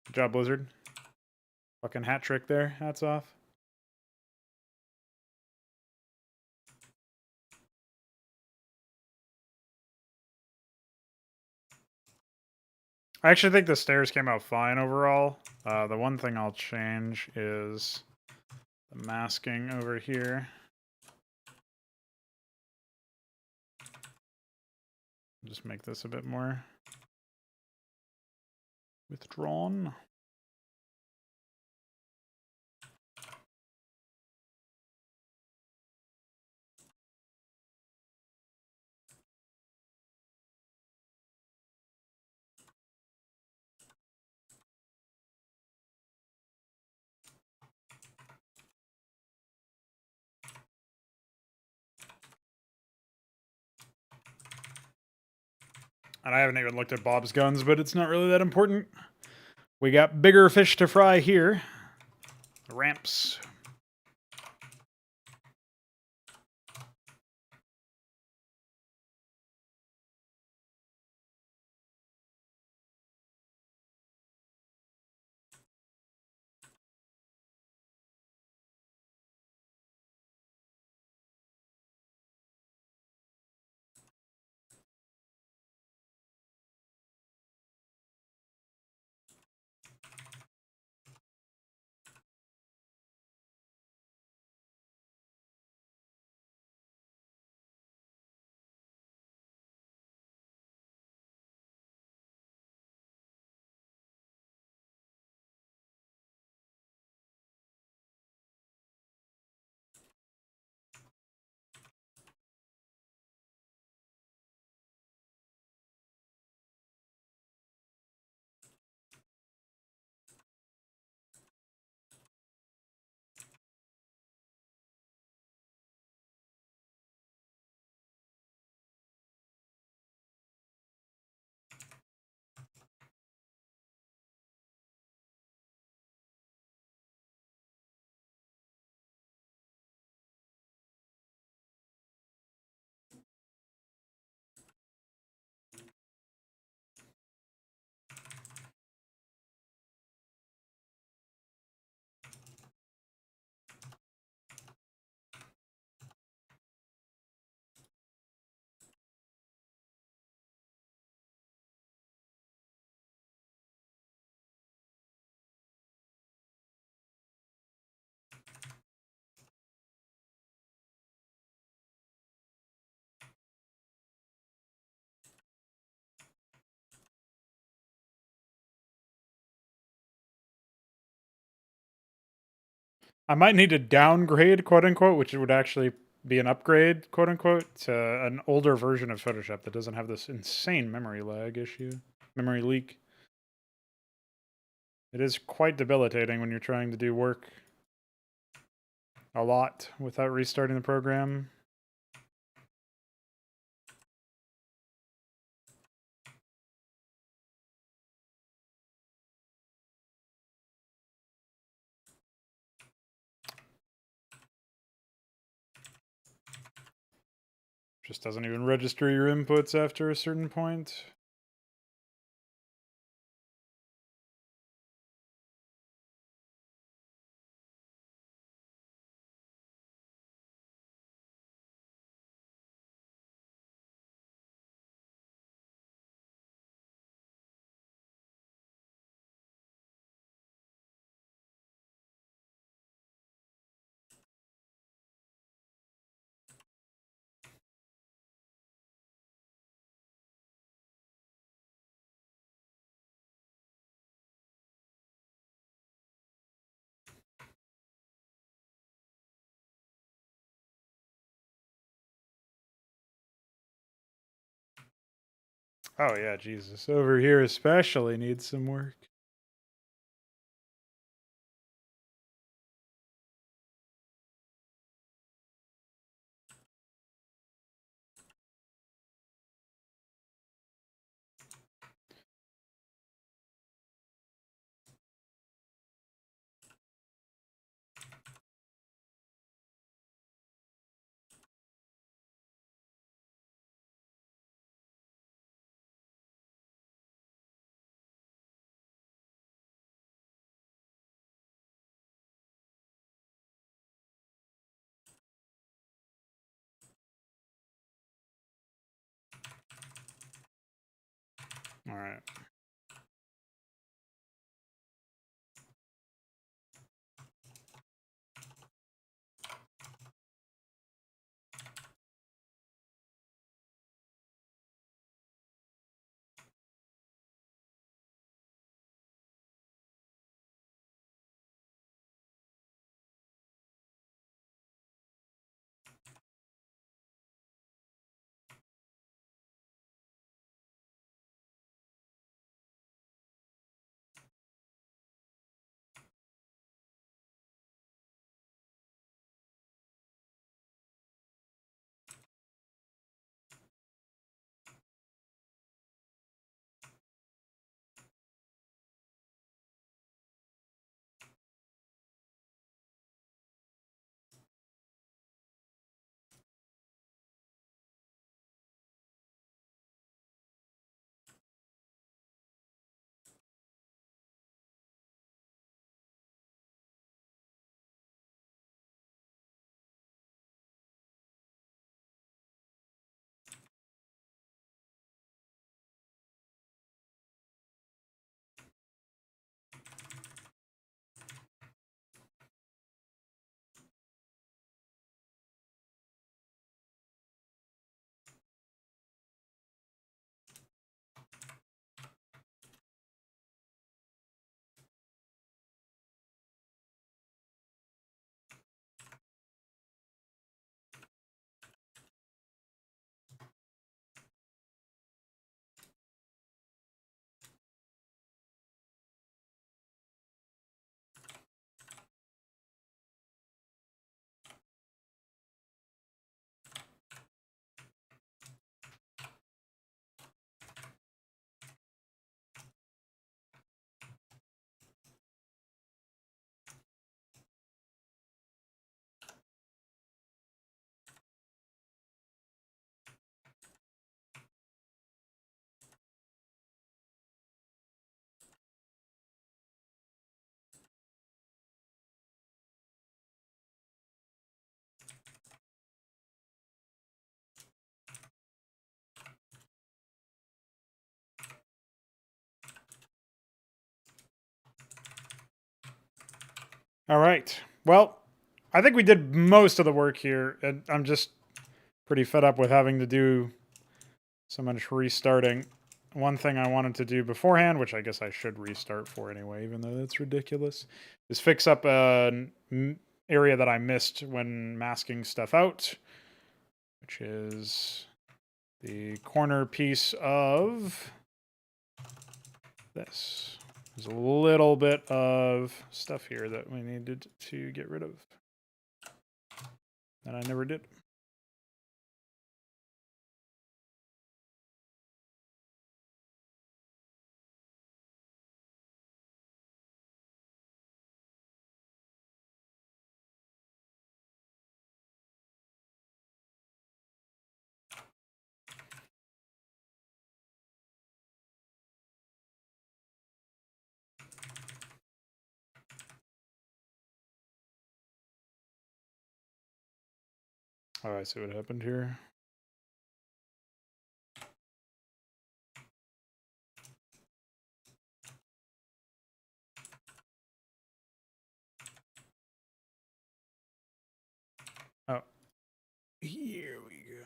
Good job, Blizzard. Fucking hat trick there. Hats off. I actually think the stairs came out fine overall. The one thing I'll change is the masking over here. Just make this a bit more withdrawn. And I haven't even looked at Bob's guns, but it's not really that important. We got bigger fish to fry here. The ramps. I might need to downgrade, quote unquote, which would actually be an upgrade, quote unquote, to an older version of Photoshop that doesn't have this insane memory lag issue, memory leak. It is quite debilitating when you're trying to do work a lot without restarting the program. Just doesn't even register your inputs after a certain point. Oh yeah, Jesus. Over here especially needs some work. All right. All right. Well, I think we did most of the work here, and I'm just pretty fed up with having to do so much restarting. One thing I wanted to do beforehand, which I guess I should restart for anyway, even though that's ridiculous, is fix up an area that I missed when masking stuff out, which is the corner piece of this. There's a little bit of stuff here that we needed to get rid of that I never did. Oh, I see what happened here. Oh, here we go.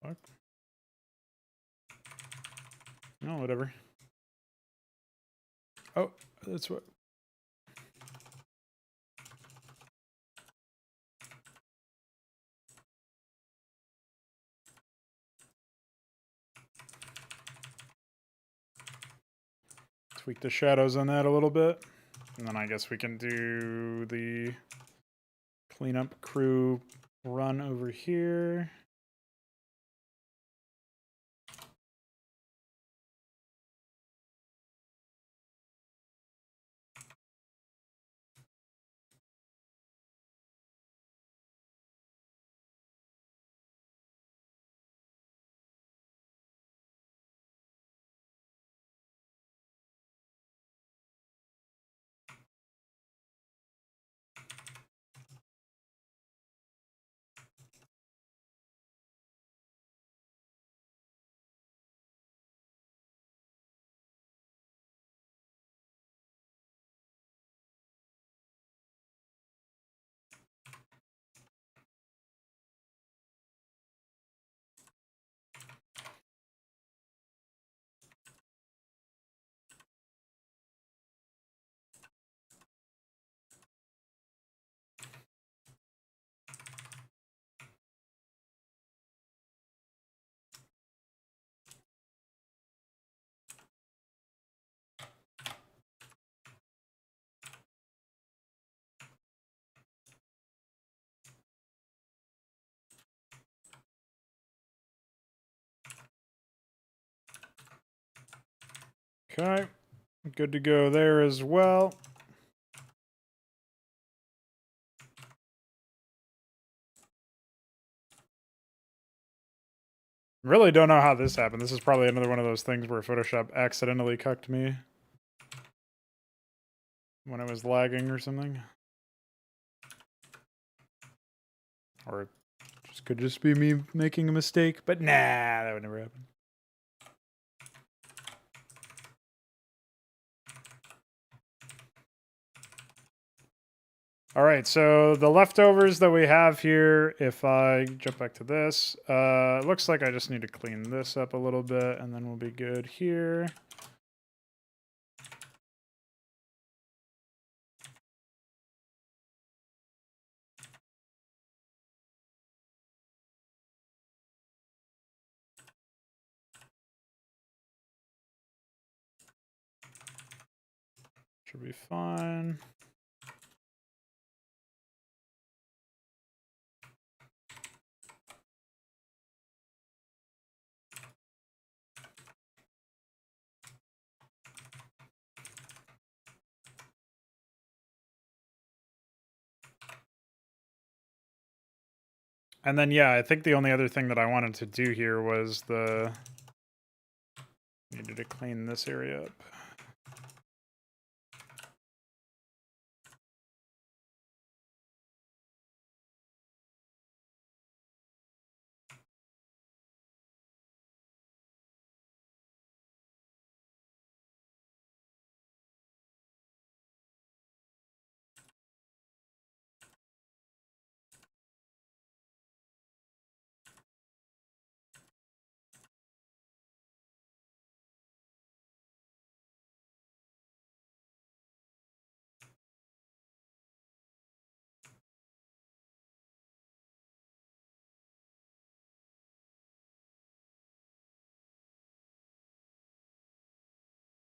fuck? No, whatever. Oh, that's what. Tweak the shadows on that a little bit. And then I guess we can do the cleanup crew run over here. Okay, good to go there as well. Really don't know how this happened. This is probably another one of those things where Photoshop accidentally cucked me when it was lagging or something. Or it could just be me making a mistake, but nah, that would never happen. All right, so the leftovers that we have here, if I jump back to this, looks like I just need to clean this up a little bit and then we'll be good here. Should be fine. And then, yeah, I think the only other thing that I wanted to do here was needed to clean this area up.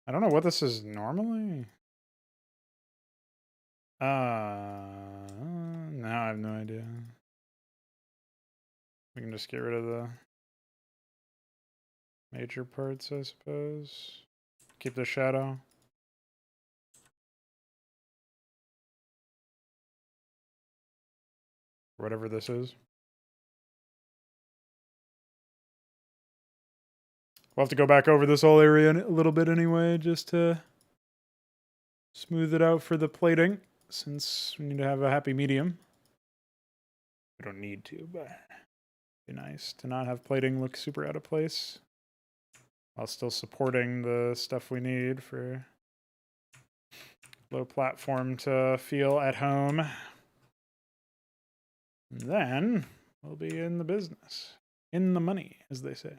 I don't know what this is normally. Now I have no idea. We can just get rid of the major parts, I suppose. Keep the shadow. Whatever this is. We'll have to go back over this whole area a little bit anyway, just to smooth it out for the plating, since we need to have a happy medium. We don't need to, but it'd be nice to not have plating look super out of place, while still supporting the stuff we need for low platform to feel at home. And then we'll be in the business. in the money, as they say.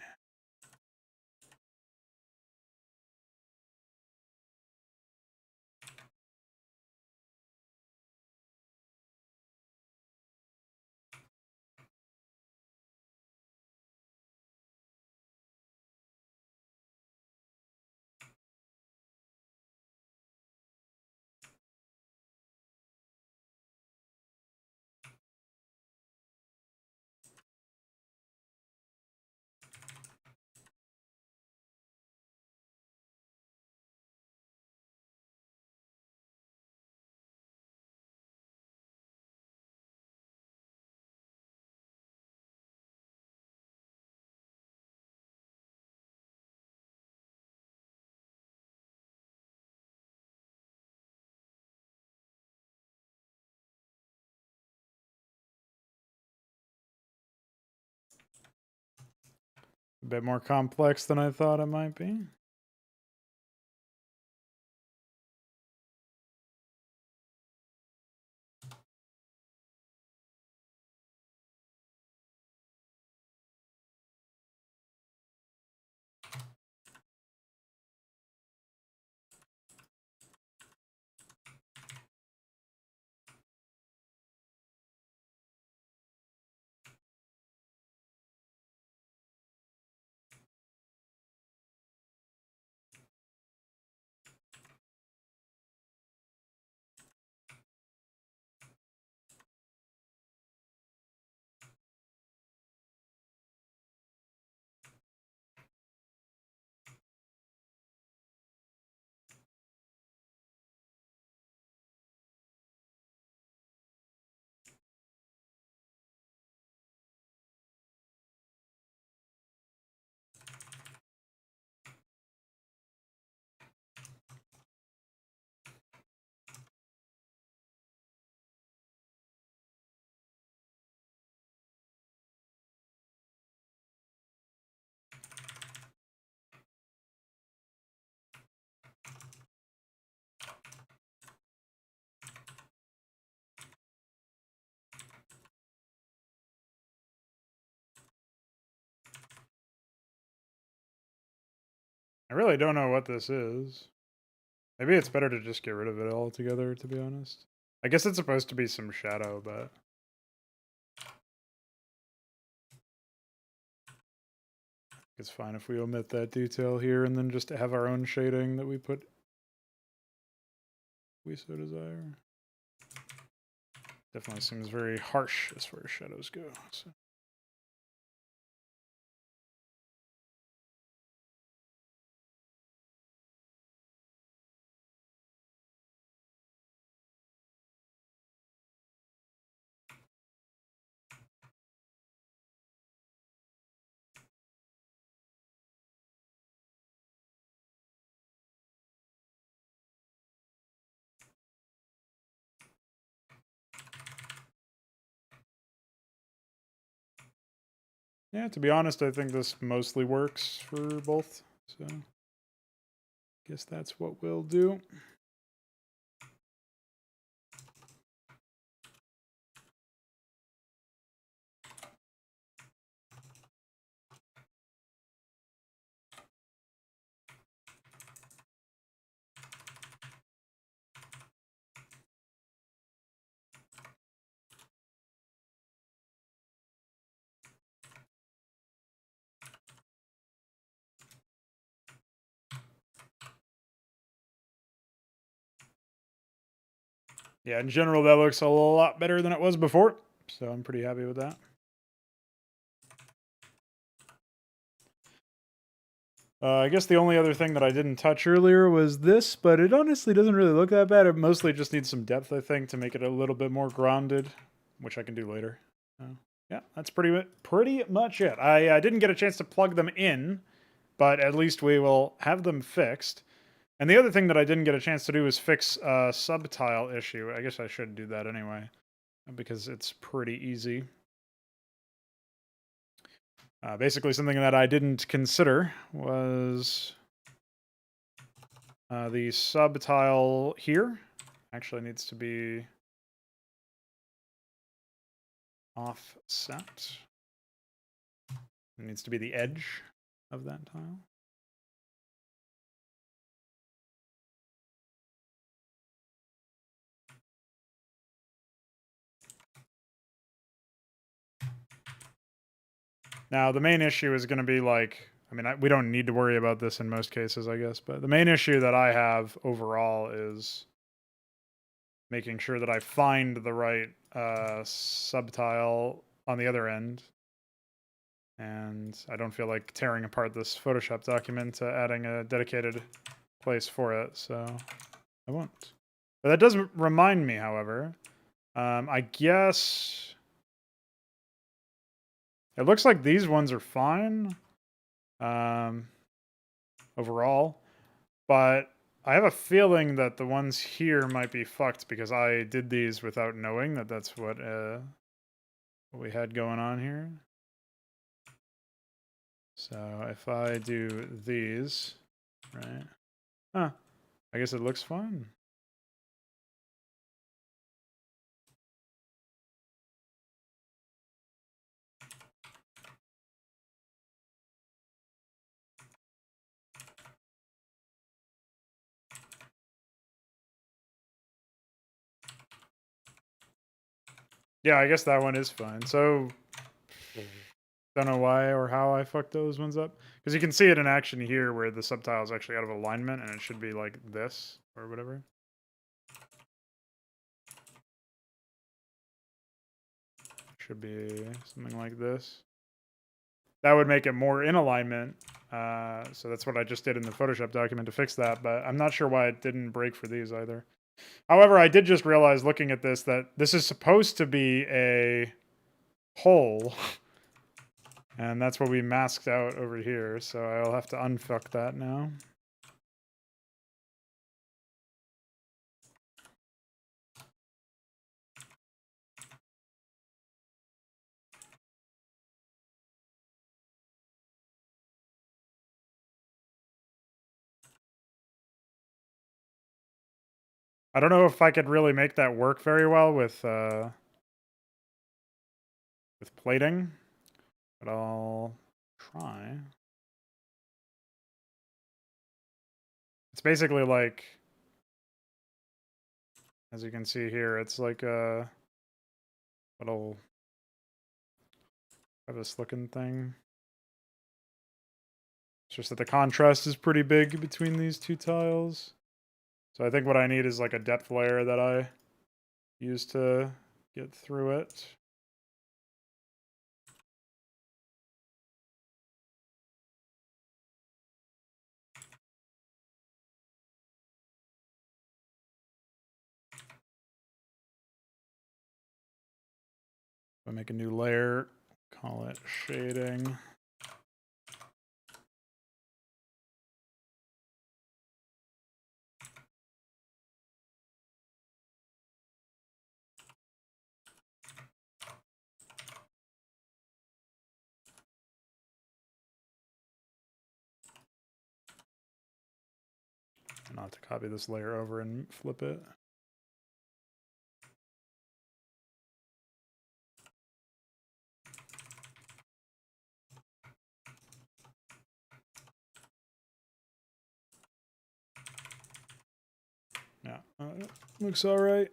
A bit more complex than I thought it might be. I really don't know what this is. Maybe it's better to just get rid of it altogether, to be honest. I guess it's supposed to be some shadow, but... it's fine if we omit that detail here and then just have our own shading that we put... we so desire. Definitely seems very harsh as far as shadows go. So. Yeah, to be honest, I think this mostly works for both. So, guess that's what we'll do. Yeah, in general, that looks a lot better than it was before. So I'm pretty happy with that. I guess the only other thing that I didn't touch earlier was this, but it honestly doesn't really look that bad. It mostly just needs some depth, I think, to make it a little bit more grounded, which I can do later. Yeah, that's pretty much it. I didn't get a chance to plug them in, but at least we will have them fixed. And the other thing that I didn't get a chance to do is fix a subtile issue. I guess I should do that anyway, because it's pretty easy. Basically, something that I didn't consider was the subtile here. Actually needs to be offset. It needs to be the edge of that tile. Now, the main issue is going to be like, I mean, we don't need to worry about this in most cases, I guess, but the main issue that I have overall is making sure that I find the right subtile on the other end. And I don't feel like tearing apart this Photoshop document, adding a dedicated place for it, so I won't. But that does remind me, however, I guess it looks like these ones are fine overall, but I have a feeling that the ones here might be fucked because I did these without knowing that that's what we had going on here. So if I do these, right? Huh. I guess it looks fine. Yeah, I guess that one is fine. So, don't know why or how I fucked those ones up. Because you can see it in action here where the subtile is actually out of alignment and it should be like this or whatever. Should be something like this. That would make it more in alignment. So that's what I just did in the Photoshop document to fix that, but I'm not sure why it didn't break for these either. However, I did just realize looking at this that this is supposed to be a hole. And that's what we masked out over here, so I'll have to unfuck that now. I don't know if I could really make that work very well with plating, but I'll try. It's basically like, as you can see here, it's like a little crevice looking thing. It's just that the contrast is pretty big between these two tiles. So I think what I need is like a depth layer that I use to get through it. If I make a new layer, call it shading. And I'll have to copy this layer over and flip it. Yeah, looks all right.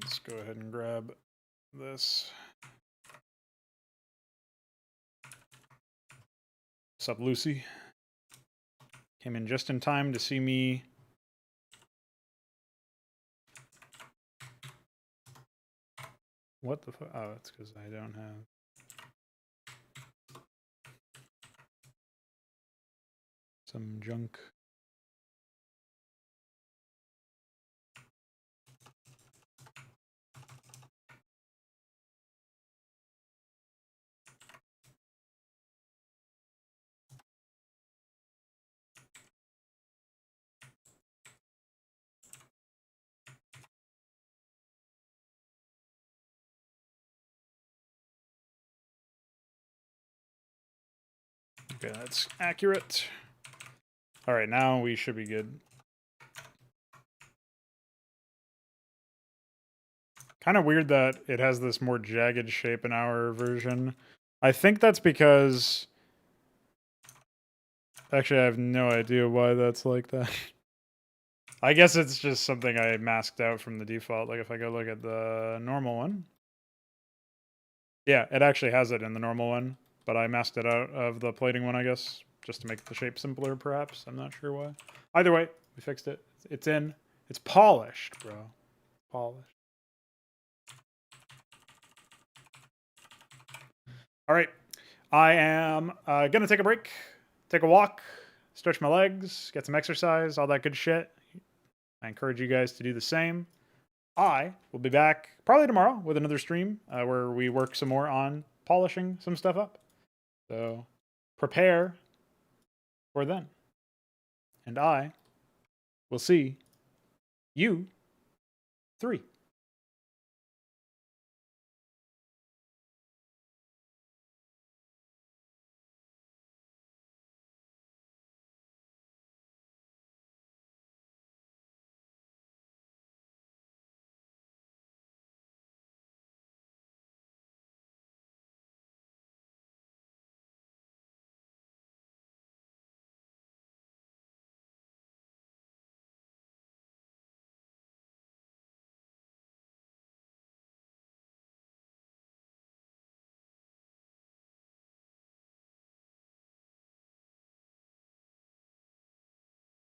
Let's go ahead and grab this. What's up, Lucy? Came in just in time to see me. What the fuck? Oh, it's because I don't have. Some junk. Okay, that's accurate. All right, now we should be good. Kind of weird that it has this more jagged shape in our version. I think that's because... Actually, I have no idea why that's like that. I guess it's just something I masked out from the default. Like if I go look at the normal one. Yeah, it actually has it in the normal one, but I masked it out of the plating one, I guess, just to make the shape simpler, perhaps. I'm not sure why. Either way, we fixed it. It's in. It's polished, bro. Polished. All right. I am going to take a break, take a walk, stretch my legs, get some exercise, all that good shit. I encourage you guys to do the same. I will be back probably tomorrow with another stream where we work some more on polishing some stuff up. So prepare for then. And I will see you 3.